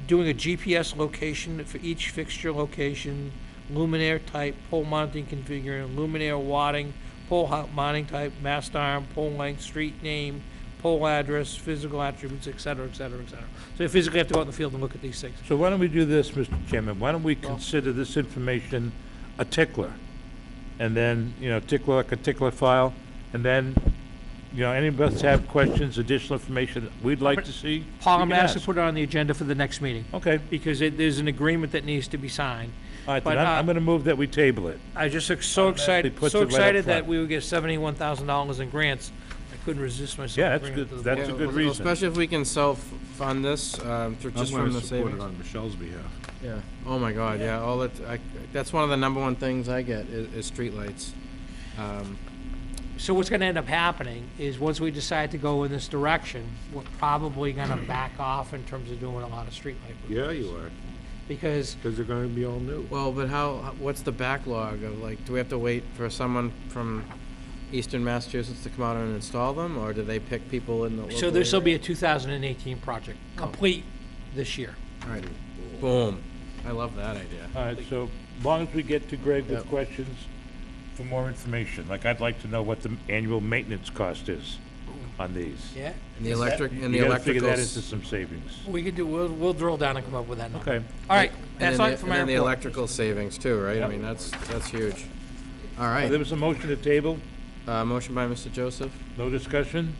Speaker 4: doing a GPS location for each fixture location, luminaire type, pole mounting configuring, luminaire wadding, pole mounting type, mast arm, pole length, street name, pole address, physical attributes, et cetera, et cetera, et cetera. So you physically have to go out in the field and look at these things.
Speaker 3: So why don't we do this, Mr. Chairman? Why don't we consider this information a tickler? And then, tickler like a tickler file, and then, any of us have questions, additional information we'd like to see?
Speaker 4: Paul,
Speaker 3: we
Speaker 4: I'm
Speaker 3: can
Speaker 4: gonna ask to
Speaker 3: ask.
Speaker 4: put it on the agenda for the next meeting.
Speaker 3: Okay.
Speaker 4: Because there's an agreement that needs to be signed.
Speaker 3: All right,
Speaker 4: But,
Speaker 3: then I'm gonna move that we table it.
Speaker 4: I just so excited,
Speaker 3: puts
Speaker 4: so
Speaker 3: it right up
Speaker 4: excited that
Speaker 3: front.
Speaker 4: we would get $71,000 in grants. I couldn't resist myself.
Speaker 3: Yeah, that's
Speaker 4: bringing it
Speaker 3: good.
Speaker 4: to the
Speaker 3: That's
Speaker 4: board.
Speaker 3: a good
Speaker 1: well,
Speaker 3: reason.
Speaker 1: Especially if we can self-fund this, just
Speaker 2: I'm
Speaker 1: from
Speaker 2: going
Speaker 1: the
Speaker 2: to support
Speaker 1: savings.
Speaker 2: it on Michelle's behalf.
Speaker 1: Yeah. Oh, my God, yeah, that's one of the number one things I get is streetlights.
Speaker 4: So what's gonna end up happening is, once we decide to go in this direction, we're probably gonna back off in terms of doing a lot of streetlight work.
Speaker 2: Yeah, you are,
Speaker 4: Because
Speaker 2: because they're gonna be all new.
Speaker 1: Well, but what's the backlog of, do we have to wait for someone from Eastern Massachusetts to come out and install them, or do they pick people in the local
Speaker 4: So this will
Speaker 1: area?
Speaker 4: be a 2018 project, complete this year.
Speaker 1: All right, boom. I love that idea.
Speaker 3: All right, so as long as we get to Greg with
Speaker 1: Yep.
Speaker 3: questions for more information, like I'd like to know what the annual maintenance cost is on these.
Speaker 4: Yeah.
Speaker 1: And the electric, and the
Speaker 3: You gotta figure that into
Speaker 1: electricals,
Speaker 3: some savings.
Speaker 4: We'll drill down and come up with that number.
Speaker 3: Okay.
Speaker 4: All right,
Speaker 1: and
Speaker 4: that's
Speaker 1: then
Speaker 4: all
Speaker 1: the,
Speaker 4: for
Speaker 1: and
Speaker 4: my
Speaker 1: then the
Speaker 4: report.
Speaker 1: electrical savings too, right? I
Speaker 3: Yep.
Speaker 1: mean, that's huge. All
Speaker 3: There
Speaker 1: right,
Speaker 3: was a motion to table,
Speaker 1: motion by Mr. Joseph.
Speaker 3: no discussion?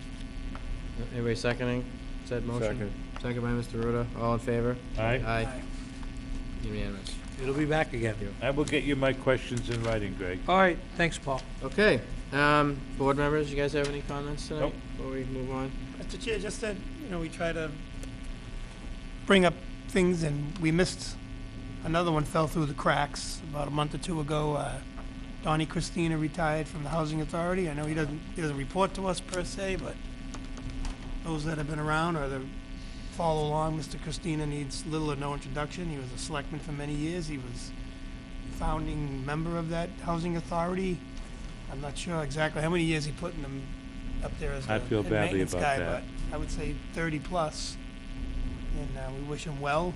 Speaker 1: Anybody seconding said motion?
Speaker 2: Second.
Speaker 1: Second by Mr. Ruda. All in favor?
Speaker 3: Aye.
Speaker 1: Aye. Unanimous.
Speaker 4: It'll be back again.
Speaker 3: I will get you my questions in writing, Greg.
Speaker 4: All right, thanks, Paul.
Speaker 1: Okay, board members, you guys have any comments tonight?
Speaker 3: Nope.
Speaker 1: Before we move on?
Speaker 6: Mr. Chair, just that, we try to bring up things, and we missed, another one fell through the cracks about a month or two ago. Donnie Christina retired from the Housing Authority. I know he doesn't report to us per se, but those that have been around or that follow along, Mr. Christina needs little or no introduction. He was a selectman for many years. He was a founding member of that Housing Authority. I'm not sure exactly how many years he put in them up there as
Speaker 3: I
Speaker 6: the
Speaker 3: feel
Speaker 6: head
Speaker 3: badly
Speaker 6: maintenance
Speaker 3: about
Speaker 6: guy,
Speaker 3: that.
Speaker 6: but I would say 30 plus. And we wish him well.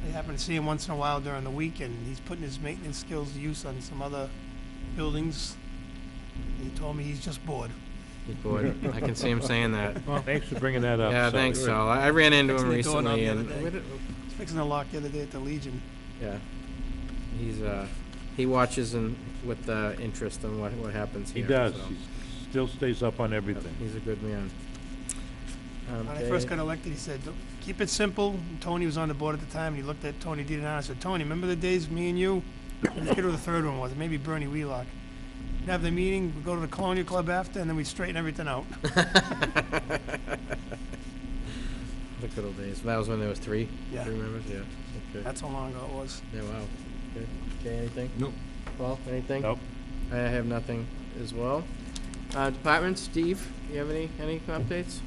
Speaker 6: I happen to see him once in a while during the week, and he's putting his maintenance skills to use on some other buildings. He told me he's just bored.
Speaker 1: He's bored. I can see him saying that.
Speaker 3: Thanks for bringing that up.
Speaker 1: Yeah,
Speaker 3: So-
Speaker 1: thanks, Sal. I ran into him
Speaker 6: Fixing the doorknob
Speaker 1: recently,
Speaker 6: the other
Speaker 1: and
Speaker 6: day.
Speaker 1: where did-
Speaker 6: He's fixing a lock the other day at the Legion.
Speaker 1: yeah, he's he watches and with interest on what happens
Speaker 3: He
Speaker 1: here.
Speaker 3: does.
Speaker 1: so
Speaker 3: He still stays up on everything.
Speaker 1: He's a good man.
Speaker 6: When I
Speaker 1: Okay.
Speaker 6: first got elected, he said, "Don't- keep it simple." And Tony was on the board at the time, and he looked at Tony D. and I said, "Tony, remember the days, me and you?" I forget who the third one was, maybe Bernie Wheelock. We'd have the meeting, we'd go to the Colonial Club after, and then we'd straighten everything out.
Speaker 1: The good old days. That was when there was three.
Speaker 6: Yeah.
Speaker 1: Three members. Yeah. Okay.
Speaker 6: That's how long ago it was.
Speaker 1: Yeah. Wow. Good. Okay. Anything?
Speaker 2: Nope.
Speaker 1: Paul, anything?
Speaker 3: Nope.
Speaker 1: I have nothing as well. Departments, Steve, you have any updates?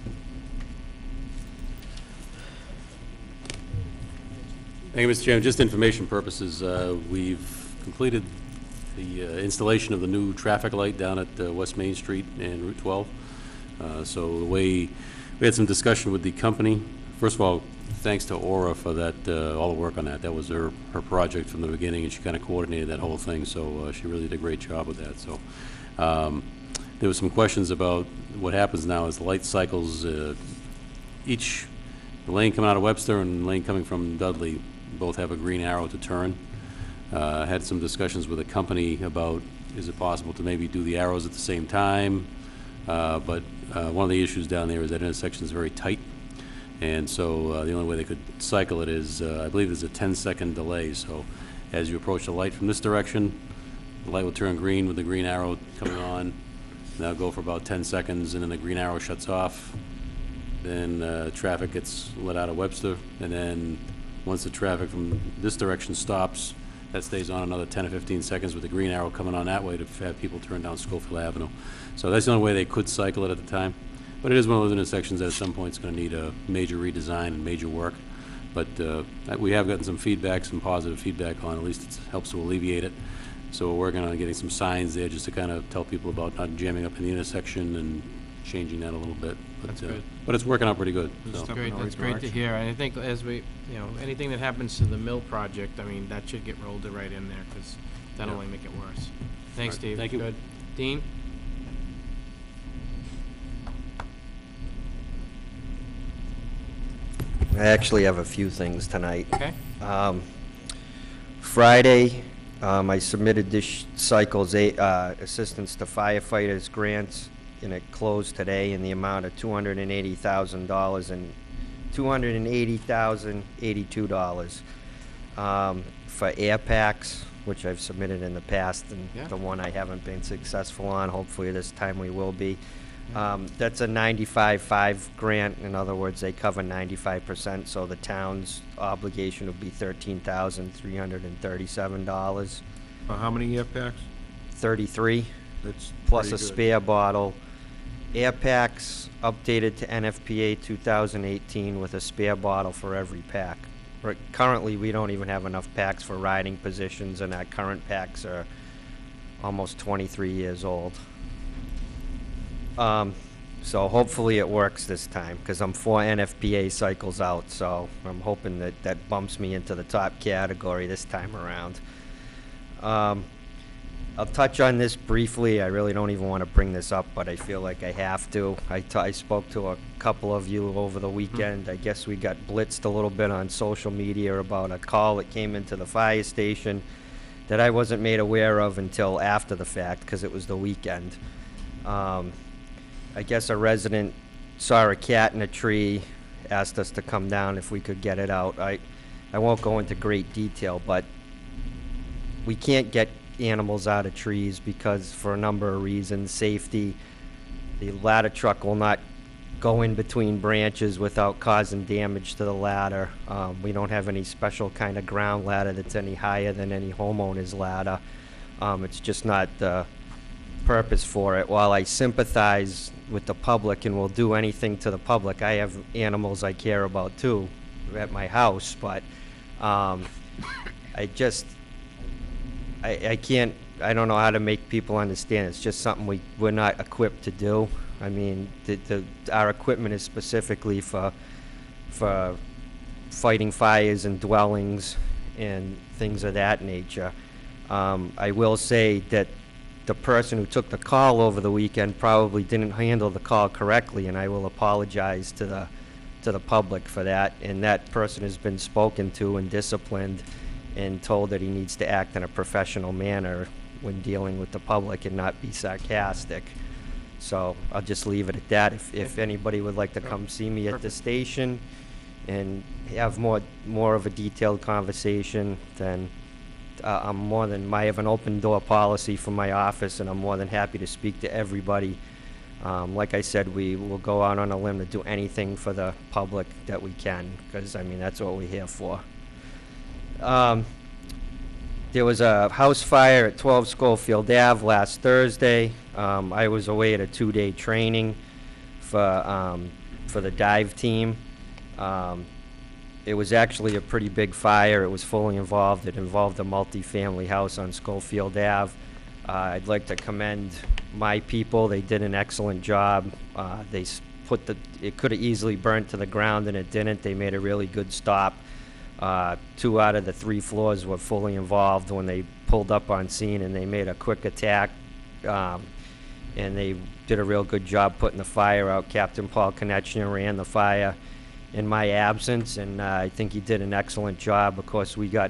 Speaker 15: Thank you, Mr. Chairman. Just information purposes, we've completed the installation of the new traffic light down at West Main Street and Route 12. So the way, we had some discussion with the company. First of all, thanks to Aura for that, all the work on that. That was her project from the beginning, and she kind of coordinated that whole thing, so she really did a great job with that. So there was some questions about what happens now as the light cycles, the lane coming out of Webster and the lane coming from Dudley both have a green arrow to turn. Had some discussions with the company about, is it possible to maybe do the arrows at the same time? But one of the issues down there is that intersection is very tight. And so the only way they could cycle it is, I believe there's a 10-second delay. So as you approach the light from this direction, the light will turn green with the green arrow coming on. That'll go for about 10 seconds, and then the green arrow shuts off. Then traffic gets let out of Webster, and then once the traffic from this direction stops, that stays on another 10 or 15 seconds with the green arrow coming on that way to have people turn down Schofield Avenue. So that's the only way they could cycle it at the time. But it is one of those intersections that at some point is going to need a major redesign and major work. But we have gotten some feedback, some positive feedback on, at least it helps to alleviate it. So we're working on getting some signs there just to kind of tell people about not jamming up in the intersection and changing that a little bit. But,
Speaker 1: That's good.
Speaker 15: But it's working out pretty good.
Speaker 1: That's
Speaker 15: So.
Speaker 1: great, that's great to hear. And I think as we, anything that happens to the mill project, I mean, that should get rolled right in there, because that'll
Speaker 15: Yeah.
Speaker 1: only make it worse. Thanks,
Speaker 15: Right,
Speaker 1: Steve.
Speaker 15: thank you.
Speaker 1: Good. Dean?
Speaker 16: I actually have a few things tonight.
Speaker 1: Okay.
Speaker 16: Friday, I submitted this cycle's assistance to firefighters grants, and it closed today in the amount of $280,000 and $280,082 for air packs, which I've submitted in the past, and
Speaker 1: Yeah.
Speaker 16: the one I haven't been successful on. Hopefully this time we will be. That's a 95-5 grant. In other words, they cover 95%, so the town's obligation would be $13,337.
Speaker 2: How many air packs?
Speaker 16: 33,
Speaker 2: That's
Speaker 16: plus a
Speaker 2: pretty good.
Speaker 16: spare bottle. Air packs updated to NFPA 2018 with a spare bottle for every pack. Currently, we don't even have enough packs for riding positions, and our current packs are almost 23 years old. So hopefully it works this time, because I'm 4 NFPA cycles out, so I'm hoping that that bumps me into the top category this time around. I'll touch on this briefly. I really don't even want to bring this up, but I feel like I have to. I spoke to a couple of you over the weekend. I guess we got blitzed a little bit on social media about a call that came into the fire station that I wasn't made aware of until after the fact, because it was the weekend. I guess a resident saw a cat in a tree, asked us to come down if we could get it out. I won't go into great detail, but we can't get animals out of trees because, for a number of reasons, safety. The ladder truck will not go in between branches without causing damage to the ladder. We don't have any special kind of ground ladder that's any higher than any homeowner's ladder. It's just not the purpose for it. While I sympathize with the public and will do anything to the public, I have animals I care about too at my house, but I can't, I don't know how to make people understand. It's just something we're not equipped to do. I mean, our equipment is specifically for fighting fires and dwellings and things of that nature. I will say that the person who took the call over the weekend probably didn't handle the call correctly, and I will apologize to the public for that. And that person has been spoken to and disciplined and told that he needs to act in a professional manner when dealing with the public and not be sarcastic. So I'll just leave it at that. If anybody would like to come see me at the station and have more of a detailed conversation, then I have an open door policy from my office, and I'm more than happy to speak to everybody. Like I said, we will go out on a limb to do anything for the public that we can, because, I mean, that's what we're here for. There was a house fire at 12 Schofield Ave last Thursday. I was away at a 2-day training for the dive team. It was actually a pretty big fire. It was fully involved. It involved a multifamily house on Schofield Ave. I'd like to commend my people. They did an excellent job. It could have easily burned to the ground, and it didn't. They made a really good stop. 2 out of the 3 floors were fully involved when they pulled up on scene, and they made a quick attack. And they did a real good job putting the fire out. Captain Paul Konechny ran the fire in my absence, and I think he did an excellent job. Of course, we got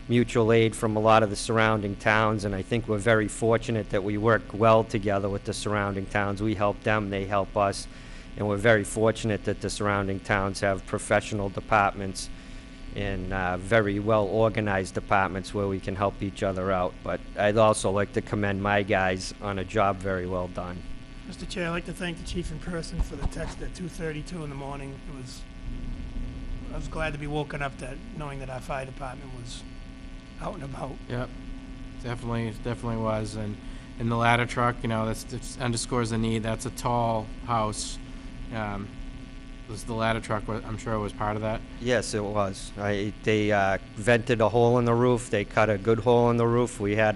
Speaker 16: mutual aid from a lot of the surrounding towns, and I think we're very fortunate that we work well together with the surrounding towns. We help them, they help us, and we're very fortunate that the surrounding towns have professional departments and very well-organized departments where we can help each other out. But I'd also like to commend my guys on a job very well done.
Speaker 6: Mr. Chair, I'd like to thank the chief in person for the text at 2:32 in the morning. I was glad to be woken up knowing that our fire department was out and about.
Speaker 1: Yep, definitely was, and in the ladder truck, that underscores the need. That's a tall house. Was the ladder truck? I'm sure it was part of that.
Speaker 16: Yes, it was. They vented a hole in the roof. They cut a good hole in the roof. We had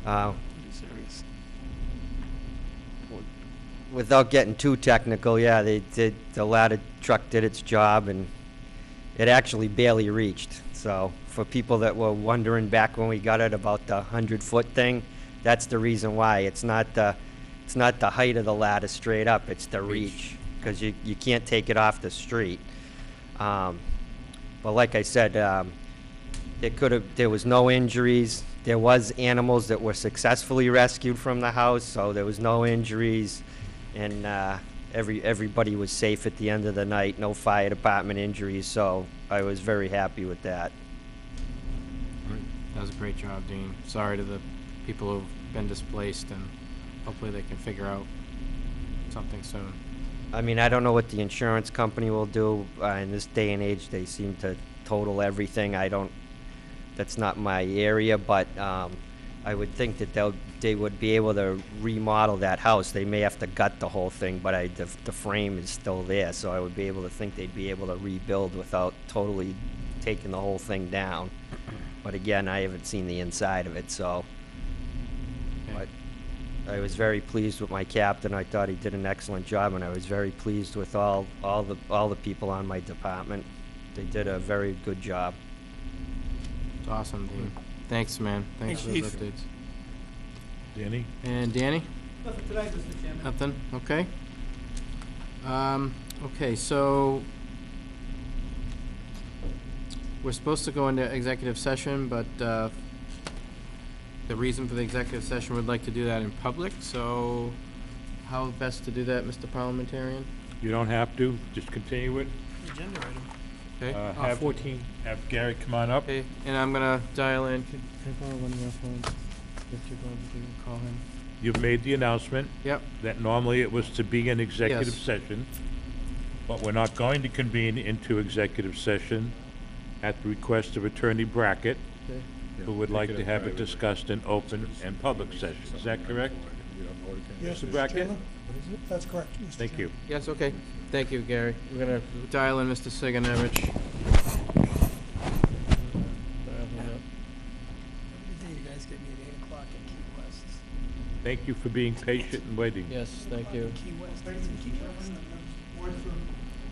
Speaker 6: Serious.
Speaker 16: without getting too technical, yeah, the ladder truck did its job, and it actually barely reached. So for people that were wondering back when we got it about the 100-foot thing, that's the reason why. It's not the height of the ladder straight up, it's the reach, because you can't take it off the street. But like I said, there was no injuries. There was animals that were successfully rescued from the house, so there was no injuries, and everybody was safe at the end of the night. No fire department injuries, so I was very happy with that.
Speaker 1: That was a great job, Dean. Sorry to the people who've been displaced, and hopefully they can figure out something soon.
Speaker 16: I mean, I don't know what the insurance company will do. In this day and age, they seem to total everything. That's not my area, but I would think that they would be able to remodel that house. They may have to gut the whole thing, but the frame is still there, so I would be able to think they'd be able to rebuild without totally taking the whole thing down. But again, I haven't seen the inside of it, so. But I was very pleased with my captain. I thought he did an excellent job, and I was very pleased with all the people on my department. They did a very good job.
Speaker 1: It's awesome, Dean. Thanks, man. Thanks for those
Speaker 6: Chief.
Speaker 1: updates.
Speaker 3: Danny?
Speaker 1: And Danny?
Speaker 12: Nothing tonight, Mr. Chairman.
Speaker 1: Nothing? Okay. Okay, so we're supposed to go into executive session, but the reason for the executive session, we'd like to do that in public, so how best to do that, Mr. Parliamentarian?
Speaker 3: You don't have to, just continue it.
Speaker 6: Agenda item.
Speaker 1: Okay.
Speaker 3: Have
Speaker 4: 14.
Speaker 3: Have Gary come on up.
Speaker 1: Okay, and I'm gonna dial in. Can I borrow one of your phones? If you're going to call him.
Speaker 3: You've made the announcement
Speaker 1: Yep.
Speaker 3: that normally it was to be an executive
Speaker 1: Yes.
Speaker 3: session, but we're not going to convene into executive session at the request of Attorney Brackett,
Speaker 1: Okay.
Speaker 3: who would like to have it discussed in open and public session. Is that correct?
Speaker 17: Yes,
Speaker 3: Mr.
Speaker 17: Mr.
Speaker 3: Brackett?
Speaker 17: Chairman. That's correct, Mr.
Speaker 3: Thank you.
Speaker 17: Chairman.
Speaker 1: Yes, okay. Thank you, Gary. We're gonna dial in Mr. Siganevich.
Speaker 6: Every day you guys get me at 8 o'clock at Key West.
Speaker 3: Thank you for being patient and waiting.
Speaker 1: Yes, thank you.
Speaker 6: Key West.
Speaker 17: Thank you, Mr. Chairman, and board for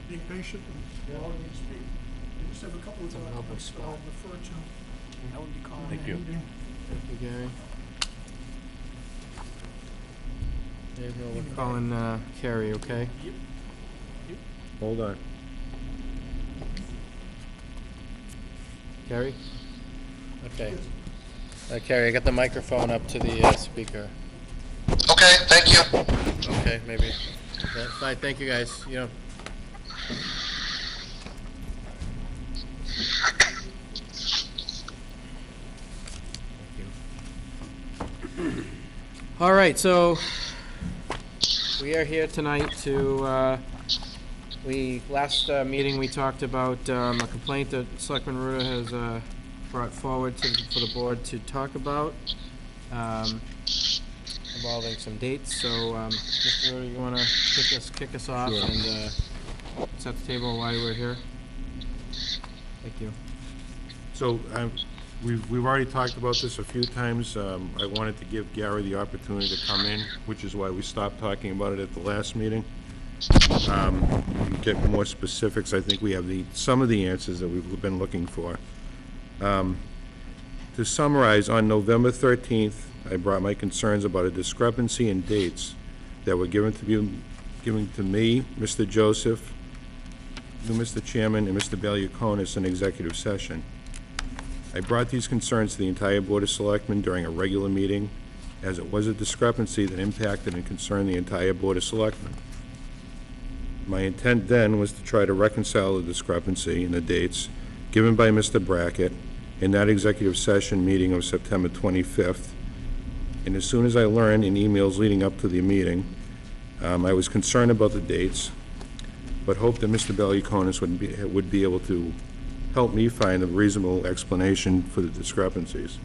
Speaker 17: being patient and allowing me to speak. I just have a couple of topics that I'll refer to.
Speaker 6: I would be calling.
Speaker 3: Thank you.
Speaker 1: Thank you, Gary. There you go. We're calling Carrie, okay?
Speaker 2: Hold on.
Speaker 1: Carrie? Okay. Carrie, I got the microphone up to the speaker.
Speaker 18: Okay, thank you.
Speaker 1: Okay, maybe. Okay, fine, thank you, guys. You know. All right, so we are here tonight to, last meeting, we talked about a complaint that Selectman Ruda has brought forward for the board to talk about, involving some dates. So, Mr. Ruda, you want to kick us off
Speaker 2: Sure.
Speaker 1: and set the table while we're here?
Speaker 8: Thank you.
Speaker 2: So, we've already talked about this a few times. I wanted to give Gary the opportunity to come in, which is why we stopped talking about it at the last meeting. Get more specifics. I think we have some of the answers that we've been looking for. To summarize, on November 13th, I brought my concerns about a discrepancy in dates that were given to me, Mr. Joseph, you, Mr. Chairman, and Mr. Valiakonis in executive session. I brought these concerns to the entire Board of Selectmen during a regular meeting, as it was a discrepancy that impacted and concerned the entire Board of Selectmen. My intent then was to try to reconcile the discrepancy in the dates given by Mr. Brackett in that executive session meeting of September 25th. And as soon as I learned in emails leading up to the meeting, I was concerned about the dates, but hoped that Mr. Valiakonis would be able to help me find a reasonable explanation for the discrepancies.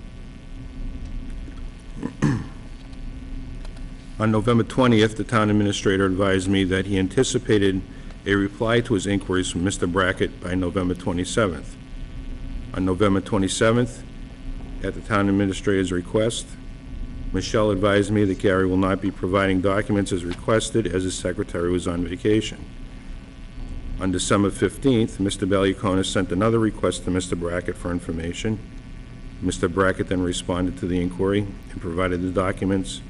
Speaker 2: On November 20th, the town administrator advised me that he anticipated a reply to his inquiries from Mr. Brackett by November 27th. On November 27th, at the town administrator's request, Michelle advised me that Gary will not be providing documents as requested as his secretary was on vacation. On December 15th, Mr. Valiakonis sent another request to Mr. Brackett for information. Mr. Brackett then responded to the inquiry and provided the documents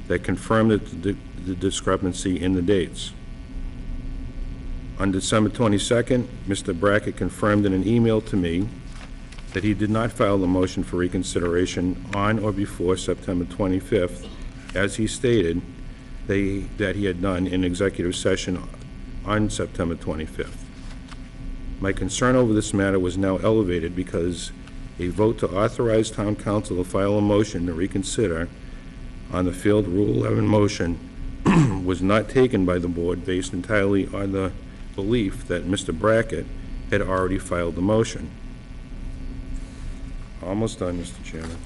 Speaker 2: that confirmed the discrepancy in the dates. On December 22nd, Mr. Brackett confirmed in an email to me that he did not file the motion for reconsideration on or before September 25th, as he stated that he had done in executive session on September 25th. My concern over this matter was now elevated because a vote to authorize town council to file a motion to reconsider on the failed Rule 11 motion was not taken by the board based entirely on the belief that Mr. Brackett had already filed the motion. Almost done, Mr. Chairman.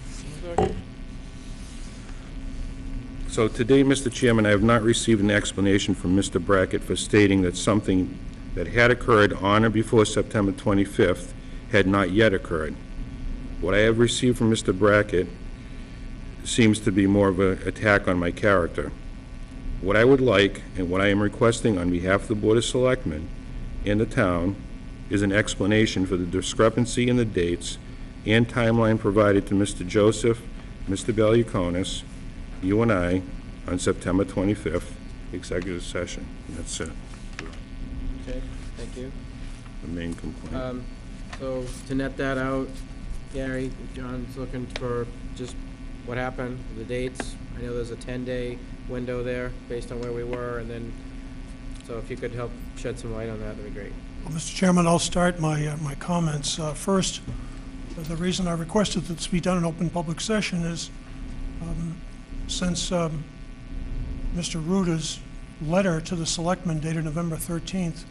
Speaker 2: So today, Mr. Chairman, I have not received an explanation from Mr. Brackett for stating that something that had occurred on or before September 25th had not yet occurred. What I have received from Mr. Brackett seems to be more of an attack on my character. What I would like, and what I am requesting on behalf of the Board of Selectmen and the town, is an explanation for the discrepancy in the dates and timeline provided to Mr. Joseph, Mr. Valiakonis, you and I, on September 25th, executive session. And that's it.
Speaker 1: Okay, thank you.
Speaker 2: The main complaint.
Speaker 1: So to net that out, Gary, John's looking for just what happened, the dates. I know there's a 10-day window there based on where we were, and then, so if you could help shed some light on that, that'd be great.
Speaker 17: Well, Mr. Chairman, I'll start my comments. First, the reason I requested that this be done in open public session is since Mr. Ruda's letter to the Selectmen dated November 13th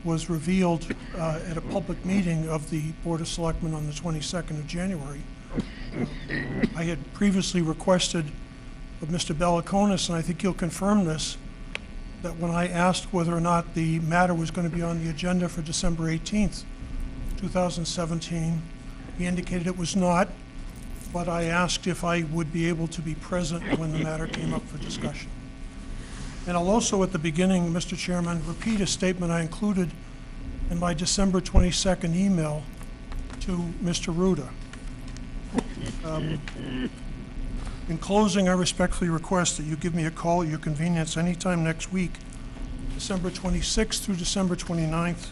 Speaker 17: was revealed at a public meeting of the Board of Selectmen on the 22nd of January. I had previously requested of Mr. Valiakonis, and I think he'll confirm this, that when I asked whether or not the matter was going to be on the agenda for December 18th, 2017, he indicated it was not, but I asked if I would be able to be present when the matter came up for discussion. And I'll also, at the beginning, Mr. Chairman, repeat a statement I included in my December 22nd email to Mr. Ruda. In closing, I respectfully request that you give me a call at your convenience anytime next week, December 26th through December 29th,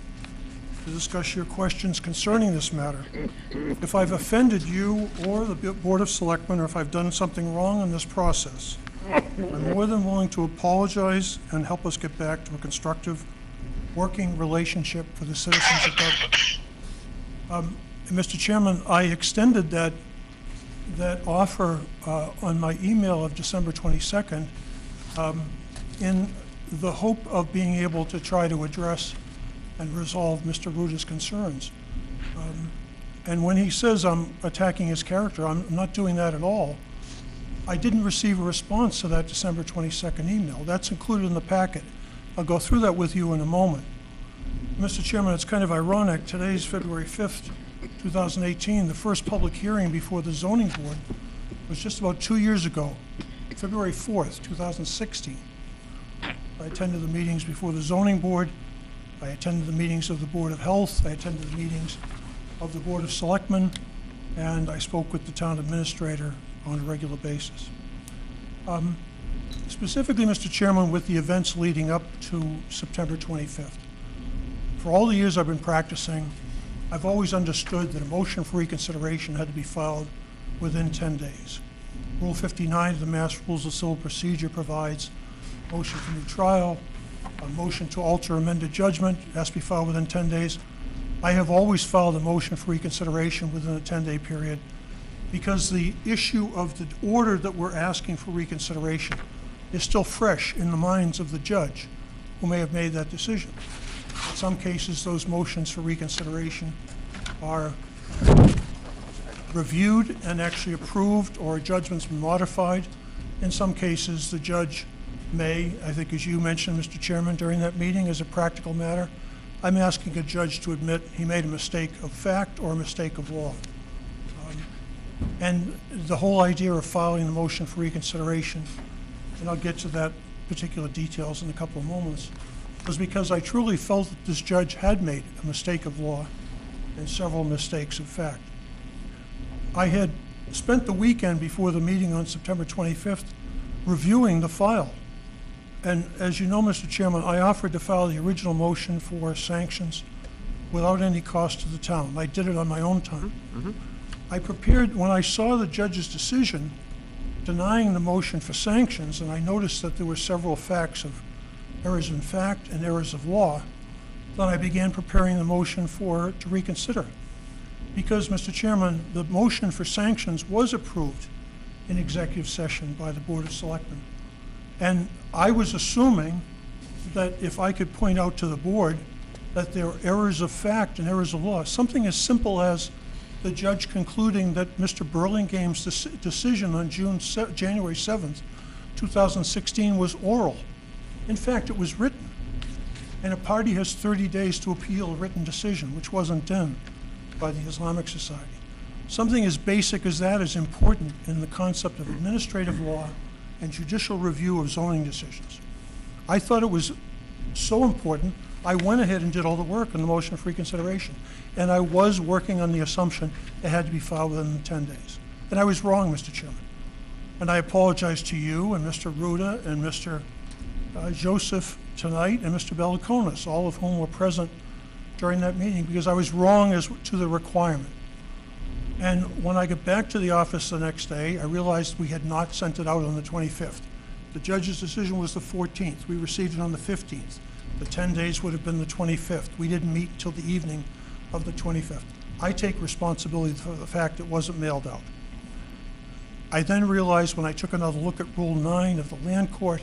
Speaker 17: to discuss your questions concerning this matter. If I've offended you or the Board of Selectmen, or if I've done something wrong in this process, I'm more than willing to apologize and help us get back to a constructive working relationship for the citizens of Dudley. Mr. Chairman, I extended that offer on my email of December 22nd in the hope of being able to try to address and resolve Mr. Ruda's concerns. And when he says I'm attacking his character, I'm not doing that at all. I didn't receive a response to that December 22nd email. That's included in the packet. I'll go through that with you in a moment. Mr. Chairman, it's kind of ironic. Today's February 5th, 2018. The first public hearing before the zoning board was just about 2 years ago, February 4th, 2016. I attended the meetings before the zoning board. I attended the meetings of the Board of Health. I attended the meetings of the Board of Selectmen, and I spoke with the town administrator on a regular basis. Specifically, Mr. Chairman, with the events leading up to September 25th. For all the years I've been practicing, I've always understood that a motion for reconsideration had to be filed within 10 days. Rule 59 of the Mass Rules of Civil Procedure provides motion for new trial, a motion to alter amended judgment has to be filed within 10 days. I have always filed a motion for reconsideration within a 10-day period because the issue of the order that we're asking for reconsideration is still fresh in the minds of the judge who may have made that decision. In some cases, those motions for reconsideration are reviewed and actually approved, or a judgment's been modified. In some cases, the judge may, I think as you mentioned, Mr. Chairman, during that meeting, as a practical matter, I'm asking a judge to admit he made a mistake of fact or a mistake of law. And the whole idea of filing the motion for reconsideration, and I'll get to that particular details in a couple of moments, was because I truly felt that this judge had made a mistake of law and several mistakes of fact. I had spent the weekend before the meeting on September 25th reviewing the file. And as you know, Mr. Chairman, I offered to file the original motion for sanctions without any cost to the town. I did it on my own time. I prepared, when I saw the judge's decision denying the motion for sanctions, and I noticed that there were several facts of errors in fact and errors of law, then I began preparing the motion to reconsider. Because, Mr. Chairman, the motion for sanctions was approved in executive session by the Board of Selectmen. And I was assuming that if I could point out to the board that there are errors of fact and errors of law, something as simple as the judge concluding that Mr. Burlingame's decision on January 7th, 2016 was oral. In fact, it was written. And a party has 30 days to appeal a written decision, which wasn't done by the Islamic Society. Something as basic as that is important in the concept of administrative law and judicial review of zoning decisions. I thought it was so important, I went ahead and did all the work on the motion for reconsideration. And I was working on the assumption it had to be filed within 10 days. And I was wrong, Mr. Chairman. And I apologize to you and Mr. Ruda and Mr. Joseph tonight and Mr. Beliconis, all of whom were present during that meeting, because I was wrong as to the requirement. And when I got back to the office the next day, I realized we had not sent it out on the 25th. The judge's decision was the 14th. We received it on the 15th. The 10 days would have been the 25th. We didn't meet until the evening of the 25th. I take responsibility for the fact it wasn't mailed out. I then realized when I took another look at Rule 9 of the Land Court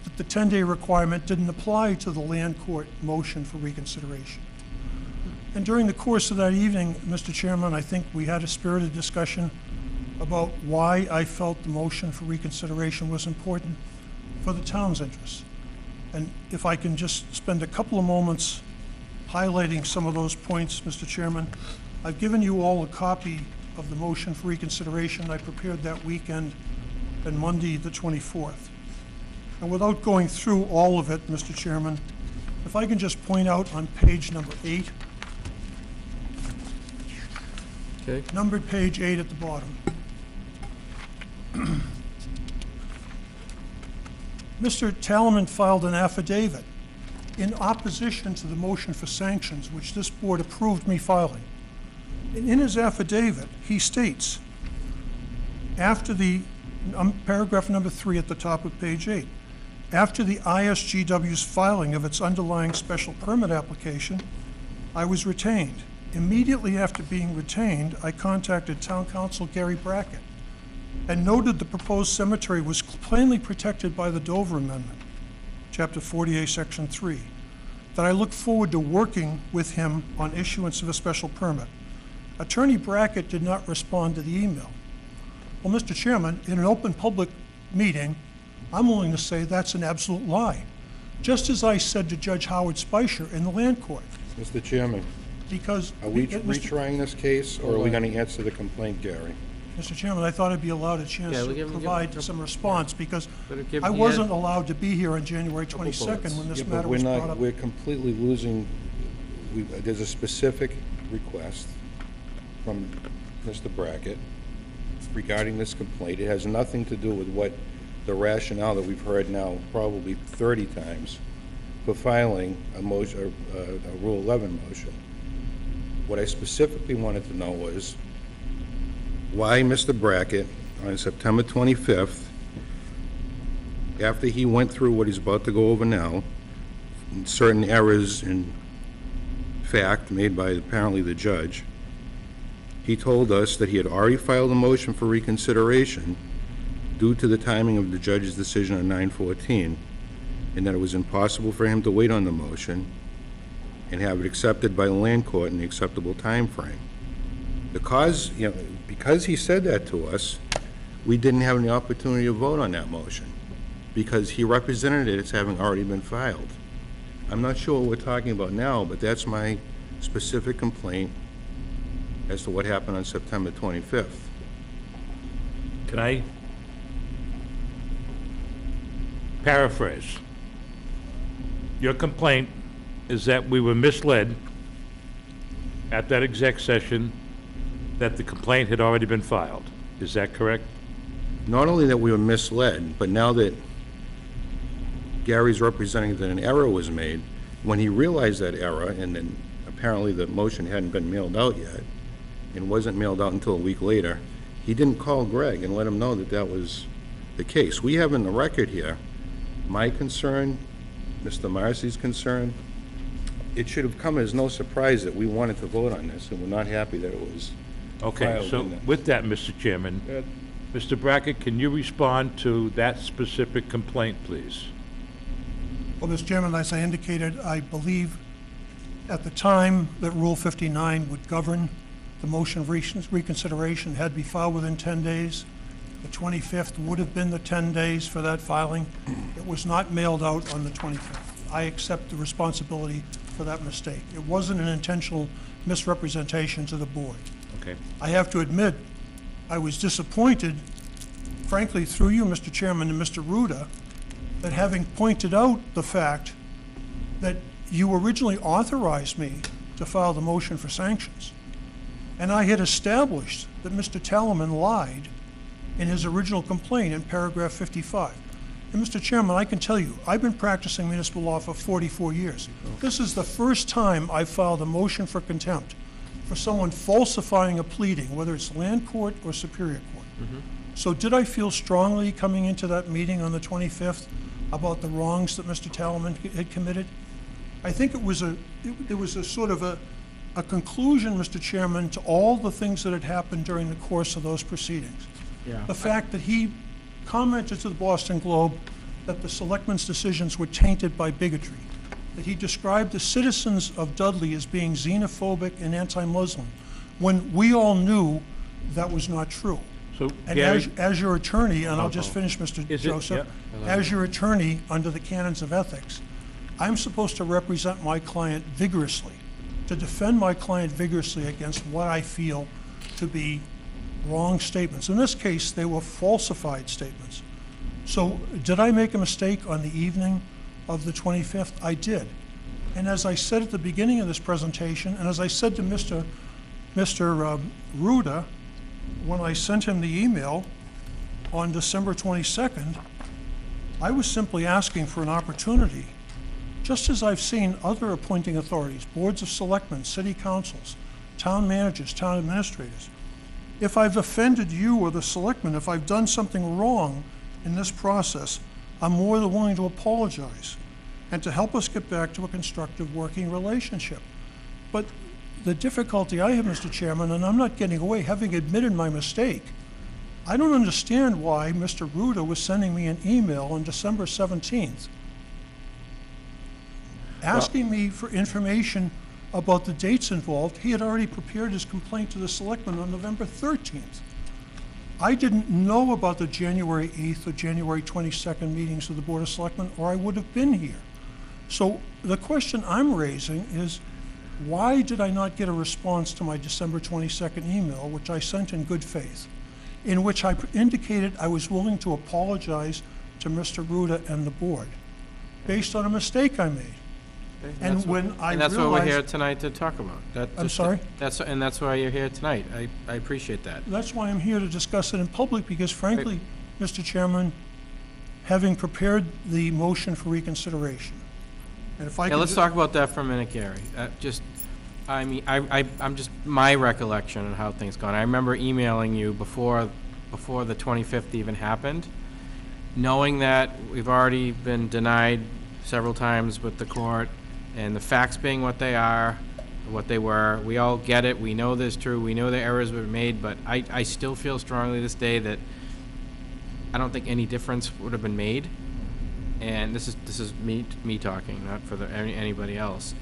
Speaker 17: that the 10-day requirement didn't apply to the Land Court motion for reconsideration. And during the course of that evening, Mr. Chairman, I think we had a spirited discussion about why I felt the motion for reconsideration was important for the town's interests. And if I can just spend a couple of moments highlighting some of those points, Mr. Chairman, I've given you all a copy of the motion for reconsideration I prepared that weekend and Monday the 24th. And without going through all of it, Mr. Chairman, if I can just point out on page number 8,
Speaker 1: Okay.
Speaker 17: numbered page 8 at the bottom. Mr. Talaman filed an affidavit in opposition to the motion for sanctions, which this board approved me filing. And in his affidavit, he states, after the, paragraph number 3 at the top of page 8, after the ISGW's filing of its underlying special permit application, I was retained. Immediately after being retained, I contacted Town Council Gary Brackett and noted the proposed cemetery was plainly protected by the Dover Amendment, Chapter 48, Section 3, that I look forward to working with him on issuance of a special permit. Attorney Brackett did not respond to the email. Well, Mr. Chairman, in an open public meeting, I'm willing to say that's an absolute lie. Just as I said to Judge Howard Spicer in the Land Court,
Speaker 2: Mr. Chairman,
Speaker 17: Because.
Speaker 2: are we
Speaker 17: Mr.
Speaker 2: retrying this case, or are we gonna answer the complaint, Gary?
Speaker 17: Mr. Chairman, I thought I'd be allowed a chance
Speaker 1: Yeah,
Speaker 17: to
Speaker 1: we'll give him-
Speaker 17: provide some response, because
Speaker 1: Better give-
Speaker 17: I
Speaker 1: he
Speaker 17: wasn't
Speaker 1: had-
Speaker 17: allowed to be here on January 22nd when this
Speaker 2: Yeah, but
Speaker 17: matter
Speaker 2: we're
Speaker 17: was
Speaker 2: not-
Speaker 17: brought up.
Speaker 2: We're completely losing, there's a specific request from Mr. Brackett regarding this complaint. It has nothing to do with what the rationale that we've heard now probably 30 times for filing a motion, a Rule 11 motion. What I specifically wanted to know was why Mr. Brackett, on September 25th, after he went through what he's about to go over now, certain errors in fact made by apparently the judge, he told us that he had already filed a motion for reconsideration due to the timing of the judge's decision on 9/14, and that it was impossible for him to wait on the motion and have it accepted by the land court in the acceptable time frame. Because he said that to us, we didn't have any opportunity to vote on that motion, because he represented it as having already been filed. I'm not sure what we're talking about now, but that's my specific complaint as to what happened on September 25th.
Speaker 3: Can I paraphrase? Your complaint is that we were misled at that exec session that the complaint had already been filed. Is that correct?
Speaker 2: Not only that we were misled, but now that Gary's representing that an error was made, when he realized that error, and then apparently the motion hadn't been mailed out yet, and wasn't mailed out until a week later, he didn't call Greg and let him know that that was the case. We have in the record here my concern, Mr. Marcy's concern. It should have come as no surprise that we wanted to vote on this, and we're not happy that it was
Speaker 3: Okay,
Speaker 2: filed
Speaker 3: so
Speaker 2: in the-
Speaker 3: with that, Mr. Chairman, Mr. Brackett, can you respond to that specific complaint, please?
Speaker 17: Well, Mr. Chairman, as I indicated, I believe at the time that Rule 59 would govern the motion of reconsideration had to be filed within 10 days. The 25th would have been the 10 days for that filing. It was not mailed out on the 25th. I accept the responsibility for that mistake. It wasn't an intentional misrepresentation to the board.
Speaker 3: Okay.
Speaker 17: I have to admit, I was disappointed, frankly, through you, Mr. Chairman, and Mr. Ruda, that having pointed out the fact that you originally authorized me to file the motion for sanctions, and I had established that Mr. Talaman lied in his original complaint in paragraph 55. And Mr. Chairman, I can tell you, I've been practicing municipal law for 44 years. This is the first time I've filed a motion for contempt for someone falsifying a pleading, whether it's land court or superior court. So did I feel strongly coming into that meeting on the 25th about the wrongs that Mr. Talaman had committed? I think it was there was a sort of a conclusion, Mr. Chairman, to all the things that had happened during the course of those proceedings.
Speaker 1: Yeah.
Speaker 17: The fact that he commented to the Boston Globe that the selectmen's decisions were tainted by bigotry, that he described the citizens of Dudley as being xenophobic and anti-Muslim, when we all knew that was not true.
Speaker 3: So,
Speaker 17: And
Speaker 3: Gary,
Speaker 17: as your attorney, and I'll just finish, Mr.
Speaker 3: Is it-
Speaker 17: Joseph,
Speaker 3: yeah.
Speaker 17: as your attorney under the canons of ethics, I'm supposed to represent my client vigorously, to defend my client vigorously against what I feel to be wrong statements. In this case, they were falsified statements. So did I make a mistake on the evening of the 25th? I did. And as I said at the beginning of this presentation, and as I said to Mr. Ruda, when I sent him the email on December 22nd, I was simply asking for an opportunity, just as I've seen other appointing authorities, boards of selectmen, city councils, town managers, town administrators. If I've offended you or the selectmen, if I've done something wrong in this process, I'm more than willing to apologize and to help us get back to a constructive working relationship. But the difficulty I have, Mr. Chairman, and I'm not getting away, having admitted my mistake, I don't understand why Mr. Ruda was sending me an email on December 17th asking me for information about the dates involved. He had already prepared his complaint to the selectmen on November 13th. I didn't know about the January 8th or January 22nd meetings of the Board of Selectmen, or I would have been here. So the question I'm raising is, Why did I not get a response to my December 22nd email, which I sent in good faith, in which I indicated I was willing to apologize to Mr. Ruda and the board based on a mistake I made? And when I
Speaker 1: And that's what we're here
Speaker 17: realized,
Speaker 1: tonight to talk about.
Speaker 17: I'm sorry?
Speaker 1: And that's why you're here tonight. I appreciate that.
Speaker 17: that's why I'm here to discuss it in public, because frankly, Mr. Chairman, having prepared the motion for reconsideration, and if I
Speaker 1: Yeah,
Speaker 17: could
Speaker 1: let's talk about that for a minute, Gary. I'm just, my recollection of how things gone. I remember emailing you before the 25th even happened, knowing that we've already been denied several times with the court, and the facts being what they are, what they were. We all get it. We know this is true. We know the errors were made, but I still feel strongly this day that I don't think any difference would have been made. And this is me talking, not for anybody else.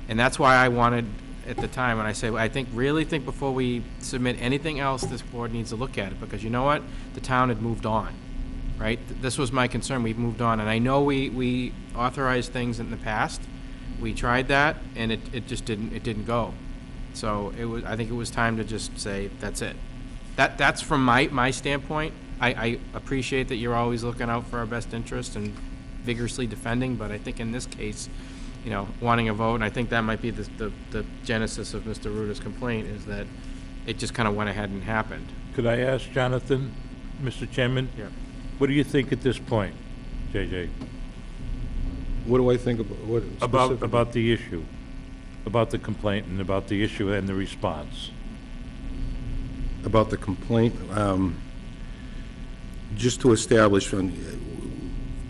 Speaker 1: And that's why I wanted, at the time, when I say, really think before we submit anything else, this board needs to look at it, because you know what? The town had moved on, right? This was my concern. We've moved on, and I know we authorized things in the past. We tried that, and it just didn't go. So I think it was time to just say, that's it. That's from my standpoint. I appreciate that you're always looking out for our best interest and vigorously defending, but I think in this case, wanting a vote, and I think that might be the genesis of Mr. Ruda's complaint, is that it just kind of went ahead and happened.
Speaker 3: Could I ask Jonathan, Mr. Chairman?
Speaker 1: Yeah.
Speaker 3: What do you think at this point, JJ?
Speaker 2: What do I think about, what specifically?
Speaker 3: About the issue, about the complaint and about the issue and the response?
Speaker 2: About the complaint, just to establish,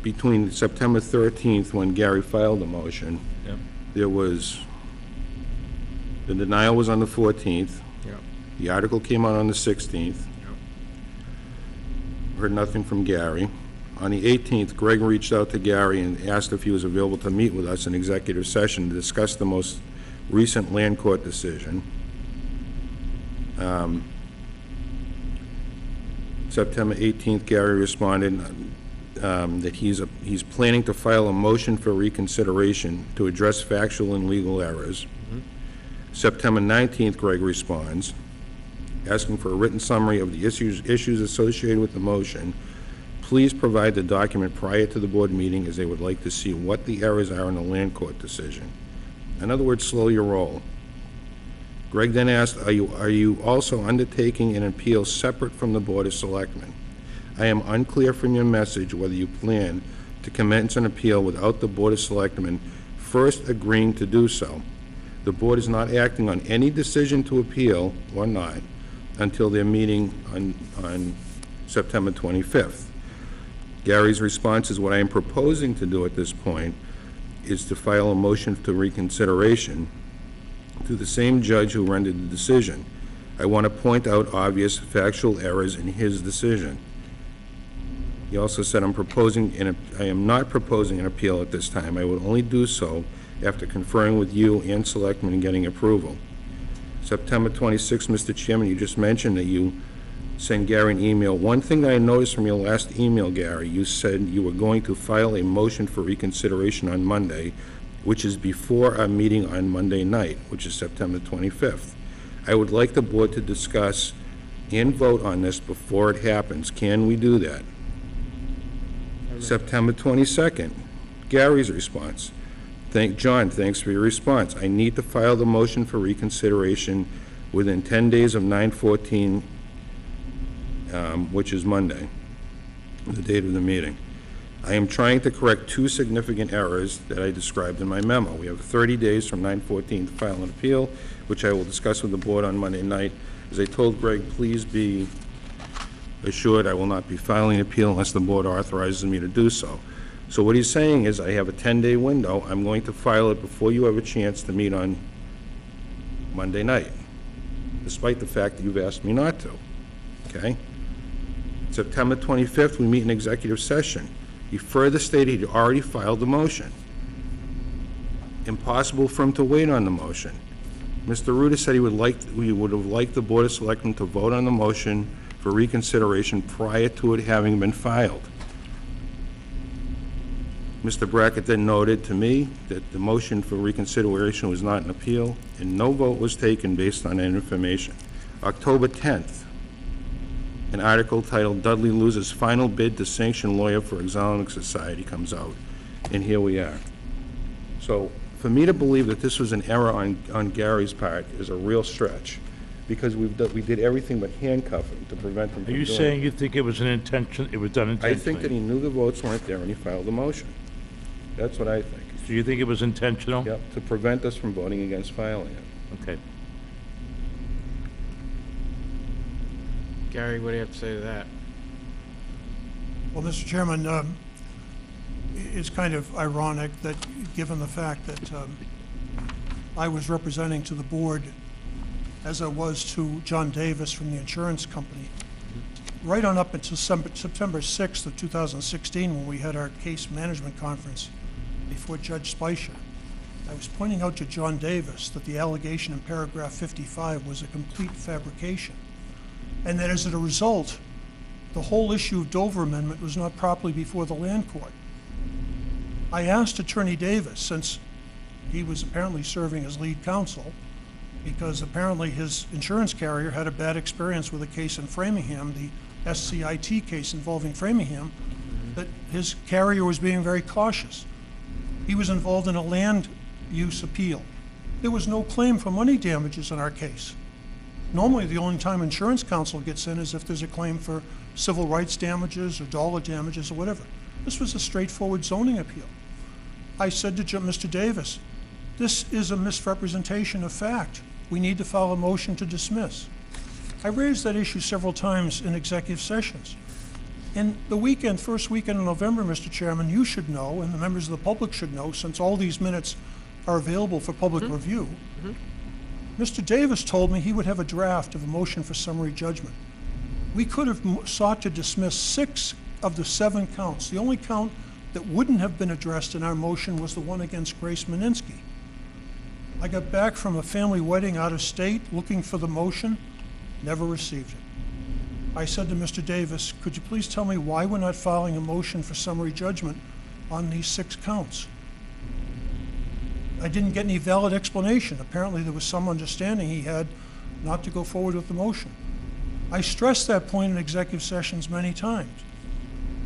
Speaker 2: between September 13th, when Gary filed the motion,
Speaker 3: Yep.
Speaker 2: there was, the denial was on the 14th.
Speaker 1: Yep.
Speaker 2: The article came out on the 16th. Heard nothing from Gary. On the 18th, Greg reached out to Gary and asked if he was available to meet with us in executive session to discuss the most recent land court decision. September 18th, Gary responded that he's planning to file a motion for reconsideration to address factual and legal errors. September 19th, Greg responds, asking for a written summary of the issues associated with the motion. Please provide the document prior to the board meeting, as they would like to see what the errors are in the land court decision. In other words, slow your roll. Greg then asked, are you also undertaking an appeal separate from the Board of Selectmen? I am unclear from your message whether you plan to commence an appeal without the Board of Selectmen first agreeing to do so. The board is not acting on any decision to appeal or not until their meeting on September 25th. Gary's response is, what I am proposing to do at this point is to file a motion to reconsideration to the same judge who rendered the decision. I want to point out obvious factual errors in his decision. He also said, I am not proposing an appeal at this time. I will only do so after conferring with you and Selectmen and getting approval. September 26th, Mr. Chairman, you just mentioned that you send Gary an email. One thing that I noticed from your last email, Gary, you said you were going to file a motion for reconsideration on Monday, which is before our meeting on Monday night, which is September 25th. I would like the board to discuss and vote on this before it happens. Can we do that? September 22nd, Gary's response. John, thanks for your response. I need to file the motion for reconsideration within 10 days of 9/14, which is Monday, the date of the meeting. I am trying to correct two significant errors that I described in my memo. We have 30 days from 9/14 to file an appeal, which I will discuss with the board on Monday night. As I told Greg, please be assured I will not be filing an appeal unless the board authorizes me to do so. So what he's saying is, I have a 10-day window. I'm going to file it before you have a chance to meet on Monday night, despite the fact that you've asked me not to, okay? September 25th, we meet in executive session. He further stated he'd already filed the motion. Impossible for him to wait on the motion. Mr. Ruda said we would have liked the Board of Selectmen to vote on the motion for reconsideration prior to it having been filed. Mr. Brackett then noted to me that the motion for reconsideration was not an appeal, and no vote was taken based on that information. October 10th, an article titled "Dudley Loses Final Bid to Sanction Lawyer for Exonerating Society" comes out, and here we are. So, for me to believe that this was an error on Gary's part is a real stretch, because we did everything but handcuff him to prevent him from
Speaker 3: Are
Speaker 2: doing
Speaker 3: you
Speaker 2: it.
Speaker 3: saying you think it was an intention, it was done intentionally?
Speaker 2: I think that he knew the votes weren't there and he filed the motion. That's what I think.
Speaker 3: Do you think it was intentional?
Speaker 2: Yep, to prevent us from voting against filing it.
Speaker 3: Okay.
Speaker 1: Gary, what do you have to say to that?
Speaker 17: Well, Mr. Chairman, it's kind of ironic that, given the fact that I was representing to the board, as I was to John Davis from the insurance company, right on up until September 6th of 2016, when we had our case management conference before Judge Spicer, I was pointing out to John Davis that the allegation in paragraph 55 was a complete fabrication, and that as a result, the whole issue of Dover Amendment was not properly before the land court. I asked Attorney Davis, since he was apparently serving as lead counsel, because apparently his insurance carrier had a bad experience with a case in Framingham, the SCIT case involving Framingham, that his carrier was being very cautious. He was involved in a land use appeal. There was no claim for money damages in our case. Normally, the only time insurance counsel gets in is if there's a claim for civil rights damages or dollar damages or whatever. This was a straightforward zoning appeal. I said to Mr. Davis, this is a misrepresentation of fact. We need to file a motion to dismiss. I raised that issue several times in executive sessions. In the first weekend of November, Mr. Chairman, you should know, and the members of the public should know, since all these minutes are available for public review, Mr. Davis told me he would have a draft of a motion for summary judgment. We could have sought to dismiss 6 of the 7 counts. The only count that wouldn't have been addressed in our motion was the one against Grace Meninsky. I got back from a family wedding out of state looking for the motion, never received it. I said to Mr. Davis, could you please tell me why we're not filing a motion for summary judgment on these 6 counts? I didn't get any valid explanation. Apparently there was some understanding he had not to go forward with the motion. I stressed that point in executive sessions many times.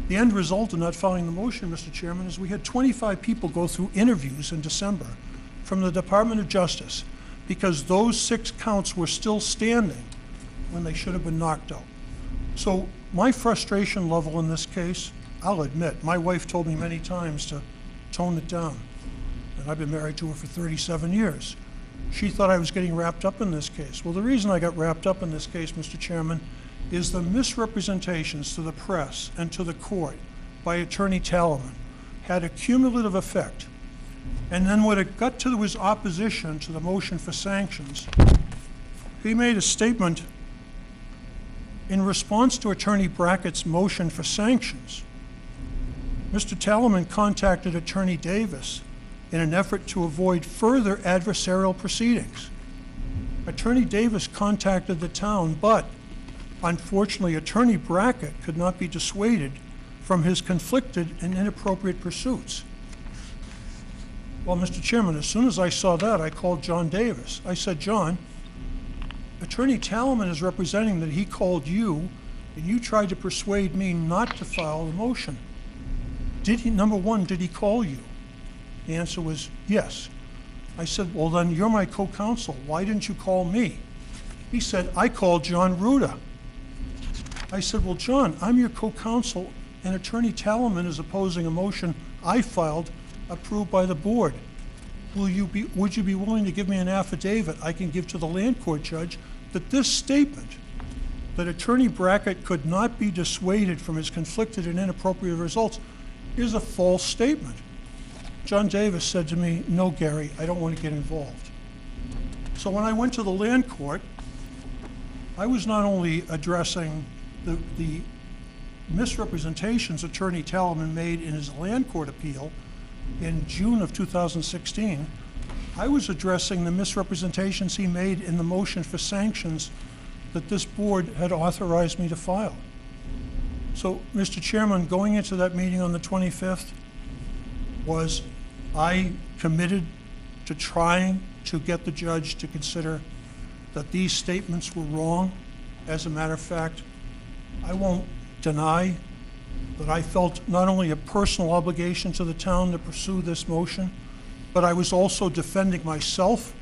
Speaker 17: The end result of not filing the motion, Mr. Chairman, is we had 25 people go through interviews in December from the Department of Justice because those 6 counts were still standing when they should have been knocked out. So my frustration level in this case, I'll admit, my wife told me many times to tone it down. And I've been married to her for 37 years. She thought I was getting wrapped up in this case. Well, the reason I got wrapped up in this case, Mr. Chairman, is the misrepresentations to the press and to the court by Attorney Talaman had a cumulative effect. And then when it got to his opposition to the motion for sanctions, he made a statement in response to Attorney Brackett's motion for sanctions. Mr. Talaman contacted Attorney Davis in an effort to avoid further adversarial proceedings. Attorney Davis contacted the town, but unfortunately, Attorney Brackett could not be dissuaded from his conflicted and inappropriate pursuits. Well, Mr. Chairman, as soon as I saw that, I called John Davis. I said, John, Attorney Talaman is representing that he called you and you tried to persuade me not to file the motion. Did he, number one, did he call you? The answer was yes. I said, well, then you're my co-counsel. Why didn't you call me? He said, I called John Ruda. I said, well, John, I'm your co-counsel, and Attorney Talaman is opposing a motion I filed approved by the board. Would you be willing to give me an affidavit I can give to the land court judge that this statement, that Attorney Brackett could not be dissuaded from his conflicted and inappropriate results, is a false statement? John Davis said to me, no, Gary, I don't want to get involved. So when I went to the land court, I was not only addressing the misrepresentations Attorney Talaman made in his land court appeal in June of 2016, I was addressing the misrepresentations he made in the motion for sanctions that this board had authorized me to file. So, Mr. Chairman, going into that meeting on the 25th, was I committed to trying to get the judge to consider that these statements were wrong. As a matter of fact, I won't deny that I felt not only a personal obligation to the town to pursue this motion, but I was also defending myself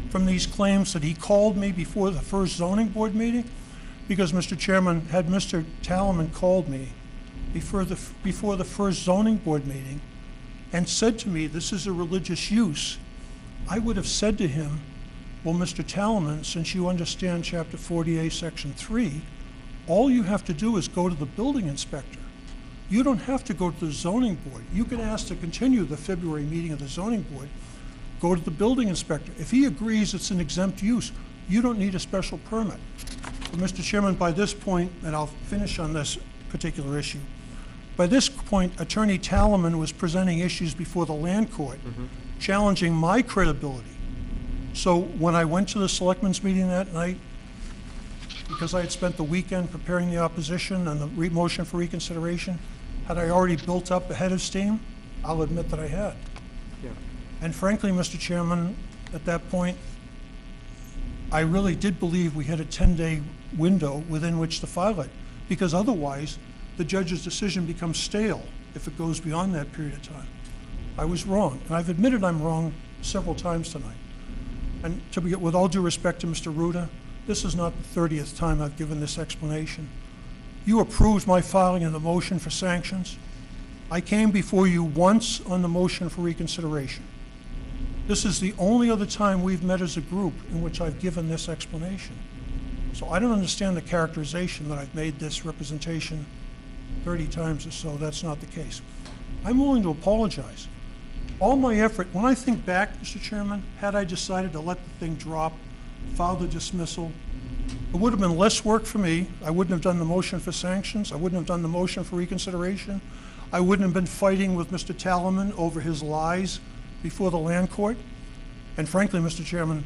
Speaker 17: from these claims that he called me before the first zoning board meeting. Because, Mr. Chairman, had Mr. Talaman called me before the first zoning board meeting and said to me, this is a religious use, I would have said to him, well, Mr. Talaman, since you understand Chapter 48, Section 3, all you have to do is go to the building inspector. You don't have to go to the zoning board. You can ask to continue the February meeting of the zoning board. Go to the building inspector. If he agrees it's an exempt use, you don't need a special permit. But Mr. Chairman, by this point, and I'll finish on this particular issue, by this point, Attorney Talaman was presenting issues before the land court, challenging my credibility. So when I went to the selectmen's meeting that night, because I had spent the weekend preparing the opposition and the motion for reconsideration, had I already built up a head of steam? I'll admit that I had.
Speaker 1: Yeah.
Speaker 17: And frankly, Mr. Chairman, at that point, I really did believe we had a 10-day window within which to file it, because otherwise, the judge's decision becomes stale if it goes beyond that period of time. I was wrong, and I've admitted I'm wrong several times tonight. And with all due respect to Mr. Ruda, this is not the 30th time I've given this explanation. You approved my filing of the motion for sanctions. I came before you once on the motion for reconsideration. This is the only other time we've met as a group in which I've given this explanation. So I don't understand the characterization that I've made this representation 30 times or so. That's not the case. I'm willing to apologize. All my effort, when I think back, Mr. Chairman, had I decided to let the thing drop, file the dismissal, it would have been less work for me. I wouldn't have done the motion for sanctions. I wouldn't have done the motion for reconsideration. I wouldn't have been fighting with Mr. Talaman over his lies before the land court. And frankly, Mr. Chairman,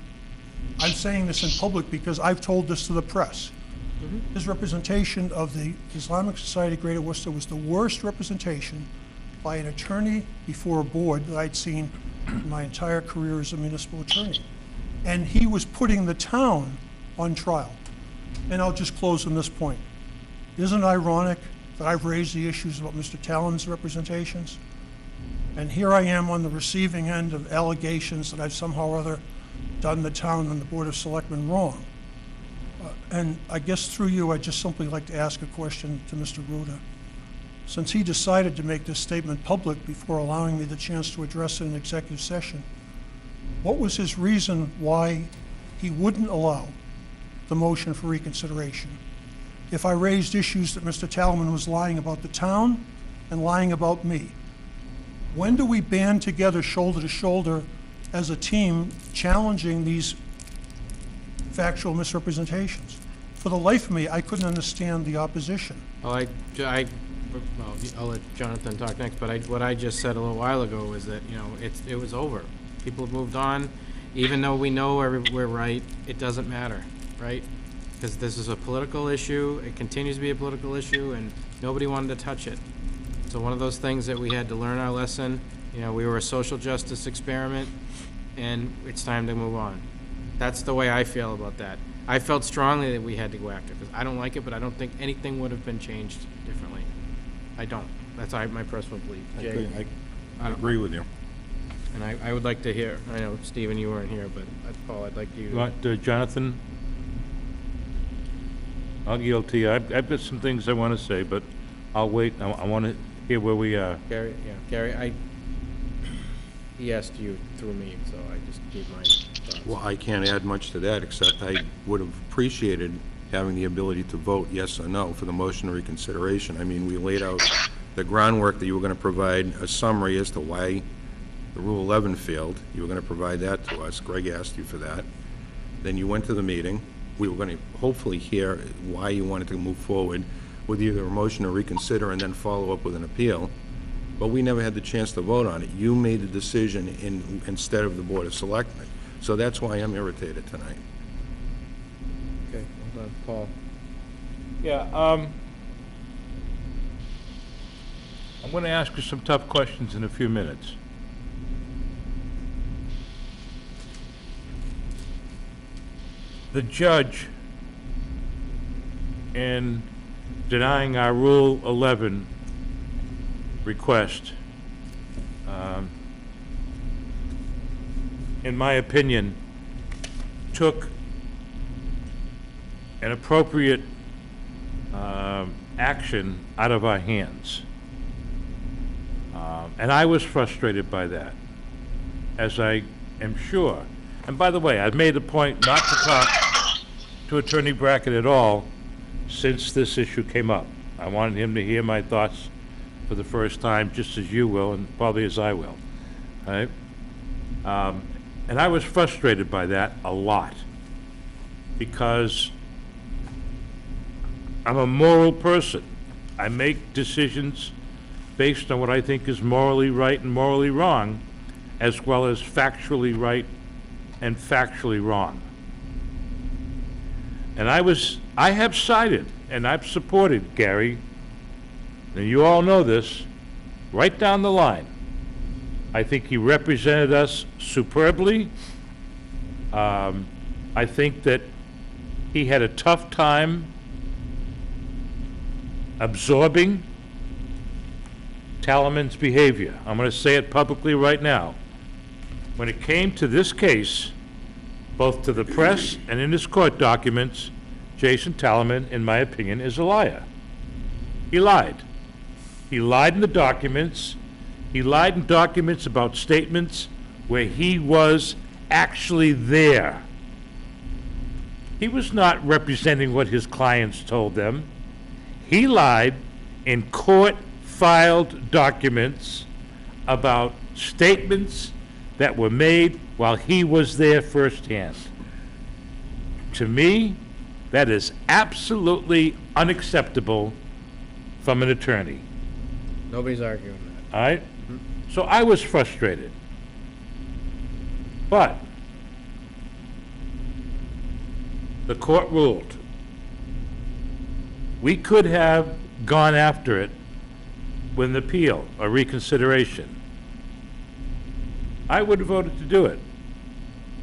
Speaker 17: I'm saying this in public because I've told this to the press. His representation of the Islamic Society of Greater Worcester was the worst representation by an attorney before a board that I'd seen in my entire career as a municipal attorney. And he was putting the town on trial. And I'll just close on this point. Isn't it ironic that I've raised the issues about Mr. Talon's representations? And here I am on the receiving end of allegations that I've somehow or other done the town and the Board of Selectmen wrong. And I guess through you, I'd just simply like to ask a question to Mr. Ruda. Since he decided to make this statement public before allowing me the chance to address it in executive session, what was his reason why he wouldn't allow the motion for reconsideration? If I raised issues that Mr. Talaman was lying about the town and lying about me, when do we band together shoulder to shoulder as a team challenging these factual misrepresentations? For the life of me, I couldn't understand the opposition.
Speaker 1: Well, well, I'll let Jonathan talk next, but what I just said a little while ago was that, you know, it was over. People have moved on. Even though we know we're right, it doesn't matter, right? Because this is a political issue, it continues to be a political issue, and nobody wanted to touch it. So one of those things that we had to learn our lesson, you know, we were a social justice experiment, and it's time to move on. That's the way I feel about that. I felt strongly that we had to go after it, because I don't like it, but I don't think anything would have been changed differently. I don't. That's my personal belief. Jay?
Speaker 2: I agree with you.
Speaker 1: And I would like to hear, I know, Stephen, you weren't here, but Paul, I'd like you
Speaker 3: You want, Jonathan? I'll yield to you. I've got some things I want to say, but I'll wait. I want to hear where we are.
Speaker 1: Gary, yeah, Gary, he asked you through me, so I just gave my thoughts.
Speaker 2: Well, I can't add much to that, except I would have appreciated having the ability to vote yes or no for the motion of reconsideration. I mean, we laid out the groundwork that you were going to provide a summary as to why the Rule 11 failed. You were going to provide that to us. Greg asked you for that. Then you went to the meeting. We were going to hopefully hear why you wanted to move forward with either a motion to reconsider and then follow up with an appeal. But we never had the chance to vote on it. You made the decision instead of the Board of Selectmen. So that's why I'm irritated tonight.
Speaker 1: Okay, hold on, Paul.
Speaker 3: Yeah, I'm going to ask you some tough questions in a few minutes. The judge, in denying our Rule 11 request, in my opinion, took an appropriate action out of our hands. And I was frustrated by that, as I am sure. And by the way, I've made a point not to talk to Attorney Brackett at all since this issue came up. I wanted him to hear my thoughts for the first time, just as you will, and probably as I will. All right? And I was frustrated by that a lot, because I'm a moral person. I make decisions based on what I think is morally right and morally wrong, as well as factually right and factually wrong. And I have sided and I've supported Gary, and you all know this, right down the line. I think he represented us superbly. I think that he had a tough time absorbing Talaman's behavior. I'm going to say it publicly right now. When it came to this case, both to the press and in his court documents, Jason Talaman, in my opinion, is a liar. He lied. He lied in the documents. He lied in documents about statements where he was actually there. He was not representing what his clients told them. He lied in court-filed documents about statements that were made while he was there firsthand. To me, that is absolutely unacceptable from an attorney.
Speaker 1: Nobody's arguing that.
Speaker 3: All right? So I was frustrated. But the court ruled. We could have gone after it with an appeal or reconsideration. I would have voted to do it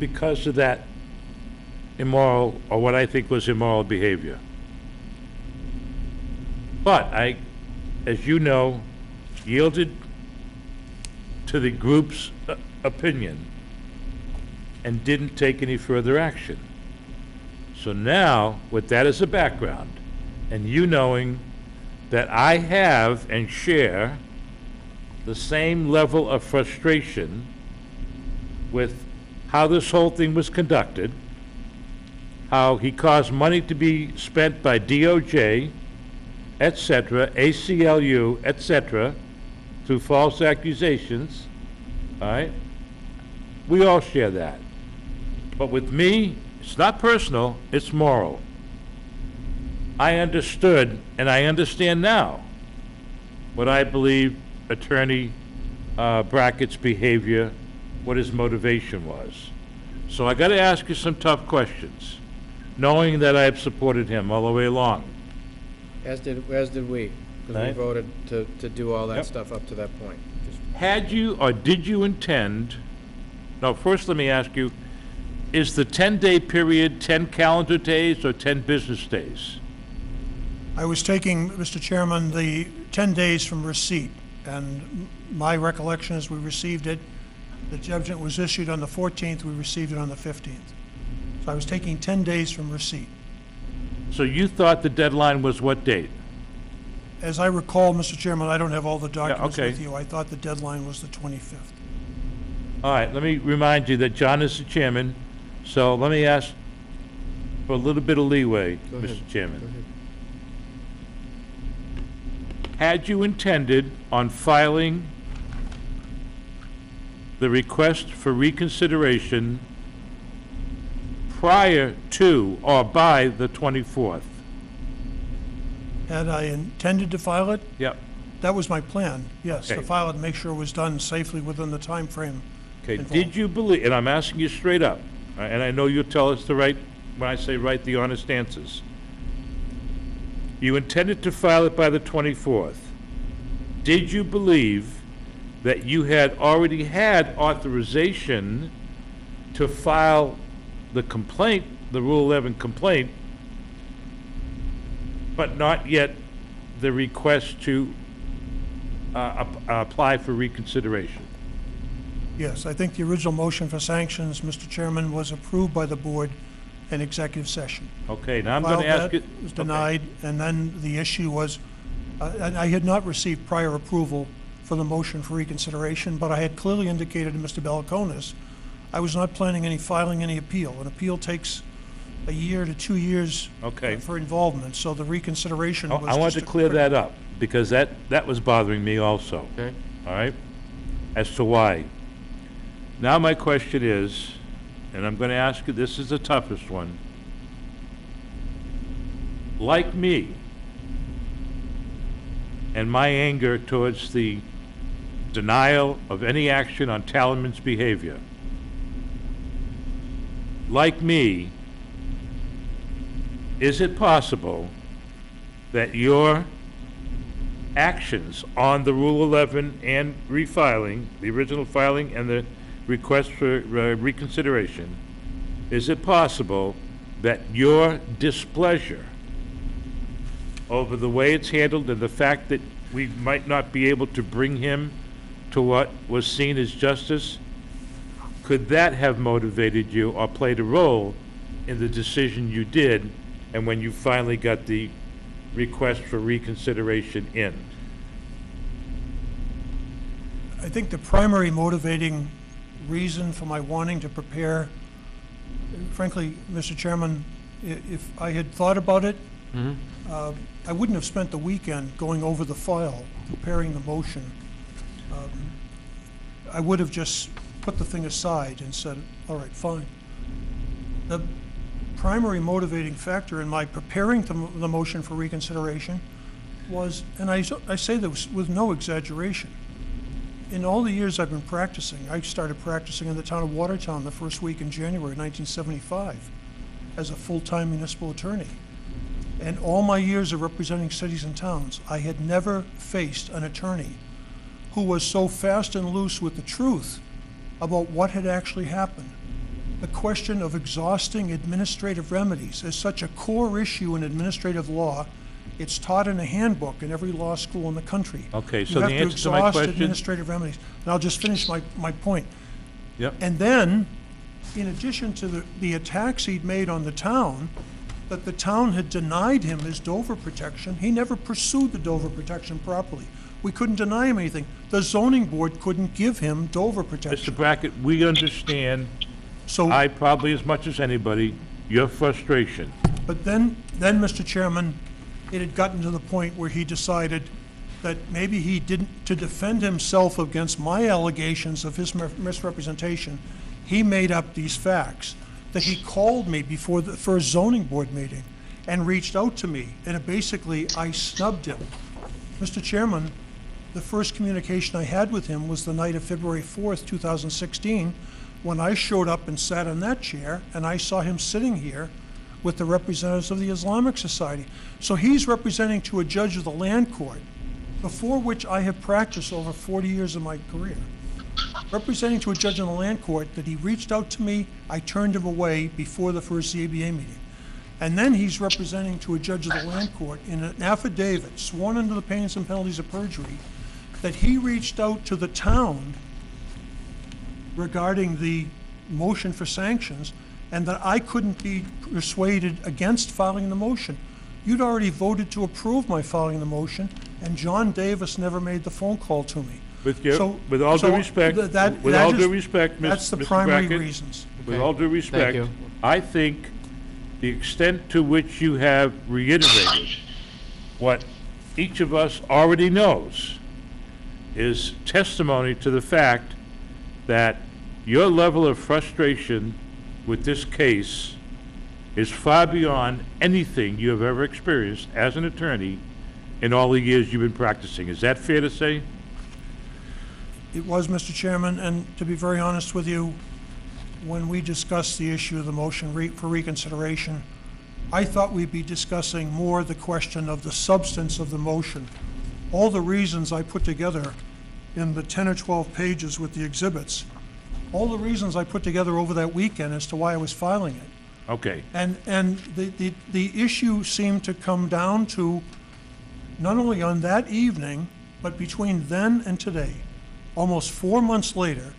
Speaker 3: because of that immoral, or what I think was immoral behavior. But I, as you know, yielded to the group's opinion and didn't take any further action. So now, with that as a background, and you knowing that I have and share the same level of frustration with how this whole thing was conducted, how he caused money to be spent by DOJ, et cetera, ACLU, et cetera, through false accusations, all right? We all share that. But with me, it's not personal, it's moral. I understood, and I understand now, what I believe Attorney Brackett's behavior, what his motivation was. So I got to ask you some tough questions, knowing that I have supported him all the way along.
Speaker 1: As did we, because we
Speaker 3: Right.
Speaker 1: voted to do all that
Speaker 3: Yep.
Speaker 1: stuff up to that point.
Speaker 3: Had you or did you intend, no, first let me ask you, is the 10-day period 10 calendar days or 10 business days?
Speaker 17: I was taking, Mr. Chairman, the 10 days from receipt, and my recollection is we received it, the judgment was issued on the 14th, we received it on the 15th. So I was taking 10 days from receipt.
Speaker 3: So you thought the deadline was what date?
Speaker 17: As I recall, Mr. Chairman, I don't have all the documents
Speaker 3: okay.
Speaker 17: with you. I thought the deadline was the 25th.
Speaker 3: All right, let me remind you that John is the chairman, so let me ask for a little bit of leeway,
Speaker 1: Go ahead.
Speaker 3: Mr. Chairman.
Speaker 1: Go ahead.
Speaker 3: Had you intended on filing the request for reconsideration prior to or by the 24th?
Speaker 17: Had I intended to file it?
Speaker 3: Yep.
Speaker 17: That was my plan, yes, to
Speaker 3: Okay.
Speaker 17: file it and make sure it was done safely within the time frame.
Speaker 3: Okay,
Speaker 17: involved.
Speaker 3: did you believe, and I'm asking you straight up, and I know you'll tell us the right, when I say right, the honest answers. You intended to file it by the 24th. did you believe that you had already had authorization to file the complaint, the Rule 11 complaint, but not yet the request to apply for reconsideration?
Speaker 17: Yes, I think the original motion for sanctions, Mr. Chairman, was approved by the board in executive session.
Speaker 3: Okay, now I'm going to ask
Speaker 17: Filed
Speaker 3: it.
Speaker 17: that, was denied, and then the issue was, and I had not received prior approval for the motion for reconsideration, but I had clearly indicated to Mr. Beliconis I was not planning filing any appeal. An appeal takes a year to 2 years
Speaker 3: Okay.
Speaker 17: for involvement, so the reconsideration was
Speaker 3: I wanted
Speaker 17: just
Speaker 3: to clear that up, because that was bothering me also.
Speaker 1: Okay.
Speaker 3: All right? As to why. Now my question is, and I'm going to ask you, this is the toughest one. Like me, and my anger towards the denial of any action on Talaman's behavior, like me, is it possible that your actions on the Rule 11 and refiling, the original filing and the request for reconsideration, is it possible that your displeasure over the way it's handled and the fact that we might not be able to bring him to what was seen as justice, could that have motivated you or played a role in the decision you did and when you finally got the request for reconsideration in?
Speaker 17: I think the primary motivating reason for my wanting to prepare, frankly, Mr. Chairman, if I had thought about it, I wouldn't have spent the weekend going over the file, preparing the motion. I would have just put the thing aside and said, all right, fine. The primary motivating factor in my preparing the motion for reconsideration was, and I say this with no exaggeration, in all the years I've been practicing, I started practicing in the town of Watertown the first week in January 1975 as a full-time municipal attorney. And all my years of representing cities and towns, I had never faced an attorney who was so fast and loose with the truth about what had actually happened. The question of exhausting administrative remedies is such a core issue in administrative law. It's taught in a handbook in every law school in the country.
Speaker 3: Okay, so the answer to my
Speaker 17: You have to exhaust
Speaker 3: question.
Speaker 17: administrative remedies. And I'll just finish my point.
Speaker 3: Yep.
Speaker 17: And then, in addition to the attacks he'd made on the town, that the town had denied him his Dover protection, he never pursued the Dover protection properly. We couldn't deny him anything. The zoning board couldn't give him Dover protection.
Speaker 3: Mr. Brackett, we understand,
Speaker 17: So,
Speaker 3: I probably as much as anybody, your frustration.
Speaker 17: but then, Mr. Chairman, it had gotten to the point where he decided that maybe he didn't, to defend himself against my allegations of his misrepresentation, he made up these facts, that he called me before the first zoning board meeting and reached out to me, and basically I snubbed him. Mr. Chairman, the first communication I had with him was the night of February 4th, 2016, when I showed up and sat in that chair, and I saw him sitting here with the representatives of the Islamic Society. So he's representing to a judge of the land court, before which I have practiced over 40 years of my career. Representing to a judge in the land court that he reached out to me, I turned him away before the first ZBA meeting. And then he's representing to a judge of the land court in an affidavit sworn under the pains and penalties of perjury that he reached out to the town regarding the motion for sanctions and that I couldn't be persuaded against filing the motion. You'd already voted to approve my filing the motion, and John Davis never made the phone call to me.
Speaker 3: With all due respect,
Speaker 17: that's the
Speaker 3: Mr.
Speaker 17: primary
Speaker 3: Brackett,
Speaker 17: reasons.
Speaker 3: with all due respect,
Speaker 1: you.
Speaker 3: I think the extent to which you have reiterated what each of us already knows is testimony to the fact that your level of frustration with this case is far beyond anything you have ever experienced as an attorney in all the years you've been practicing. Is that fair to say?
Speaker 17: It was, Mr. Chairman, and to be very honest with you, when we discussed the issue of the motion for reconsideration, I thought we'd be discussing more the question of the substance of the motion all the reasons I put together in the 10 or 12 pages with the exhibits, all the reasons I put together over that weekend as to why I was filing it.
Speaker 3: Okay.
Speaker 17: And the issue seemed to come down to, not only on that evening, but between then and today, almost 4 months later,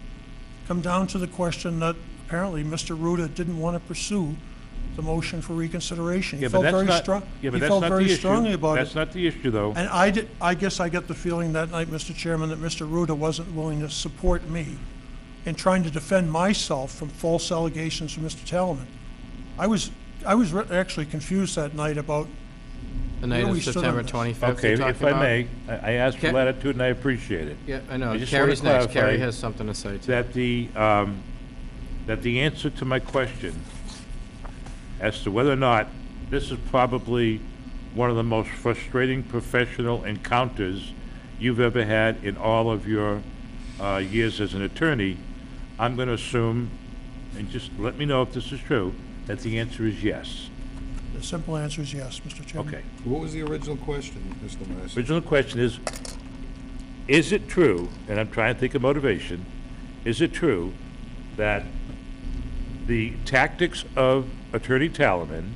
Speaker 17: come down to the question that apparently Mr. Ruda didn't want to pursue the motion for reconsideration. He
Speaker 3: Yeah, but
Speaker 17: felt
Speaker 3: that's
Speaker 17: very
Speaker 3: not,
Speaker 17: strong.
Speaker 3: yeah, but
Speaker 17: He
Speaker 3: that's
Speaker 17: felt
Speaker 3: not
Speaker 17: very
Speaker 3: the issue.
Speaker 17: strongly about it.
Speaker 3: That's not the issue, though.
Speaker 17: And I guess I get the feeling that night, Mr. Chairman, that Mr. Ruda wasn't willing to support me in trying to defend myself from false allegations from Mr. Talman. I was actually confused that night about
Speaker 1: The night
Speaker 17: where
Speaker 1: of
Speaker 17: we stood on
Speaker 1: September
Speaker 17: this.
Speaker 1: 25th.
Speaker 3: Okay,
Speaker 1: you're
Speaker 3: if
Speaker 1: talking
Speaker 3: I
Speaker 1: about?
Speaker 3: may, I asked for
Speaker 1: Ca-
Speaker 3: latitude and I appreciate it.
Speaker 1: Yeah, I know.
Speaker 3: I just wanna
Speaker 1: Carrie's next.
Speaker 3: clarify
Speaker 1: Carrie has something to say, too.
Speaker 3: That the answer to my question as to whether or not this is probably one of the most frustrating professional encounters you've ever had in all of your years as an attorney, I'm going to assume, and just let me know if this is true, that the answer is yes.
Speaker 17: The simple answer is yes, Mr. Chairman.
Speaker 3: Okay.
Speaker 2: What was the original question, Mr. Marcy?
Speaker 3: Original question is it true, and I'm trying to think of motivation, is it true that the tactics of Attorney Talaman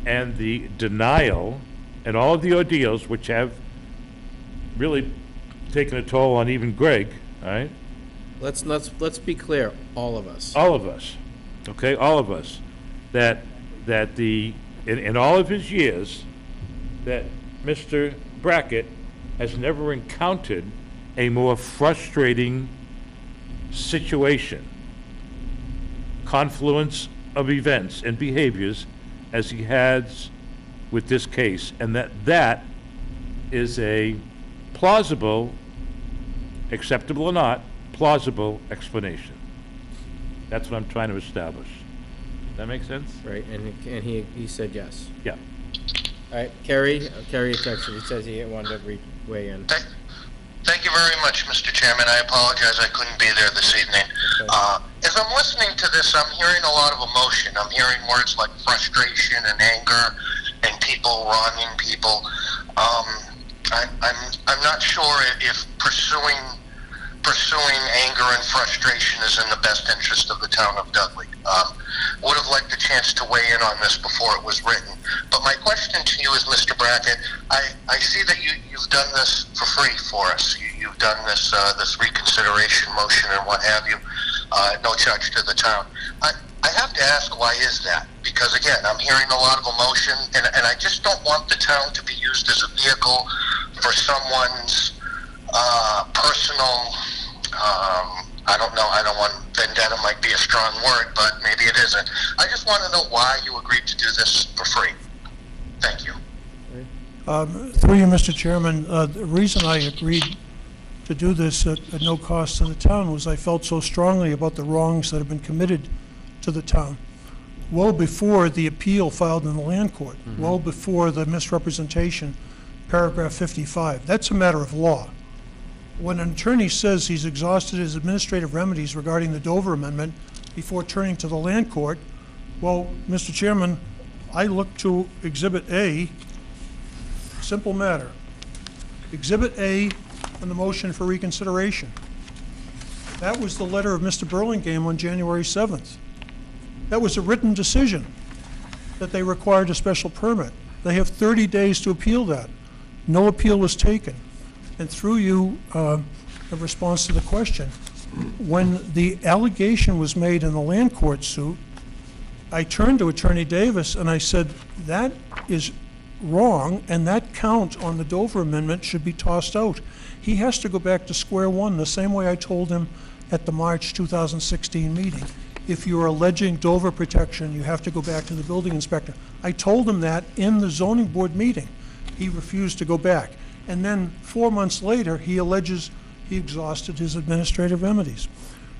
Speaker 3: and the denial and all of the ordeals which have really taken a toll on even Greg, all right?
Speaker 1: Let's be clear, all of us.
Speaker 3: All of us, okay, all of us, that in all of his years, that Mr. Brackett has never encountered a more frustrating situation, confluence of events and behaviors as he has with this case, and that is a plausible, acceptable or not, plausible explanation. That's what I'm trying to establish. Does that make sense?
Speaker 1: Right, and he said yes.
Speaker 3: Yeah.
Speaker 1: All right, Carrie texted. He says he wanted to weigh in.
Speaker 18: Thank you very much, Mr. Chairman. I apologize I couldn't be there this evening.
Speaker 1: Okay.
Speaker 18: As I'm listening to this, I'm hearing a lot of emotion. I'm hearing words like frustration and anger and people wronging people. I'm not sure if pursuing anger and frustration is in the best interest of the town of Dudley. Would have liked the chance to weigh in on this before it was written. But my question to you is, Mr. Brackett, I see that you've done this for free for us. You've done this reconsideration motion and what have you, no charge to the town. I have to ask, why is that? Because again, I'm hearing a lot of emotion, and I just don't want the town to be used as a vehicle for someone's personal, I don't want, vendetta might be a strong word, but maybe it isn't. I just want to know why you agreed to do this for free. Thank you.
Speaker 17: Through you, Mr. Chairman, the reason I agreed to do this at no cost to the town was I felt so strongly about the wrongs that have been committed to the town. Well before the appeal filed in the land court, well before the misrepresentation, paragraph 55. That's a matter of law. When an attorney says he's exhausted his administrative remedies regarding the Dover Amendment before turning to the land court, well, Mr. Chairman, I look to Exhibit A, simple matter. Exhibit A on the motion for reconsideration. That was the letter of Mr. Burlingame on January 7th. That was a written decision that they required a special permit. They have 30 days to appeal that. No appeal was taken. And through you, in response to the question, when the allegation was made in the land court suit, I turned to Attorney Davis and I said, that is wrong, and that count on the Dover Amendment should be tossed out. He has to go back to square one, the same way I told him at the March 2016 meeting. If you're alleging Dover protection, you have to go back to the building inspector. I told him that in the zoning board meeting. He refused to go back. And then 4 months later, he alleges he exhausted his administrative remedies.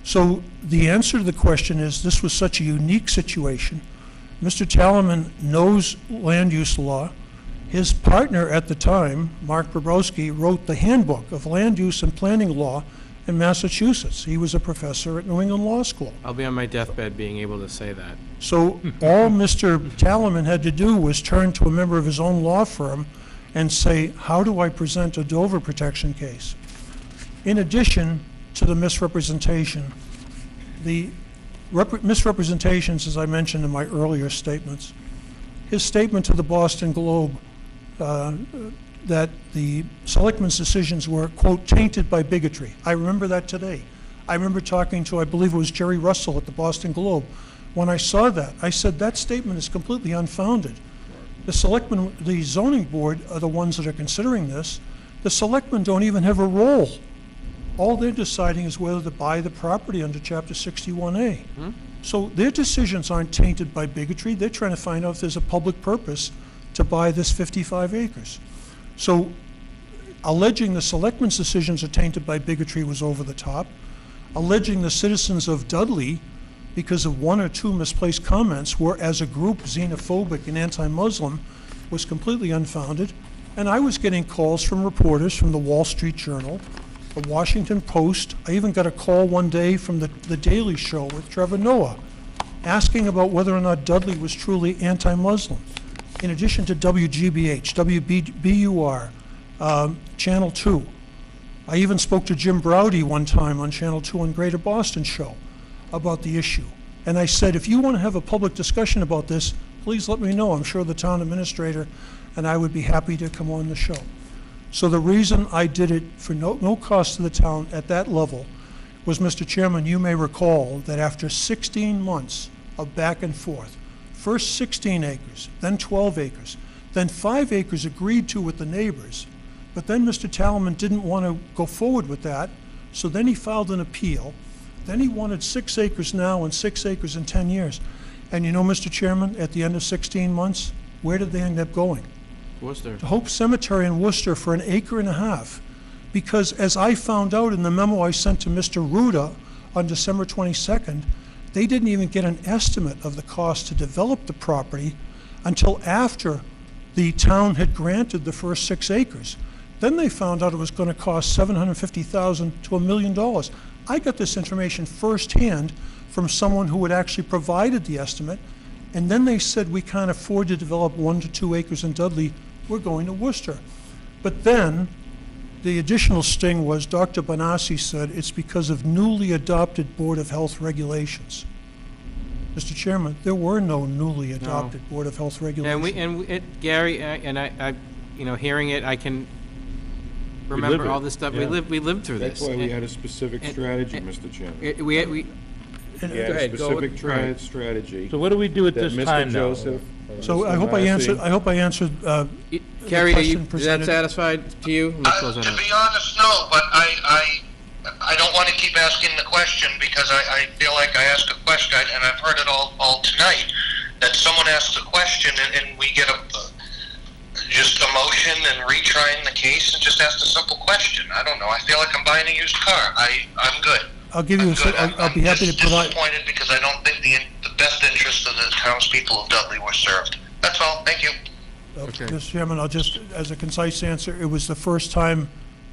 Speaker 17: So the answer to the question is, this was such a unique situation. Mr. Talaman knows land use law. His partner at the time, Mark Bobrowski, wrote the handbook of land use and planning law in Massachusetts. He was a professor at New England Law School.
Speaker 1: I'll be on my deathbed being able to say that.
Speaker 17: So all Mr. Talaman had to do was turn to a member of his own law firm and say, how do I present a Dover protection case? In addition to the misrepresentation, the misrepresentations, as I mentioned in my earlier statements, his statement to the Boston Globe that the selectmen's decisions were, quote, tainted by bigotry. I remember that today. I remember talking to, I believe it was Jerry Russell at the Boston Globe. When I saw that, I said that statement is completely unfounded. The selectmen, the zoning board are the ones that are considering this. The selectmen don't even have a role. All they're deciding is whether to buy the property under Chapter 61A. So their decisions aren't tainted by bigotry. They're trying to find out if there's a public purpose to buy this 55 acres. So alleging the selectmen's decisions are tainted by bigotry was over the top. Alleging the citizens of Dudley, because of one or two misplaced comments, were as a group xenophobic and anti-Muslim was completely unfounded. And I was getting calls from reporters from the Wall Street Journal, the Washington Post. I even got a call one day from the Daily Show with Trevor Noah, asking about whether or not Dudley was truly anti-Muslim. In addition to WGBH, WBUR, Channel 2. I even spoke to Jim Browdy one time on Channel 2 on Greater Boston Show about the issue. And I said, if you want to have a public discussion about this, please let me know. I'm sure the town administrator and I would be happy to come on the show. So the reason I did it for no cost to the town at that level was, Mr. Chairman, you may recall that after 16 months of back and forth, first 16 acres, then 12 acres, then 5 acres agreed to with the neighbors, but then Mr. Talman didn't want to go forward with that, so then he filed an appeal. Then he wanted 6 acres now and 6 acres in 10 years. And you know, Mr. Chairman, at the end of 16 months, where did they end up going?
Speaker 1: Worcester.
Speaker 17: To Hope Cemetery in Worcester for an acre and a half. Because as I found out in the memo I sent to Mr. Ruda on December 22nd, they didn't even get an estimate of the cost to develop the property until after the town had granted the first 6 acres. Then they found out it was going to cost $750,000 to $1 million. I got this information firsthand from someone who had actually provided the estimate, and then they said, we can't afford to develop 1 to 2 acres in Dudley, we're going to Worcester. But then the additional sting was Dr. Bonassi said it's because of newly adopted Board of Health regulations. Mr. Chairman, there were no newly adopted Board of Health regulations.
Speaker 1: Gary, I you know, hearing it, I can remember all this stuff.
Speaker 2: Yeah.
Speaker 1: We lived through this.
Speaker 2: That's why we had a specific strategy, Mr. Chairman.
Speaker 1: We
Speaker 2: We had a specific strategy.
Speaker 3: So what do we do at this time now?
Speaker 17: So I hope I answered
Speaker 1: Carrie,
Speaker 17: the
Speaker 1: is
Speaker 17: question
Speaker 1: that
Speaker 17: presented.
Speaker 1: satisfied to you? Let me close that
Speaker 18: To
Speaker 1: out.
Speaker 18: be honest, no, but I don't want to keep asking the question because I feel like I ask a question, and I've heard it all tonight, that someone asks a question and we get just a motion and retrying the case and just ask a simple question. I don't know. I feel like I'm buying a used car. I'm good.
Speaker 17: I'll give you I'll be happy to provide.
Speaker 18: Disappointed because I don't think the best interest of the townspeople of Dudley were served. That's all. Thank you.
Speaker 1: Okay.
Speaker 17: Mr. Chairman, I'll just, as a concise answer, it was the first time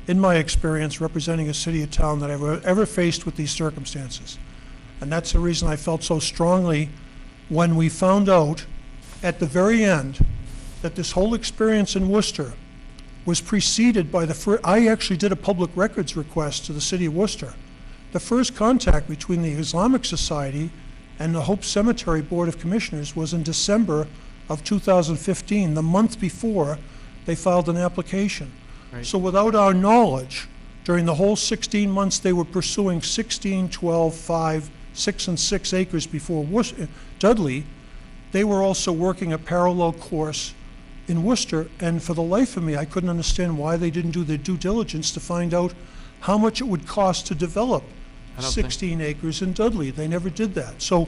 Speaker 17: in my experience representing a city or town that I were ever faced with these circumstances. And that's the reason I felt so strongly when we found out at the very end that this whole experience in Worcester was preceded by I actually did a public records request to the city of Worcester. The first contact between the Islamic Society and the Hope Cemetery Board of Commissioners was in December of 2015, the month before they filed an application.
Speaker 1: Right.
Speaker 17: So without our knowledge, during the whole 16 months they were pursuing 16, 12, 5, 6, and 6 acres before Dudley, they were also working a parallel course in Worcester, and for the life of me, I couldn't understand why they didn't do their due diligence to find out how much it would cost to develop 16 acres in Dudley. They never did that. So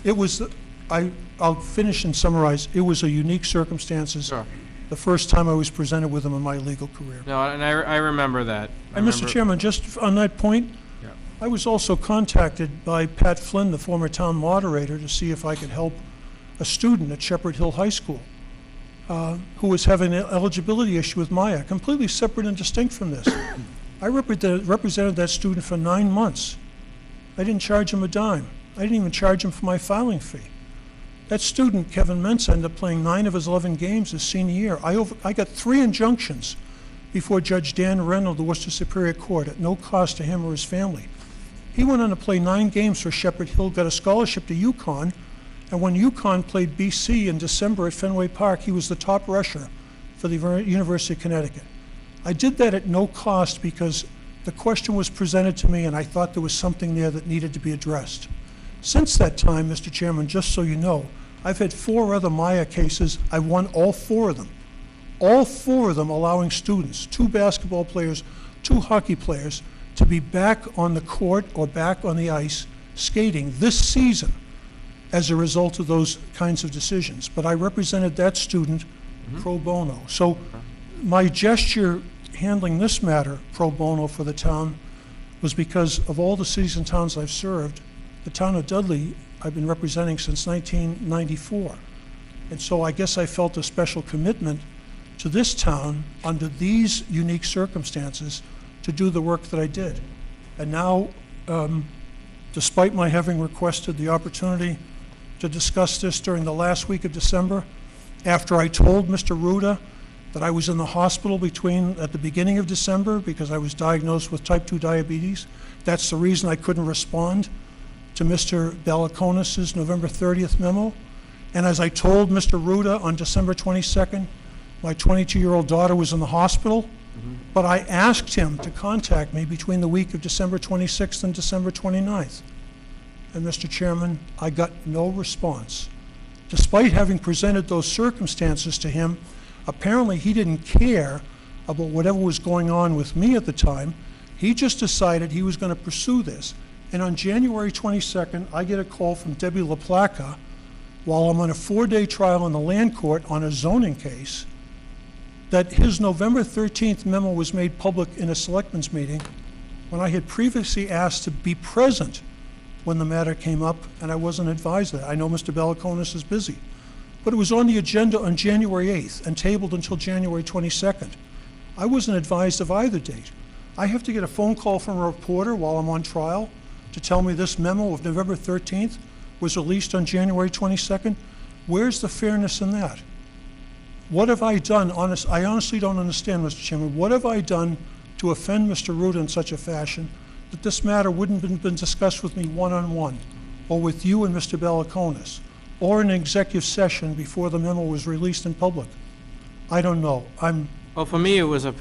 Speaker 17: it was, I'll finish and summarize, it was a unique circumstances.
Speaker 1: Sure.
Speaker 17: The first time I was presented with them in my legal career.
Speaker 1: No, and I remember that.
Speaker 17: And Mr. Chairman, just on that point,
Speaker 1: Yeah.
Speaker 17: I was also contacted by Pat Flynn, the former town moderator, to see if I could help a student at Shepherd Hill High School who was having an eligibility issue with Maya, completely separate and distinct from this. I represented that student for 9 months. I didn't charge him a dime. I didn't even charge him for my filing fee. That student, Kevin Mensah, ended up playing 9 of his 11 games his senior year. I got 3 injunctions before Judge Dan Wren of the Worcester Superior Court at no cost to him or his family. He went on to play 9 games for Shepherd Hill, got a scholarship to UConn, and when UConn played BC in December at Fenway Park, he was the top rusher for the University of Connecticut. I did that at no cost because the question was presented to me and I thought there was something there that needed to be addressed. Since that time, Mr. Chairman, just so you know, I've had 4 other Maya cases. I won all 4 of them. All 4 of them allowing students, 2 basketball players, 2 hockey players, to be back on the court or back on the ice skating this season as a result of those kinds of decisions. But I represented that student pro bono. So my gesture handling this matter pro bono for the town was because of all the cities and towns I've served, the town of Dudley I've been representing since 1994. And so I guess I felt a special commitment to this town under these unique circumstances to do the work that I did. And now, despite my having requested the opportunity to discuss this during the last week of December, after I told Mr. Ruda that I was in the hospital at the beginning of December because I was diagnosed with type 2 diabetes, that's the reason I couldn't respond to Mr. Balakonis's November 30th memo. And as I told Mr. Ruda on December 22nd, my 22-year-old daughter was in the hospital, but I asked him to contact me between the week of December 26th and December 29th. And Mr. Chairman, I got no response. Despite having presented those circumstances to him, apparently he didn't care about whatever was going on with me at the time. He just decided he was going to pursue this. And on January 22nd, I get a call from Debbie LaPlaca while I'm on a 4-day trial in the land court on a zoning case that his November 13th memo was made public in a selectmen's meeting when I had previously asked to be present when the matter came up, and I wasn't advised of that. I know Mr. Balakonis is busy. But it was on the agenda on January 8th and tabled until January 22nd. I wasn't advised of either date. I have to get a phone call from a reporter while I'm on trial to tell me this memo of November 13th was released on January 22nd. Where's the fairness in that? What have I done? I honestly don't understand, Mr. Chairman. What have I done to offend Mr. Ruda in such a fashion that this matter wouldn't have been discussed with me one-on-one, or with you and Mr. Balakonis, or in an executive session before the memo was released in public? I don't know.
Speaker 1: Well, for me, it was a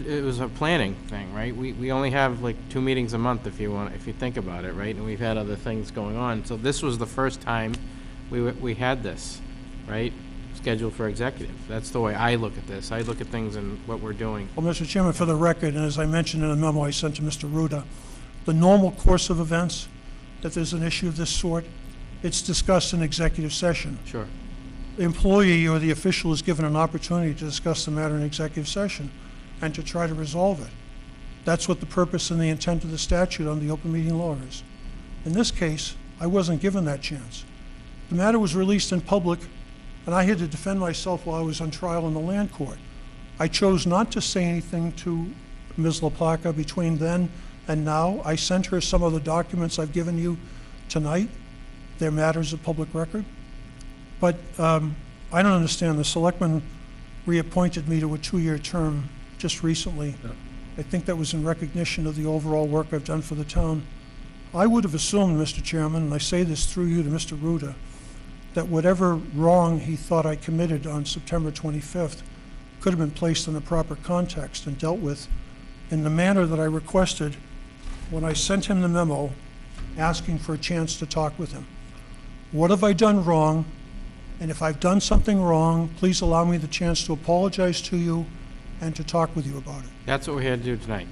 Speaker 1: planning thing, right? We only have like 2 meetings a month if you think about it, right? And we've had other things going on. So this was the first time we had this, right? Scheduled for executive. That's the way I look at this. I look at things and what we're doing.
Speaker 17: Well, Mr. Chairman, for the record, and as I mentioned in a memo I sent to Mr. Ruda, the normal course of events, if there's an issue of this sort, it's discussed in executive session.
Speaker 1: Sure.
Speaker 17: The employee or the official is given an opportunity to discuss the matter in executive session and to try to resolve it. That's what the purpose and the intent of the statute on the open meeting law is. In this case, I wasn't given that chance. The matter was released in public, and I had to defend myself while I was on trial in the land court. I chose not to say anything to Ms. LaPlaca between then and now. I sent her some of the documents I've given you tonight. They're matters of public record. But I don't understand. The selectmen reappointed me to a 2-year term just recently. Yeah. I think that was in recognition of the overall work I've done for the town. I would have assumed, Mr. Chairman, and I say this through you to Mr. Ruda, that whatever wrong he thought I committed on September 25th could have been placed in the proper context and dealt with in the manner that I requested when I sent him the memo asking for a chance to talk with him. What have I done wrong? And if I've done something wrong, please allow me the chance to apologize to you and to talk with you about it.
Speaker 1: That's what we had to do tonight.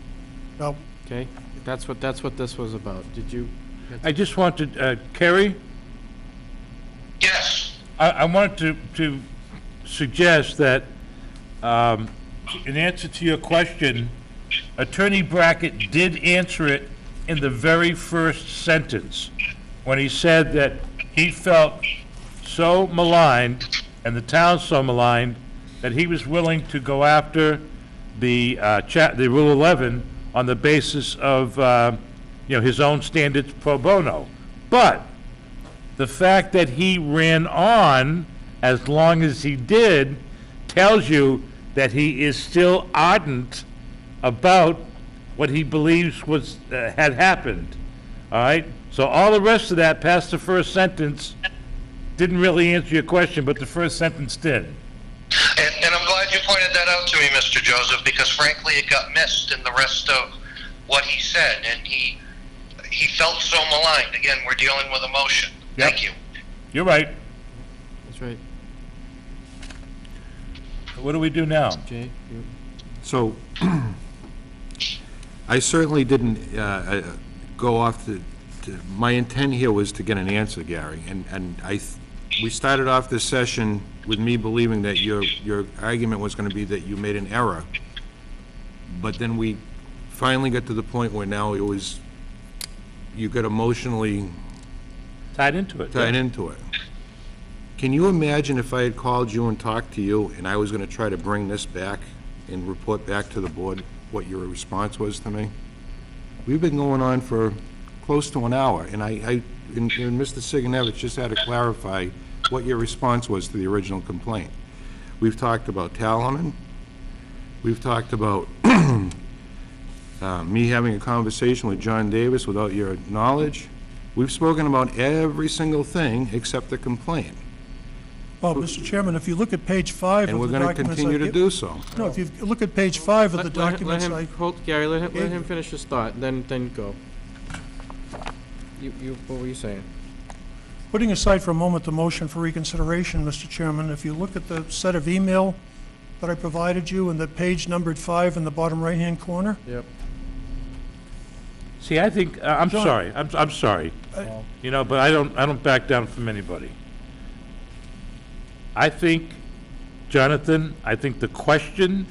Speaker 17: No.
Speaker 1: Okay? That's what this was about. Did you?
Speaker 3: I just wanted, Kerry?
Speaker 18: Yes.
Speaker 3: I wanted to suggest that, in answer to your question, Attorney Brackett did answer it in the very first sentence when he said that he felt so maligned, and the town so maligned, that he was willing to go after the Rule 11 on the basis of his own standards pro bono. But The fact that he ran on as long as he did tells you that he is still ardent about what he believes was, had happened. All right? So all the rest of that past the first sentence didn't really answer your question, but the first sentence did.
Speaker 18: And I'm glad you pointed that out to me, Mr. Joseph, because frankly it got missed in the rest of what he said, and he felt so maligned. Again, we're dealing with emotion.
Speaker 3: Yep.
Speaker 18: Thank you.
Speaker 3: You're right.
Speaker 1: That's right.
Speaker 3: What do we do now?
Speaker 1: Jay?
Speaker 2: So, I certainly didn't go off my intent here was to get an answer, Gary, and we started off this session with me believing that your argument was gonna be that you made an error, but then we finally got to the point where now it was, you got emotionally
Speaker 3: Tied into it.
Speaker 2: tied into it. Can you imagine if I had called you and talked to you, and I was gonna try to bring this back and report back to the board what your response was to me? We've been going on for close to an hour, and and Mr. Siganevich just had to clarify what your response was to the original complaint. We've talked about Talaman. We've talked about me having a conversation with John Davis without your knowledge. We've spoken about every single thing except the complaint.
Speaker 17: Well, Mr. Chairman, if you look at page 5
Speaker 2: And
Speaker 17: of
Speaker 2: we're
Speaker 17: the
Speaker 2: going to
Speaker 17: documents
Speaker 2: continue to do so.
Speaker 17: No, if you look at page 5 of the documents
Speaker 1: Let him, Gary, let him finish his thought, then go. What were you saying?
Speaker 17: Putting aside for a moment the motion for reconsideration, Mr. Chairman, if you look at the set of email that I provided you and the page numbered 5 in the bottom right-hand corner,
Speaker 1: Yep.
Speaker 3: See, I think, I'm
Speaker 17: John,
Speaker 3: sorry, I'm sorry. You know, but I don't back down from anybody. I think, Jonathan, I think the question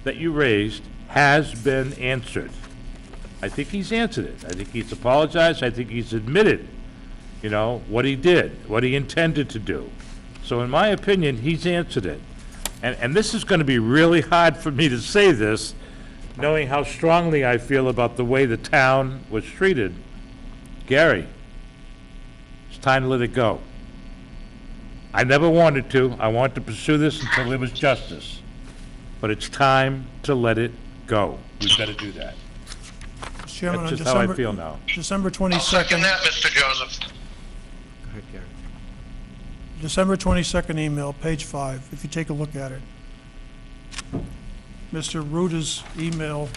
Speaker 3: that you raised has been answered. I think he's answered it. I think he's apologized. I think he's admitted, you know, what he did, what he intended to do. So in my opinion, he's answered it. And this is going to be really hard for me to say this, knowing how strongly I feel about the way the town was treated. Gary, it's time to let it go. I never wanted to. I wanted to pursue this until there was justice. But it's time to let it go. We've got to do that.
Speaker 17: Mr. Chairman,
Speaker 3: That's
Speaker 17: on
Speaker 3: just how I feel now.
Speaker 17: December
Speaker 18: Second
Speaker 17: 22nd,
Speaker 18: that, Mr. Joseph.
Speaker 1: Go ahead, Gary.
Speaker 17: December 22nd email, page 5, if you take a look at it. Mr. Ruda's email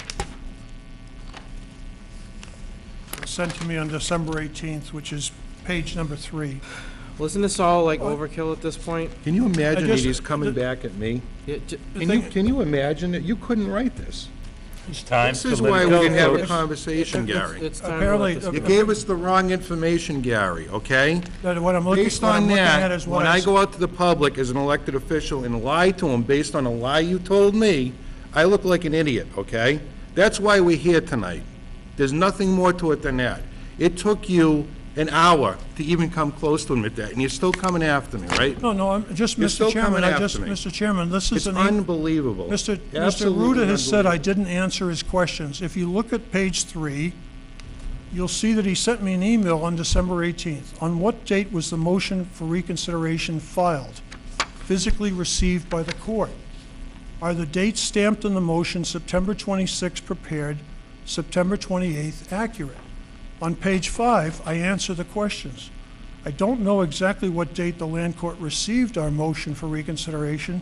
Speaker 17: was sent to me on December 18th, which is page number 3.
Speaker 1: Well, isn't this all like overkill at this point?
Speaker 2: Can you imagine that
Speaker 17: just-
Speaker 2: he's coming back at me?
Speaker 1: Yeah,
Speaker 2: Can you imagine that you couldn't write this?
Speaker 3: It's time
Speaker 2: This
Speaker 3: to
Speaker 2: is
Speaker 3: let
Speaker 2: why
Speaker 3: it
Speaker 2: we
Speaker 3: go,
Speaker 2: didn't have a
Speaker 3: folks.
Speaker 2: conversation, Gary.
Speaker 1: It's time to
Speaker 17: Apparently-
Speaker 1: let this
Speaker 2: You
Speaker 1: go.
Speaker 2: gave us the wrong information, Gary, okay?
Speaker 17: That what I'm looking,
Speaker 2: Based
Speaker 17: what I'm
Speaker 2: on
Speaker 17: looking at
Speaker 2: that,
Speaker 17: is what
Speaker 2: when
Speaker 17: I
Speaker 2: I
Speaker 17: s-
Speaker 2: go out to the public as an elected official and lie to them based on a lie you told me, I look like an idiot, okay? That's why we're here tonight. There's nothing more to it than that. It took you an hour to even come close to admit that, and you're still coming after me, right?
Speaker 17: No, I'm just,
Speaker 2: You're
Speaker 17: Mr.
Speaker 2: still
Speaker 17: Chairman,
Speaker 2: coming
Speaker 17: I just,
Speaker 2: after me.
Speaker 17: Mr. Chairman, this
Speaker 2: It's
Speaker 17: is an...
Speaker 2: unbelievable.
Speaker 17: Mr.
Speaker 2: Absolutely
Speaker 17: Ruda has said I
Speaker 2: unbelievable.
Speaker 17: didn't answer his questions. If you look at page 3, you'll see that he sent me an email on December 18th. On what date was the motion for reconsideration filed? Physically received by the court? Are the dates stamped in the motion, September 26th prepared, September 28th accurate? On page 5, I answer the questions. I don't know exactly what date the land court received our motion for reconsideration.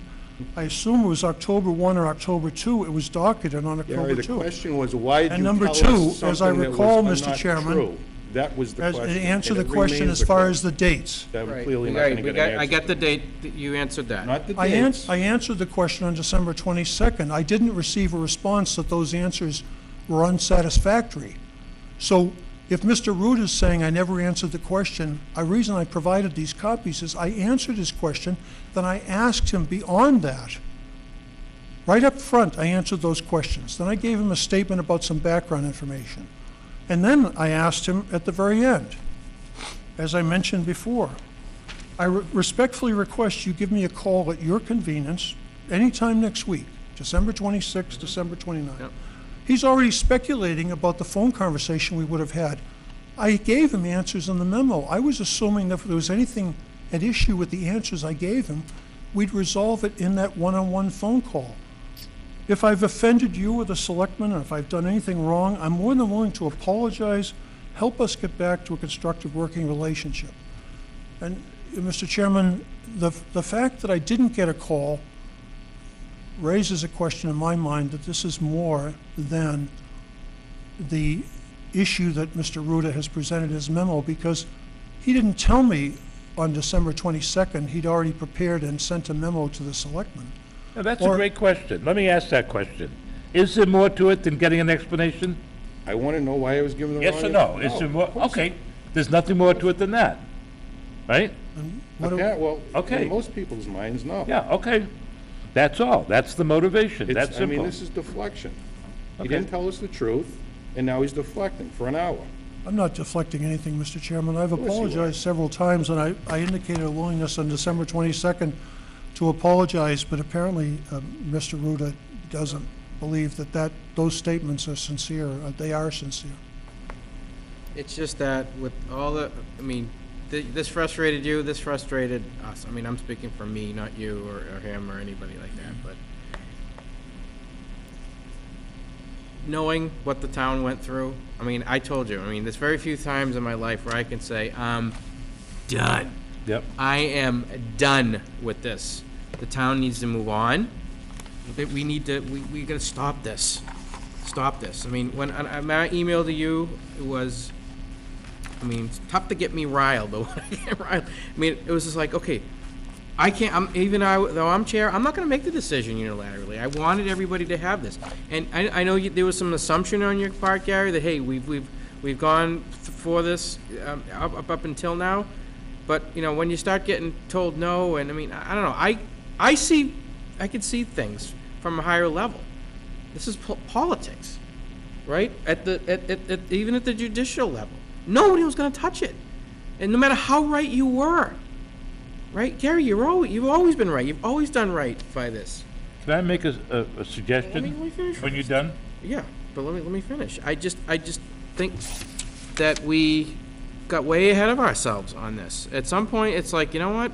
Speaker 17: I assume it was October 1 or October 2. It was docketed on
Speaker 2: Gary,
Speaker 17: October
Speaker 2: the
Speaker 17: 2.
Speaker 2: question was, why did
Speaker 17: And
Speaker 2: you
Speaker 17: number
Speaker 2: tell
Speaker 17: two,
Speaker 2: us
Speaker 17: as I
Speaker 2: something that
Speaker 17: recall,
Speaker 2: was
Speaker 17: Mr.
Speaker 2: not
Speaker 17: Chairman,
Speaker 2: true? That was the question.
Speaker 17: Answer the
Speaker 2: and it
Speaker 17: question
Speaker 2: remains
Speaker 17: as far
Speaker 2: the
Speaker 17: as the dates.
Speaker 2: That we're
Speaker 1: Right.
Speaker 2: clearly not
Speaker 1: Gary,
Speaker 2: going to
Speaker 1: we
Speaker 2: get an
Speaker 1: got- I
Speaker 2: answer
Speaker 1: get the
Speaker 2: to.
Speaker 1: date, that you answered that.
Speaker 2: Not the
Speaker 17: I
Speaker 2: dates.
Speaker 17: answered the question on December 22nd. I didn't receive a response that those answers were unsatisfactory. So if Mr. Root is saying I never answered the question, the reason I provided these copies is I answered his question, then I asked him beyond that. Right up front, I answered those questions. Then I gave him a statement about some background information. And then I asked him at the very end, as I mentioned before, I respectfully request you give me a call at your convenience anytime next week, December 26th, December 29th.
Speaker 1: Yep.
Speaker 17: He's already speculating about the phone conversation we would have had I gave him answers in the memo. I was assuming that if there was anything at issue with the answers I gave him, we'd resolve it in that one-on-one phone call. If I've offended you or the selectmen, or if I've done anything wrong, I'm more than willing to apologize, help us get back to a constructive working relationship. And, Mr. Chairman, the fact that I didn't get a call raises a question in my mind that this is more than the issue that Mr. Ruda has presented in his memo, because he didn't tell me on December 22nd he'd already prepared and sent a memo to the selectmen.
Speaker 3: Now, that's a great question. Let me ask that question. Is there more to it than getting an explanation?
Speaker 2: I want to know why I was given the wrong...
Speaker 3: Yes or no? Is there more? Okay, there's nothing more to it than that, right?
Speaker 2: Yeah, well,
Speaker 3: Okay.
Speaker 2: in most people's minds, no.
Speaker 3: Yeah, okay. That's all. That's the motivation.
Speaker 2: It's-
Speaker 3: That's
Speaker 2: I mean,
Speaker 3: simple.
Speaker 2: this is deflection. He
Speaker 3: Okay.
Speaker 2: didn't tell us the truth, and now he's deflecting for an hour.
Speaker 17: I'm not deflecting anything, Mr. Chairman. I've
Speaker 2: course you are.
Speaker 17: apologized several times, and I indicated a willingness on December 22nd to apologize, but apparently Mr. Ruda doesn't believe that those statements are sincere. They are sincere.
Speaker 1: It's just that with all the, I mean, this frustrated you, this frustrated us. I mean, I'm speaking for me, not you or him or anybody like that, but knowing what the town went through, I mean, I told you, I mean, there's very few times in my life where I can say, I'm done.
Speaker 3: Yep.
Speaker 1: I am done with this. The town needs to move on. We need to, we gotta stop this. Stop this. I mean, when my email to you, it was, I mean, it's tough to get me riled, but when I get riled, I mean, it was just like, okay, I can't, though I'm chair, I'm not gonna make the decision unilaterally. I wanted everybody to have this. And I know there was some assumption on your part, Gary, that, hey, we've gone for this, up until now. But, you know, when you start getting told no, and I mean, I don't know, I can see things from a higher level. This is politics, right? Even at the judicial level. Nobody was gonna touch it. And no matter how right you were, right? Gary, you've always been right. You've always done right by this.
Speaker 3: Can I make a suggestion?
Speaker 1: Let me finish
Speaker 3: When you're done?
Speaker 1: Yeah, but let me finish. I just think that we got way ahead of ourselves on this. At some point, it's like, you know what?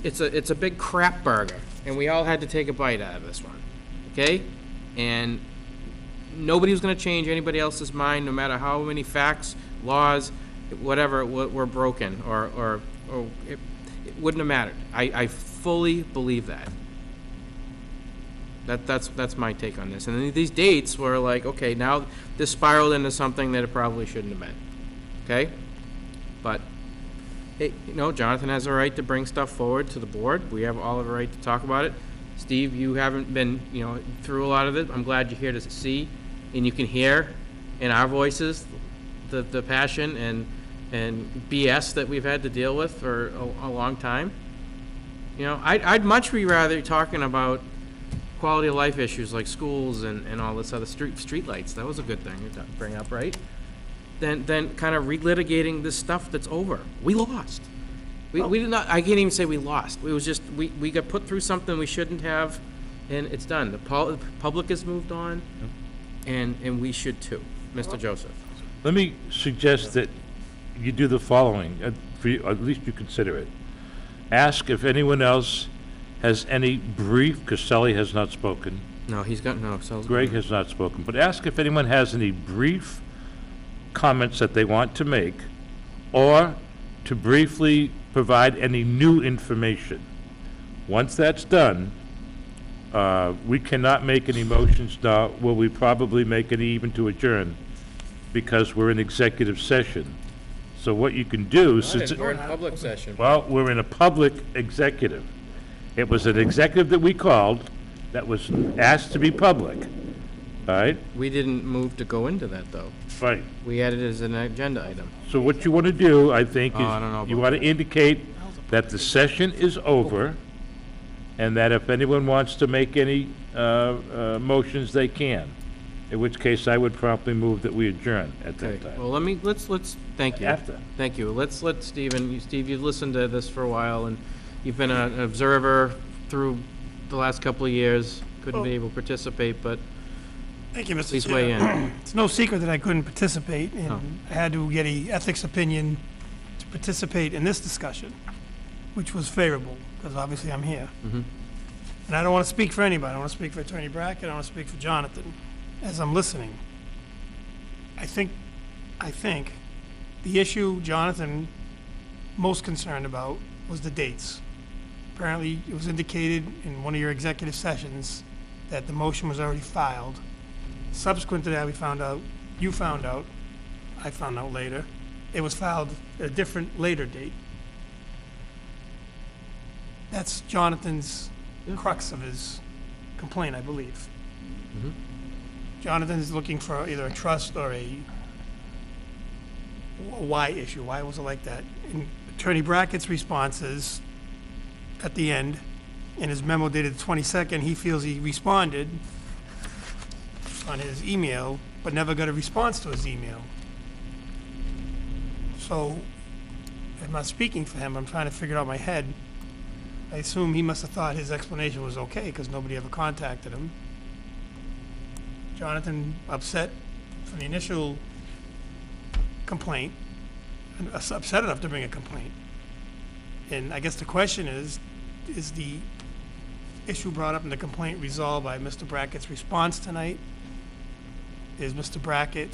Speaker 1: It's a big crap burger, and we all had to take a bite out of this one, okay? And nobody was going to change anybody else's mind, no matter how many facts, laws, whatever were broken, or it wouldn't have mattered. I fully believe that. That's my take on this. And then these dates were like, okay, now this spiraled into something that it probably shouldn't have been. Okay? But, hey, you know, Jonathan has a right to bring stuff forward to the board. We have all of a right to talk about it. Steve, you haven't been, you know, through a lot of it. I'm glad you're here to see, and you can hear in our voices the passion and BS that we've had to deal with for a long time. You know, I'd much rather talking about quality of life issues like schools and all this other street lights. That was a good thing to bring up, right? Than kind of relitigating this stuff that's over. We lost. We did not, I can't even say we lost. It was just, we got put through something we shouldn't have, and it's done. The public has moved on, and we should too. Mr. Joseph.
Speaker 3: Let me suggest that you do the following, at least you consider it. Ask if anyone else has any brief, because Sally has not spoken.
Speaker 1: No, he's got, no.
Speaker 3: Greg has not spoken, but ask if anyone has any brief comments that they want to make, or to briefly provide any new information. Once that's done, we cannot make any motions now, will we probably make any even to adjourn, because we're in executive session. So what you can do, since
Speaker 1: We're in public session.
Speaker 3: well, we're in a public executive. It was an executive that we called that was asked to be public, all right?
Speaker 1: We didn't move to go into that, though.
Speaker 3: Right.
Speaker 1: We had it as an agenda item.
Speaker 3: So what you want to do, I think, is
Speaker 1: I don't know
Speaker 3: you
Speaker 1: about
Speaker 3: want to indicate that the session is over, and that if anyone wants to make any motions, they can. In which case, I would promptly move that we adjourn at that
Speaker 1: Okay,
Speaker 3: time.
Speaker 1: well, let's, thank you.
Speaker 3: After.
Speaker 1: Thank you. Let's let Steve, you've listened to this for a while, and you've been an observer through the last couple of years. Couldn't be able to participate, but
Speaker 6: Thank you, Mr.
Speaker 1: Please
Speaker 6: Chair.
Speaker 1: weigh in.
Speaker 6: It's no secret that I couldn't participate,
Speaker 1: Oh.
Speaker 6: and I had to get a ethics opinion to participate in this discussion, which was favorable, because obviously I'm here. And I don't want to speak for anybody. I don't want to speak for Attorney Brackett. I don't want to speak for Jonathan. As I'm listening, I think the issue Jonathan most concerned about was the dates. Apparently, it was indicated in one of your executive sessions that the motion was already filed. Subsequent to that, you found out, I found out later, it was filed at a different later date. That's Jonathan's crux of his complaint, I believe. Jonathan is looking for either a trust or a why issue. Why was it like that? And Attorney Brackett's response is, at the end, in his memo dated the 22nd, he feels he responded on his email, but never got a response to his email. So, I'm not speaking for him, I'm trying to figure it out in my head. I assume he must have thought his explanation was okay, because nobody ever contacted him. Jonathan upset from the initial complaint, and upset enough to bring a complaint. And I guess the question is the issue brought up in the complaint resolved by Mr. Brackett's response tonight? Is Mr. Brackett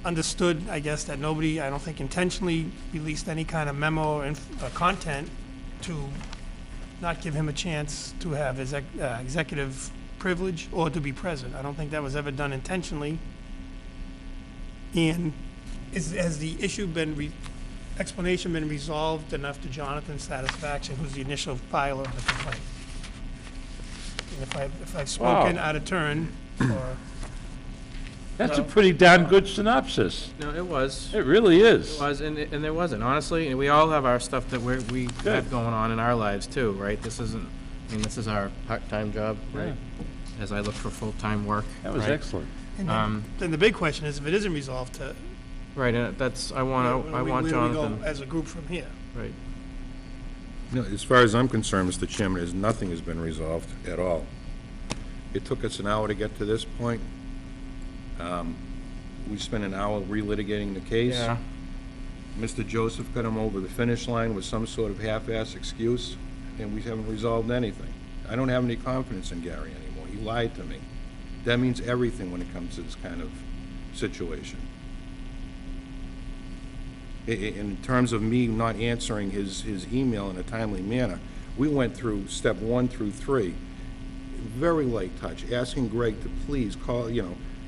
Speaker 6: understood, I guess, that nobody, I don't think intentionally released any kind of memo or content to not give him a chance to have his executive privilege or to be present? I don't think that was ever done intentionally. And has the issue explanation been resolved enough to Jonathan's satisfaction, who's the initial filer of the complaint? And if I've spoken out of turn, or...
Speaker 3: That's a pretty darn good synopsis.
Speaker 1: No, it was.
Speaker 3: It really is.
Speaker 1: It was, and there wasn't, honestly, and we all have our stuff that we have going on in our lives too, right? This isn't, I mean, this is our part-time job, right? As I look for full-time work.
Speaker 3: That was
Speaker 1: right?
Speaker 3: excellent.
Speaker 6: And then the big question is, if it isn't resolved,
Speaker 1: right, and that's, I want
Speaker 6: where do we
Speaker 1: Jonathan.
Speaker 6: go as a group from here?
Speaker 1: Right.
Speaker 2: No, as far as I'm concerned, Mr. Chairman, nothing has been resolved at all. It took us an hour to get to this point. We spent an hour relitigating the case.
Speaker 1: Yeah.
Speaker 2: Mr. Joseph got him over the finish line with some sort of half-ass excuse, and we haven't resolved anything. I don't have any confidence in Gary anymore. He lied to me. That means everything when it comes to this kind of situation. In terms of me not answering his email in a timely manner, we went through step 1 through 3. Very light touch, asking Greg to please call,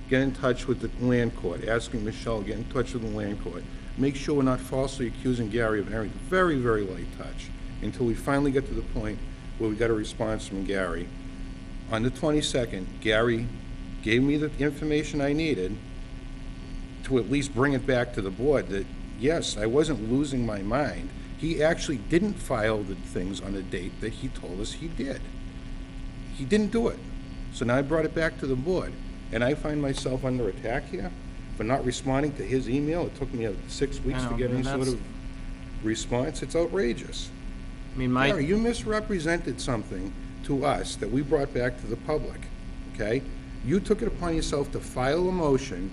Speaker 2: get in touch with the land court, asking Michelle, get in touch with the land court. Make sure we're not falsely accusing Gary of anything. Very, very light touch, until we finally get to the point where we got a response from Gary. On the 22nd, Gary gave me the information I needed to at least bring it back to the board that, yes, I wasn't losing my mind. He actually didn't file the things on the date that he told us he did. He didn't do it. So now I brought it back to the board. And I find myself under attack here for not responding to his email. It took me 6 weeks to get any sort of response. It's outrageous.
Speaker 1: I mean,
Speaker 2: Gary, you misrepresented something to us that we brought back to the public, okay? You took it upon yourself to file a motion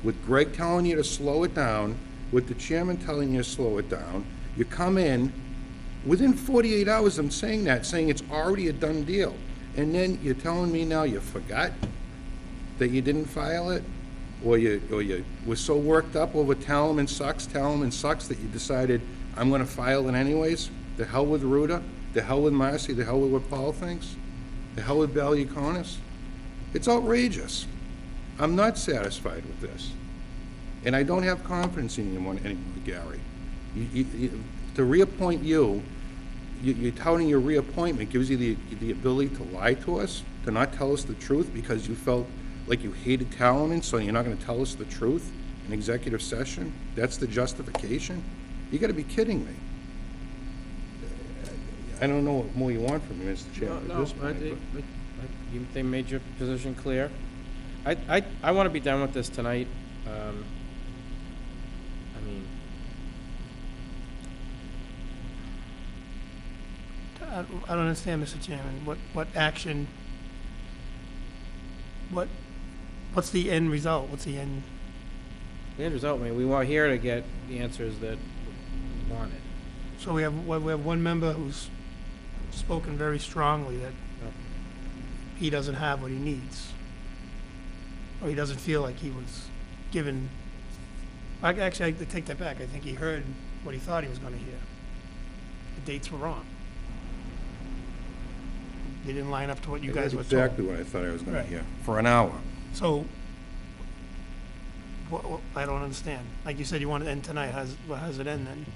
Speaker 2: with Greg telling you to slow it down, with the chairman telling you to slow it down. You come in, within 48 hours, I'm saying it's already a done deal. And then you're telling me now you forgot that you didn't file it, or you were so worked up over Talman sucks that you decided, I'm gonna file it anyways? The hell with Ruda, the hell with Marcy, the hell with what Paul thinks, the hell with Ballyconis? It's outrageous. I'm not satisfied with this. And I don't have confidence in anyone anymore, Gary. To reappoint you're touting your reappointment gives you the ability to lie to us, to not tell us the truth because you felt like you hated Talman, so you're not going to tell us the truth in executive session? That's the justification? You got to be kidding me. I don't know what more you want from me, Mr. Chairman, at this point.
Speaker 1: They made your position clear. I want to be done with this tonight. I mean,
Speaker 6: I don't understand, Mr. Chairman, what action, what What's the end result? What's the end?
Speaker 1: The end result, I mean, we want here to get the answers that we wanted.
Speaker 6: So we have one member who's spoken very strongly that he doesn't have what he needs. Or he doesn't feel like he was given, I take that back. I think he heard what he thought he was gonna hear. The dates were wrong. They didn't line up to what you
Speaker 2: It
Speaker 6: guys
Speaker 2: was
Speaker 6: were told.
Speaker 2: exactly what I thought I was gonna
Speaker 6: Right.
Speaker 2: hear, for an hour.
Speaker 6: So, I don't understand. Like you said, you want it to end tonight. How's it end then?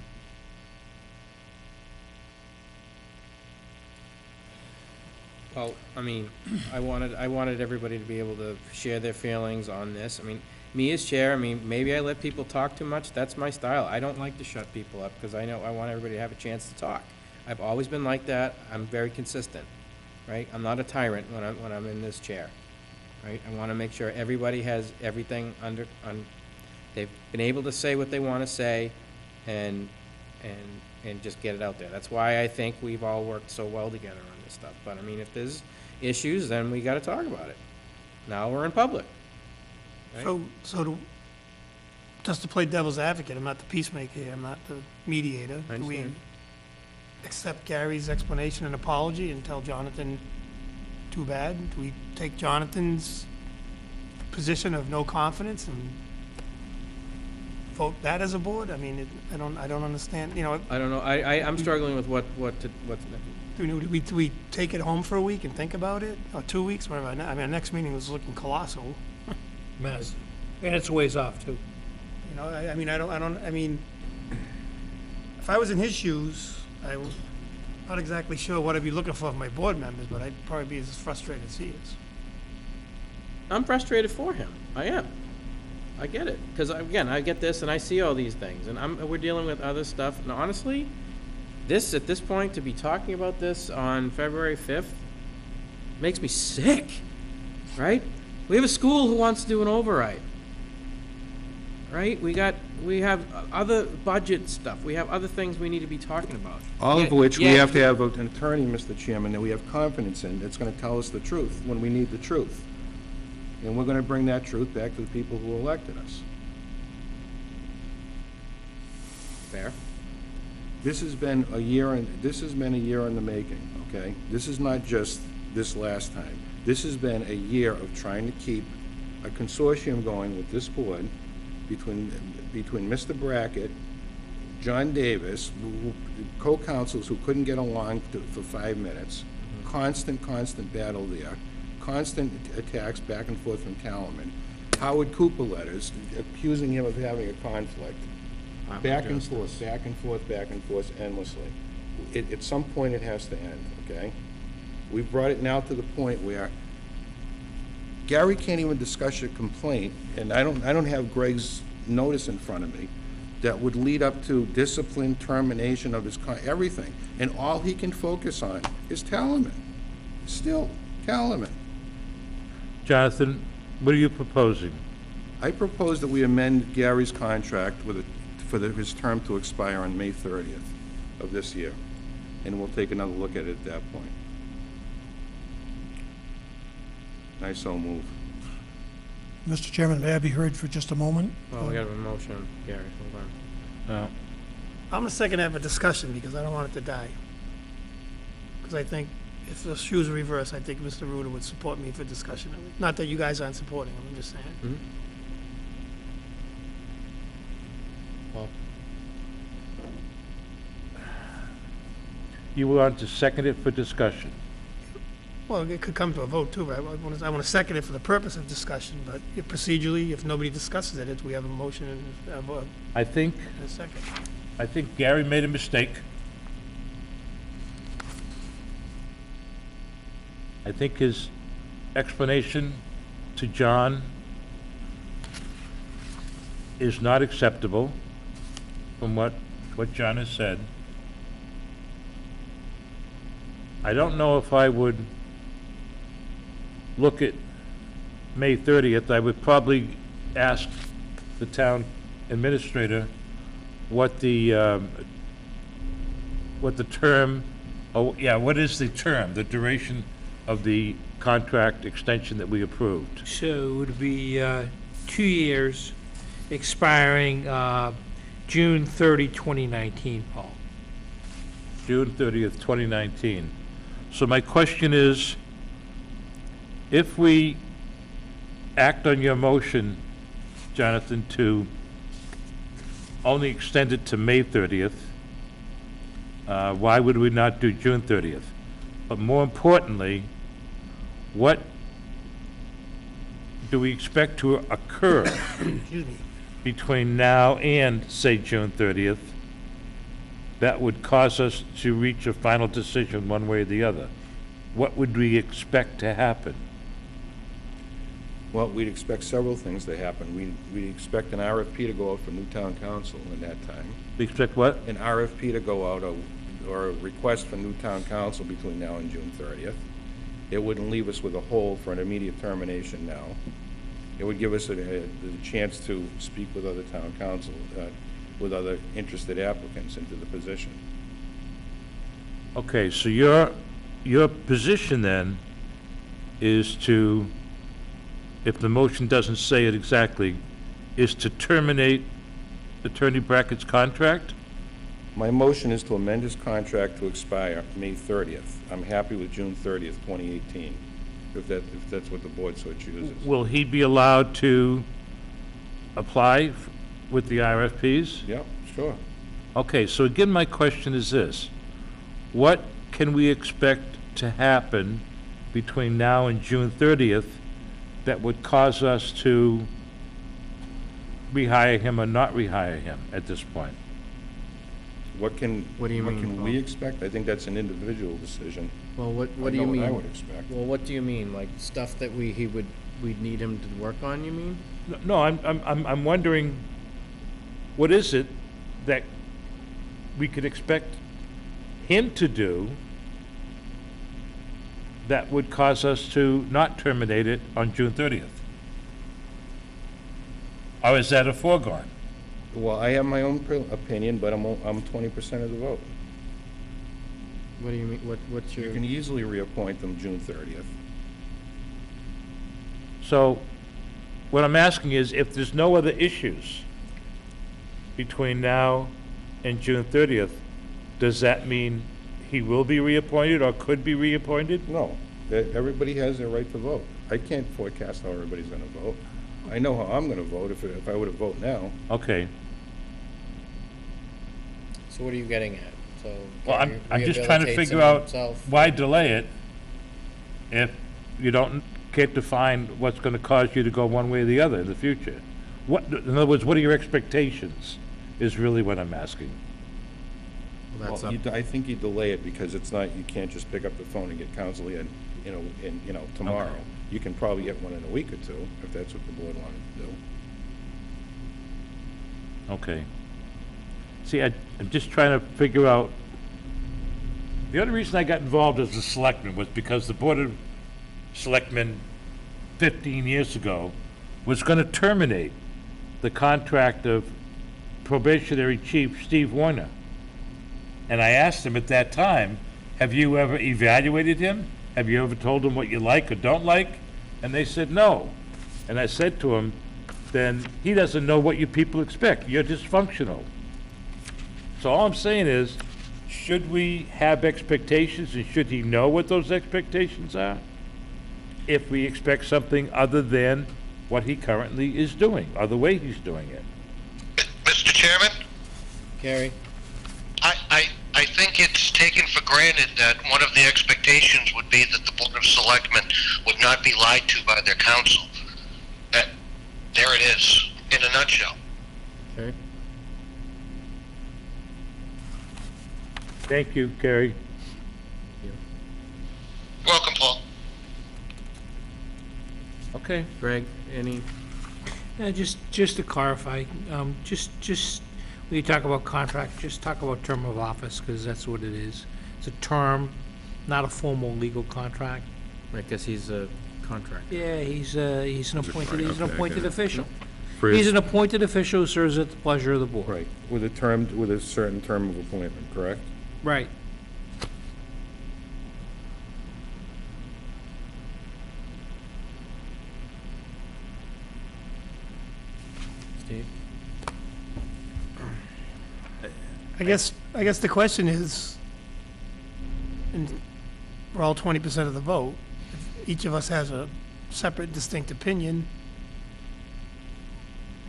Speaker 1: Well, I mean, I wanted everybody to be able to share their feelings on this. I mean, me as chair, I mean, maybe I let people talk too much. That's my style. I don't like to shut people up because I know I want everybody to have a chance to talk. I've always been like that. I'm very consistent, right? I'm not a tyrant when I'm in this chair, right? I want to make sure everybody has everything they've been able to say what they want to say and just get it out there. That's why I think we've all worked so well together on this stuff. But I mean, if there's issues, then we got to talk about it. Now we're in public. Right?
Speaker 6: Just to play devil's advocate, I'm not the peacemaker here, I'm not the mediator.
Speaker 1: I
Speaker 6: Do we
Speaker 1: understand.
Speaker 6: accept Gary's explanation and apology and tell Jonathan, too bad? Do we take Jonathan's position of no confidence and vote that as a board? I mean, I don't understand, you know.
Speaker 1: I don't know. I'm struggling with what's
Speaker 6: Do we take it home for a week and think about it, or 2 weeks, whatever? I mean, our next meeting was looking colossal.
Speaker 4: Mess. And it's a ways off, too.
Speaker 6: You know, I mean, if I was in his shoes, I'm not exactly sure what I'd be looking for my board members, but I'd probably be as frustrated as he is.
Speaker 1: I'm frustrated for him. I am. I get it. Because, again, I get this and I see all these things. And we're dealing with other stuff. And honestly, at this point, to be talking about this on February 5th makes me sick, right? We have a school who wants to do an override, right? We have other budget stuff. We have other things we need to be talking about.
Speaker 2: All of which we have to have an attorney, Mr. Chairman, that we have confidence in, that's gonna tell us the truth when we need the truth. And we're gonna bring that truth back to the people who elected us.
Speaker 1: Fair.
Speaker 2: This has been a year in the making, okay? This is not just this last time. This has been a year of trying to keep a consortium going with this board between Mr. Brackett, John Davis, co-counsels who couldn't get along for 5 minutes, constant battle there, constant attacks back and forth from Talman, Howard Cooper letters accusing him of having a conflict, back and forth endlessly. At some point it has to end, okay? We've brought it now to the point where Gary can't even discuss a complaint, and I don't have Greg's notice in front of me, that would lead up to discipline, termination of his, everything. And all he can focus on is Talman. Still, Talman.
Speaker 3: Jonathan, what are you proposing?
Speaker 2: I propose that we amend Gary's contract his term to expire on May 30th of this year. And we'll take another look at it at that point. I so move.
Speaker 17: Mr. Chairman, may I be heard for just a moment?
Speaker 1: Well, we got a motion, Gary, hold on.
Speaker 3: No.
Speaker 6: I'm gonna second have a discussion because I don't want it to die. Because I think if the shoes were reversed, I think Mr. Ruda would support me for discussion. Not that you guys aren't supporting him, I'm just saying.
Speaker 1: Mm-hmm. Well,
Speaker 3: You want to second it for discussion?
Speaker 6: Well, it could come to a vote too, right? I want to second it for the purpose of discussion, but if procedurally, if nobody discusses it, we have a motion and a vote
Speaker 3: I think,
Speaker 6: in a second.
Speaker 3: I think Gary made a mistake. I think his explanation to John is not acceptable from what John has said. I don't know if I would look at May 30th. I would probably ask the town administrator what the term, what is the term, the duration of the contract extension that we approved?
Speaker 4: So it would be 2 years, expiring June 30, 2019, Paul.
Speaker 3: June 30th, 2019. So my question is, if we act on your motion, Jonathan, to only extend it to May 30th, why would we not do June 30th? But more importantly, what do we expect to occur between now and, say, June 30th, that would cause us to reach a final decision one way or the other? What would we expect to happen?
Speaker 2: Well, we'd expect several things to happen. We'd expect an RFP to go out for new town council in that time.
Speaker 3: We expect what?
Speaker 2: An RFP to go out, or a request for new town council between now and June 30th. It wouldn't leave us with a hole for an immediate termination now. It would give us the chance to speak with other town council, with other interested applicants into the position.
Speaker 3: Okay, so your position then is to, if the motion doesn't say it exactly, is to terminate Attorney Brackett's contract?
Speaker 2: My motion is to amend his contract to expire May 30th. I'm happy with June 30th, 2018, if that's what the board so chooses.
Speaker 3: Will he be allowed to apply with the RFPs?
Speaker 2: Yeah, sure.
Speaker 3: Okay, so again, my question is this. What can we expect to happen between now and June 30th that would cause us to rehire him or not rehire him at this point?
Speaker 2: What can
Speaker 1: mean,
Speaker 2: we expect? I think that's an individual decision.
Speaker 1: Well, what
Speaker 2: I
Speaker 1: do you
Speaker 2: know what
Speaker 1: mean?
Speaker 2: I would expect.
Speaker 1: Well, what do you mean? Like stuff that we'd need him to work on, you mean?
Speaker 3: No, I'm wondering, what is it that we could expect him to do that would cause us to not terminate it on June 30th? Or is that a foregone?
Speaker 2: Well, I have my own opinion, but I'm 20% of the vote.
Speaker 1: What do you mean? What's your?
Speaker 2: You can easily reappoint them June 30th.
Speaker 3: So, what I'm asking is, if there's no other issues between now and June 30th, does that mean he will be reappointed or could be reappointed?
Speaker 2: No, everybody has their right to vote. I can't forecast how everybody's gonna vote. I know how I'm gonna vote if I were to vote now.
Speaker 3: Okay.
Speaker 1: So what are you getting at? So.
Speaker 3: Well,
Speaker 1: can
Speaker 3: I'm
Speaker 1: he
Speaker 3: just trying to
Speaker 1: rehabilitate
Speaker 3: figure out
Speaker 1: himself?
Speaker 3: why delay it if you don't get to find what's gonna cause you to go one way or the other in the future. In other words, what are your expectations, is really what I'm asking.
Speaker 1: Well, that's
Speaker 2: Well, I think you delay it because it's not, you can't just pick up the phone and get counsel in, tomorrow.
Speaker 3: Okay.
Speaker 2: You can probably get one in a week or two, if that's what the board wanted to do.
Speaker 3: Okay. See, I'm just trying to figure out, the only reason I got involved as a selectman was because the Board of Selectmen 15 years ago was gonna terminate the contract of probationary chief Steve Warner. And I asked him at that time, have you ever evaluated him? Have you ever told him what you like or don't like? And they said no. And I said to him, then he doesn't know what you people expect. You're dysfunctional. So all I'm saying is, should we have expectations and should he know what those expectations are? If we expect something other than what he currently is doing, or the way he's doing it.
Speaker 18: Mr. Chairman,
Speaker 1: Gary?
Speaker 18: I think it's taken for granted that one of the expectations would be that the Board of Selectmen would not be lied to by their counsel. There it is, in a nutshell.
Speaker 1: Okay.
Speaker 3: Thank you, Gary.
Speaker 18: Welcome, Paul.
Speaker 3: Okay.
Speaker 1: Greg, any?
Speaker 4: Just to clarify, just when you talk about contract, just talk about term of office, because that's what it is. It's a term, not a formal legal contract.
Speaker 1: I guess he's a contractor.
Speaker 4: Yeah, he's an appointed official.
Speaker 2: For
Speaker 4: He's
Speaker 2: his-
Speaker 4: an appointed official who serves at the pleasure of the board.
Speaker 2: Right, with a certain term of appointment, correct?
Speaker 4: Right.
Speaker 6: I guess the question is, and we're all 20% of the vote, if each of us has a separate distinct opinion,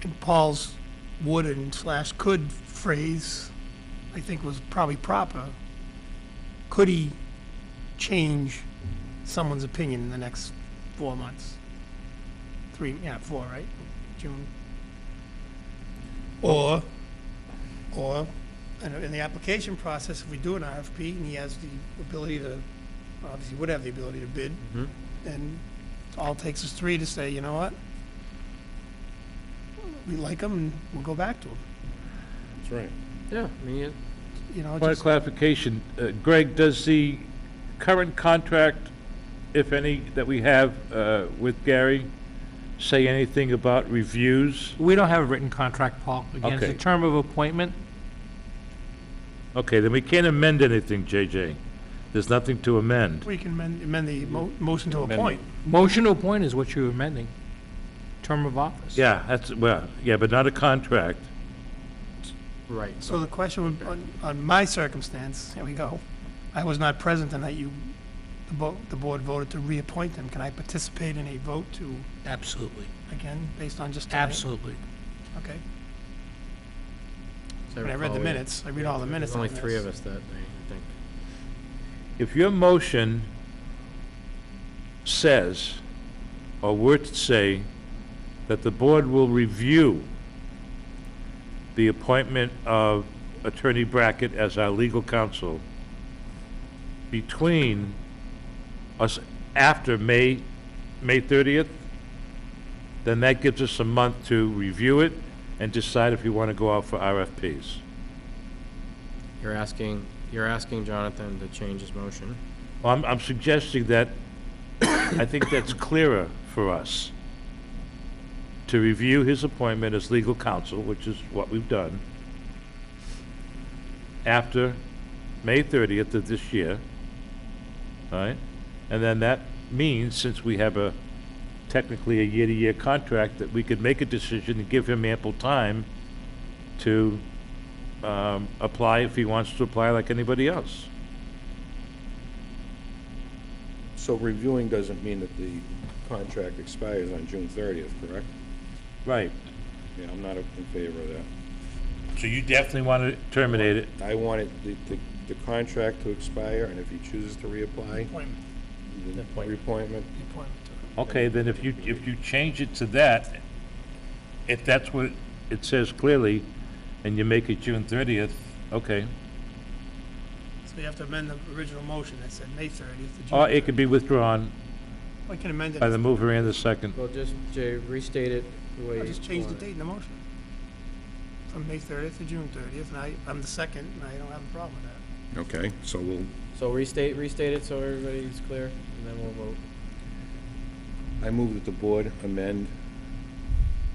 Speaker 6: and Paul's would and / could phrase, I think was probably proper. Could he change someone's opinion in the next 4 months? 4, right? June. Or, in the application process, if we do an RFP and he has the ability to, obviously would have the ability to bid, then all it takes is 3 to say, you know what? We like him and we'll go back to him.
Speaker 2: That's right.
Speaker 1: Yeah, I mean,
Speaker 6: You know,
Speaker 3: Point of
Speaker 6: just,
Speaker 3: clarification, Greg, does the current contract, if any, that we have with Gary, say anything about reviews?
Speaker 4: We don't have a written contract, Paul. Again, it's
Speaker 3: Okay.
Speaker 4: a term of appointment.
Speaker 3: Okay, then we can't amend anything, JJ. There's nothing to amend.
Speaker 6: we can amend the motion to appoint.
Speaker 4: Motion to appoint is what you're amending. Term of office.
Speaker 3: Yeah, that's, well, yeah, but not a contract.
Speaker 1: right.
Speaker 6: So the question would, on my circumstance, here we go. I was not present the night the board voted to reappoint him. Can I participate in a vote to,
Speaker 4: Absolutely.
Speaker 6: again, based on just tonight?
Speaker 4: Absolutely.
Speaker 6: Okay.
Speaker 1: So
Speaker 6: When I read the minutes, I read all the minutes.
Speaker 1: There's only
Speaker 6: on
Speaker 1: 3
Speaker 6: this.
Speaker 1: of us that night, I think.
Speaker 3: If your motion says, or were to say, that the board will review the appointment of Attorney Brackett as our legal counsel between us after May 30th, then that gives us a month to review it and decide if we want to go out for RFPs.
Speaker 1: You're asking Jonathan to change his motion.
Speaker 3: Well, I'm suggesting that, I think that's clearer for us, to review his appointment as legal counsel, which is what we've done, after May 30th of this year, all right? And then that means, since we have technically a year-to-year contract, that we could make a decision and give him ample time to apply if he wants to apply like anybody else.
Speaker 2: So reviewing doesn't mean that the contract expires on June 30th, correct?
Speaker 3: Right.
Speaker 2: Yeah, I'm not in favor of that.
Speaker 3: So you definitely want to terminate it?
Speaker 2: I want the contract to expire, and if he chooses to reapply,
Speaker 6: Appointment.
Speaker 2: the reappointment.
Speaker 6: Appointment to-
Speaker 3: Okay, then if you change it to that, if that's what it says clearly, and you make it June 30th, okay.
Speaker 6: So you have to amend the original motion that said May 30th to June.
Speaker 3: Or it could be withdrawn
Speaker 6: We can amend it.
Speaker 3: by the mover and the second.
Speaker 1: Well, just, Jay, restate it the way
Speaker 6: I'll
Speaker 1: you
Speaker 6: just change the
Speaker 1: want it.
Speaker 6: date in the motion. From May 30th to June 30th, and I'm the second, and I don't have a problem with that.
Speaker 2: Okay, so we'll,
Speaker 1: So restate it so everybody's clear, and then we'll vote.
Speaker 2: I move that the board amend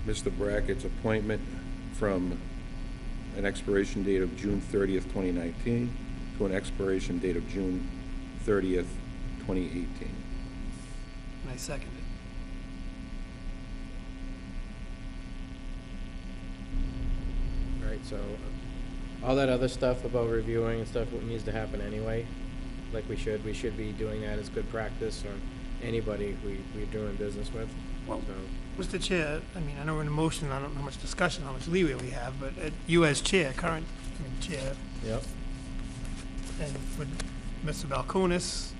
Speaker 2: Mr. Brackett's appointment from an expiration date of June 30th, 2019, to an expiration date of June 30th, 2018.
Speaker 6: And I second it.
Speaker 1: All right, so all that other stuff about reviewing and stuff, what needs to happen anyway, like we should be doing that as good practice on anybody we're doing business with.
Speaker 6: Well,
Speaker 1: So,
Speaker 6: Mr. Chair, I mean, I know we're in a motion, I don't know how much discussion, how much leeway we have, but you as chair, current chair,
Speaker 1: yep.
Speaker 6: and with Mr. Balkunis,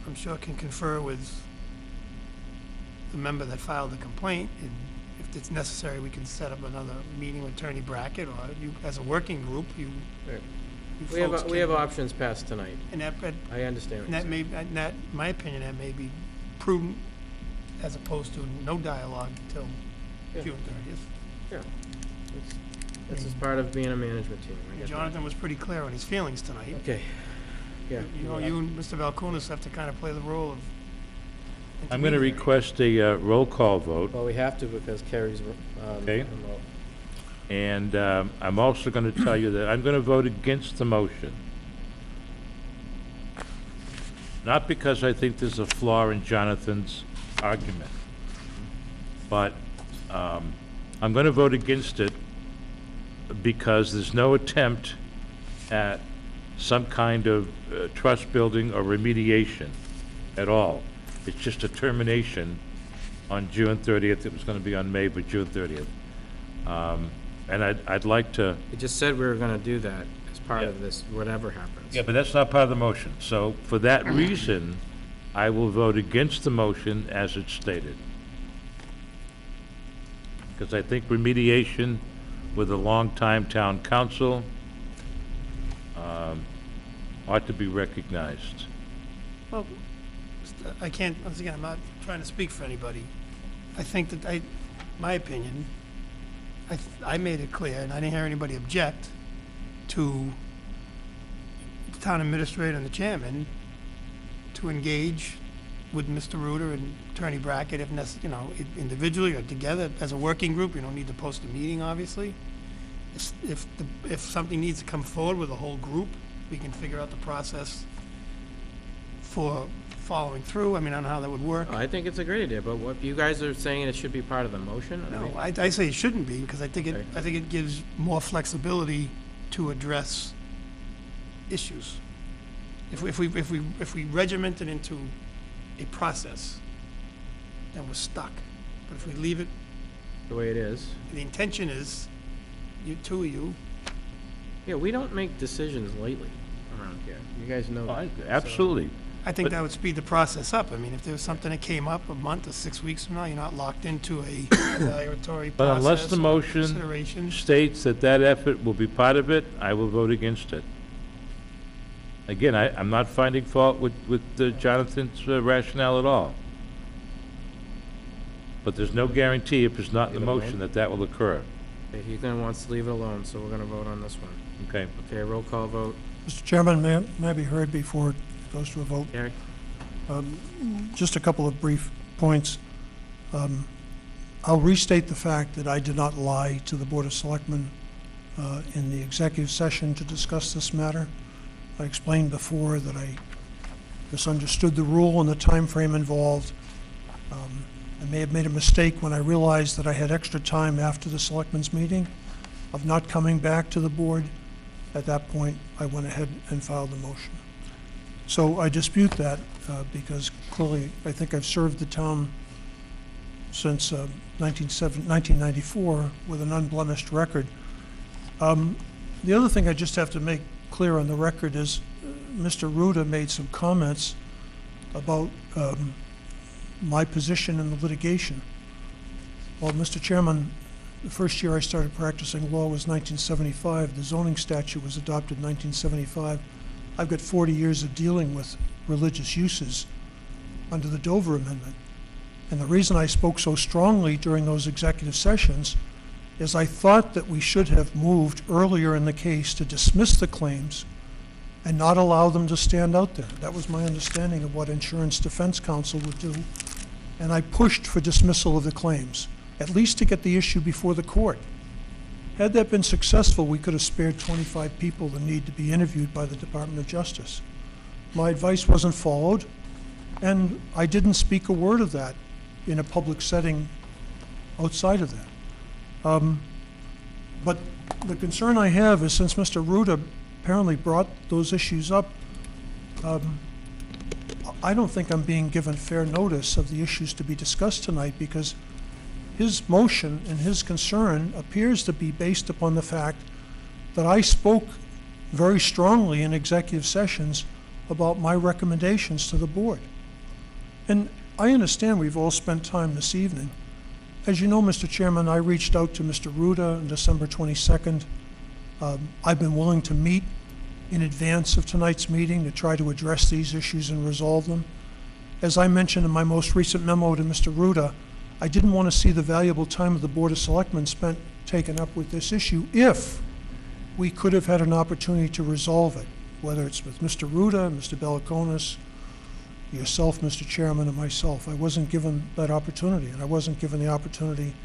Speaker 6: I'm sure can confer with the member that filed the complaint, and if it's necessary, we can set up another meeting with Attorney Brackett, or you, as a working group, you
Speaker 1: Right.
Speaker 6: you folks
Speaker 1: We have
Speaker 6: can-
Speaker 1: options past tonight.
Speaker 6: And that,
Speaker 1: I understand
Speaker 6: and
Speaker 1: what
Speaker 6: that
Speaker 1: you're
Speaker 6: may, and that, in my opinion, that may be prudent, as opposed to no dialogue till
Speaker 1: Yeah.
Speaker 6: June 30th.
Speaker 1: saying. Yeah. This is part of being a management team. I get that.
Speaker 6: Jonathan was pretty clear on his feelings tonight.
Speaker 1: Okay. Yeah.
Speaker 6: You know, you and Mr. Valkunis have to kind of play the role of
Speaker 3: I'm going to
Speaker 6: intermediary.
Speaker 3: request a roll call vote,
Speaker 1: Well, we have to because Kerry's,
Speaker 3: Okay.
Speaker 1: remote.
Speaker 3: and I'm also going to tell you that I'm going to vote against the motion. Not because I think there's a flaw in Jonathan's argument, but I'm going to vote against it because there's no attempt at some kind of trust building or remediation at all. It's just a termination on June 30th. It was going to be on May, but June 30th. And I'd like to...
Speaker 1: It just said we were gonna do that as part of this, whatever happens.
Speaker 3: Yeah, but that's not part of the motion. So for that reason, I will vote against the motion as it's stated. Because I think remediation with a longtime town council ought to be recognized.
Speaker 6: Well, I can't, once again, I'm not trying to speak for anybody. I think that my opinion, I made it clear, and I didn't hear anybody object to the town administrator and the chairman to engage with Mr. Reuter and Attorney Brackett if necessary, individually or together as a working group. You don't need to post a meeting, obviously. If something needs to come forward with a whole group, we can figure out the process for following through. I mean, I don't know how that would work.
Speaker 1: I think it's a great idea, but what you guys are saying, it should be part of the motion?
Speaker 6: No, I say it shouldn't be, because I think it gives more flexibility to address issues. If we regiment it into a process, then we're stuck. But if we leave it
Speaker 1: The way it is.
Speaker 6: the intention is, two of you,
Speaker 1: Yeah, we don't make decisions lightly around here. You guys know that.
Speaker 3: Absolutely.
Speaker 6: I think that would speed the process up. I mean, if there was something that came up a month or 6 weeks from now, you're not locked into a evaluatory
Speaker 3: But unless
Speaker 6: process
Speaker 3: the
Speaker 6: or
Speaker 3: motion
Speaker 6: consideration.
Speaker 3: states that that effort will be part of it, I will vote against it. Again, I'm not finding fault with Jonathan's rationale at all. But there's no guarantee if it's not in the motion that will occur.
Speaker 1: Okay, he's gonna wants to leave it alone, so we're gonna vote on this one.
Speaker 3: Okay.
Speaker 1: Okay, roll call vote.
Speaker 17: Mr. Chairman, may I be heard before it goes to a vote?
Speaker 1: Gary?
Speaker 17: Just a couple of brief points. I'll restate the fact that I did not lie to the Board of Selectmen in the executive session to discuss this matter. I explained before that I misunderstood the rule and the time frame involved. I may have made a mistake when I realized that I had extra time after the Selectmen's meeting of not coming back to the board. At that point, I went ahead and filed the motion. So I dispute that because clearly I think I've served the town since 1994 with an unblemished record. The other thing I just have to make clear on the record is Mr. Ruda made some comments about my position in the litigation. Well, Mr. Chairman, the first year I started practicing law was 1975. The zoning statute was adopted in 1975. I've got 40 years of dealing with religious uses under the Dover Amendment. And the reason I spoke so strongly during those executive sessions is I thought that we should have moved earlier in the case to dismiss the claims and not allow them to stand out there. That was my understanding of what Insurance Defense Counsel would do. And I pushed for dismissal of the claims, at least to get the issue before the court. Had that been successful, we could have spared 25 people the need to be interviewed by the Department of Justice. My advice wasn't followed, and I didn't speak a word of that in a public setting outside of that. But the concern I have is since Mr. Ruda apparently brought those issues up, I don't think I'm being given fair notice of the issues to be discussed tonight because his motion and his concern appears to be based upon the fact that I spoke very strongly in executive sessions about my recommendations to the board. And I understand we've all spent time this evening. As you know, Mr. Chairman, I reached out to Mr. Ruda on December 22nd. I've been willing to meet in advance of tonight's meeting to try to address these issues and resolve them. As I mentioned in my most recent memo to Mr. Ruda, I didn't want to see the valuable time of the Board of Selectmen spent taken up with this issue if we could have had an opportunity to resolve it, whether it's with Mr. Ruda, Mr. Belliconis, yourself, Mr. Chairman, and myself. I wasn't given that opportunity, and I wasn't given the opportunity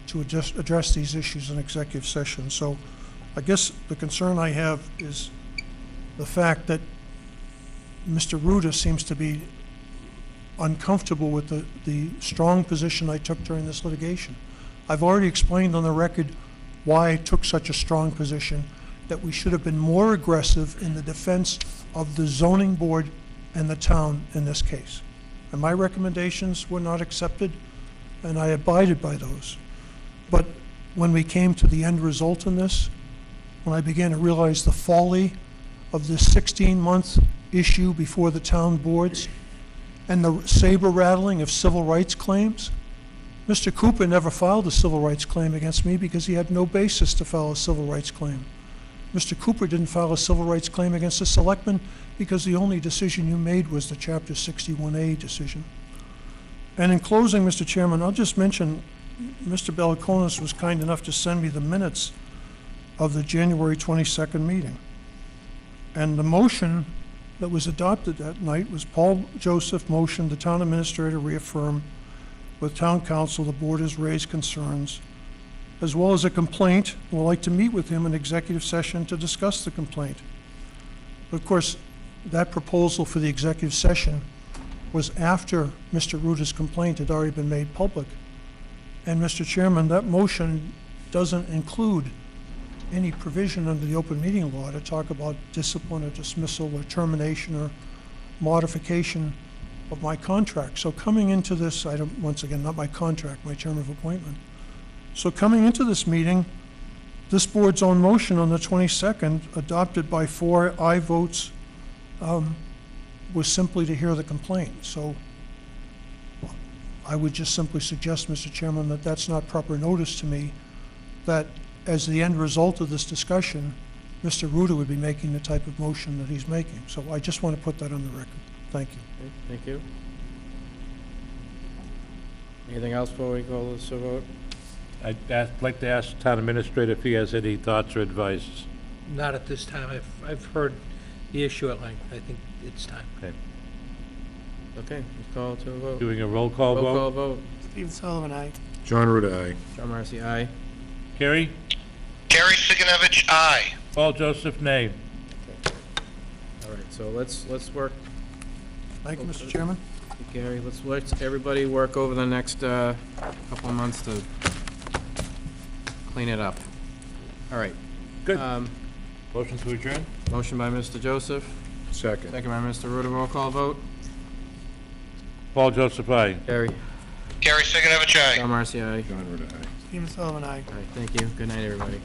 Speaker 17: to address these issues in executive session. So I guess the concern I have is the fact that Mr. Ruda seems to be uncomfortable with the strong position I took during this litigation. I've already explained on the record why I took such a strong position, that we should have been more aggressive in the defense of the zoning board and the town in this case. And my recommendations were not accepted, and I abided by those. But when we came to the end result in this, when I began to realize the folly of this 16-month issue before the town boards and the saber rattling of civil rights claims, Mr. Cooper never filed a civil rights claim against me because he had no basis to file a civil rights claim. Mr. Cooper didn't file a civil rights claim against the selectmen because the only decision you made was the Chapter 61A decision. And in closing, Mr. Chairman, I'll just mention Mr. Belliconis was kind enough to send me the minutes of the January 22nd meeting. And the motion that was adopted that night was Paul Joseph motioned the town administrator reaffirm with town council the board has raised concerns, as well as a complaint. We'd like to meet with him in executive session to discuss the complaint. But of course, that proposal for the executive session was after Mr. Ruta's complaint had already been made public. And Mr. Chairman, that motion doesn't include any provision under the open meeting law to talk about discipline or dismissal or termination or modification of my contract. So coming into this, once again, not my contract, my term of appointment. So coming into this meeting, this board's own motion on the 22nd, adopted by 4 aye votes, was simply to hear the complaint. So I would just simply suggest, Mr. Chairman, that that's not proper notice to me, that as the end result of this discussion, Mr. Ruda would be making the type of motion that he's making. So I just want to put that on the record. Thank you.
Speaker 1: Okay, thank you. Anything else before we call this a vote?
Speaker 3: I'd like to ask town administrator if he has any thoughts or advice.
Speaker 4: Not at this time. I've heard the issue at length. I think it's time.
Speaker 3: Okay.
Speaker 1: Okay, let's call to a vote.
Speaker 3: Doing a roll call vote?
Speaker 1: Roll call vote.
Speaker 6: Stephen Sullivan, aye.
Speaker 2: John Ruda, aye.
Speaker 1: John Marcy, aye.
Speaker 3: Carrie?
Speaker 18: Gary Siganovich, aye.
Speaker 3: Paul Joseph, nay.
Speaker 1: All right, so let's work.
Speaker 6: Thank you, Mr. Chairman.
Speaker 1: Gary, let's everybody work over the next couple of months to clean it up. All right.
Speaker 3: Good. Motion to adjourn?
Speaker 1: Motion by Mr. Joseph,
Speaker 2: Second.
Speaker 1: second by Mr. Ruda. Roll call vote.
Speaker 3: Paul Joseph, aye.
Speaker 1: Gary.
Speaker 18: Gary Siganovich, aye.
Speaker 1: John Marcy, aye.
Speaker 2: John Ruda, aye.
Speaker 6: Stephen Sullivan, aye.
Speaker 1: All right, thank you. Good night, everybody.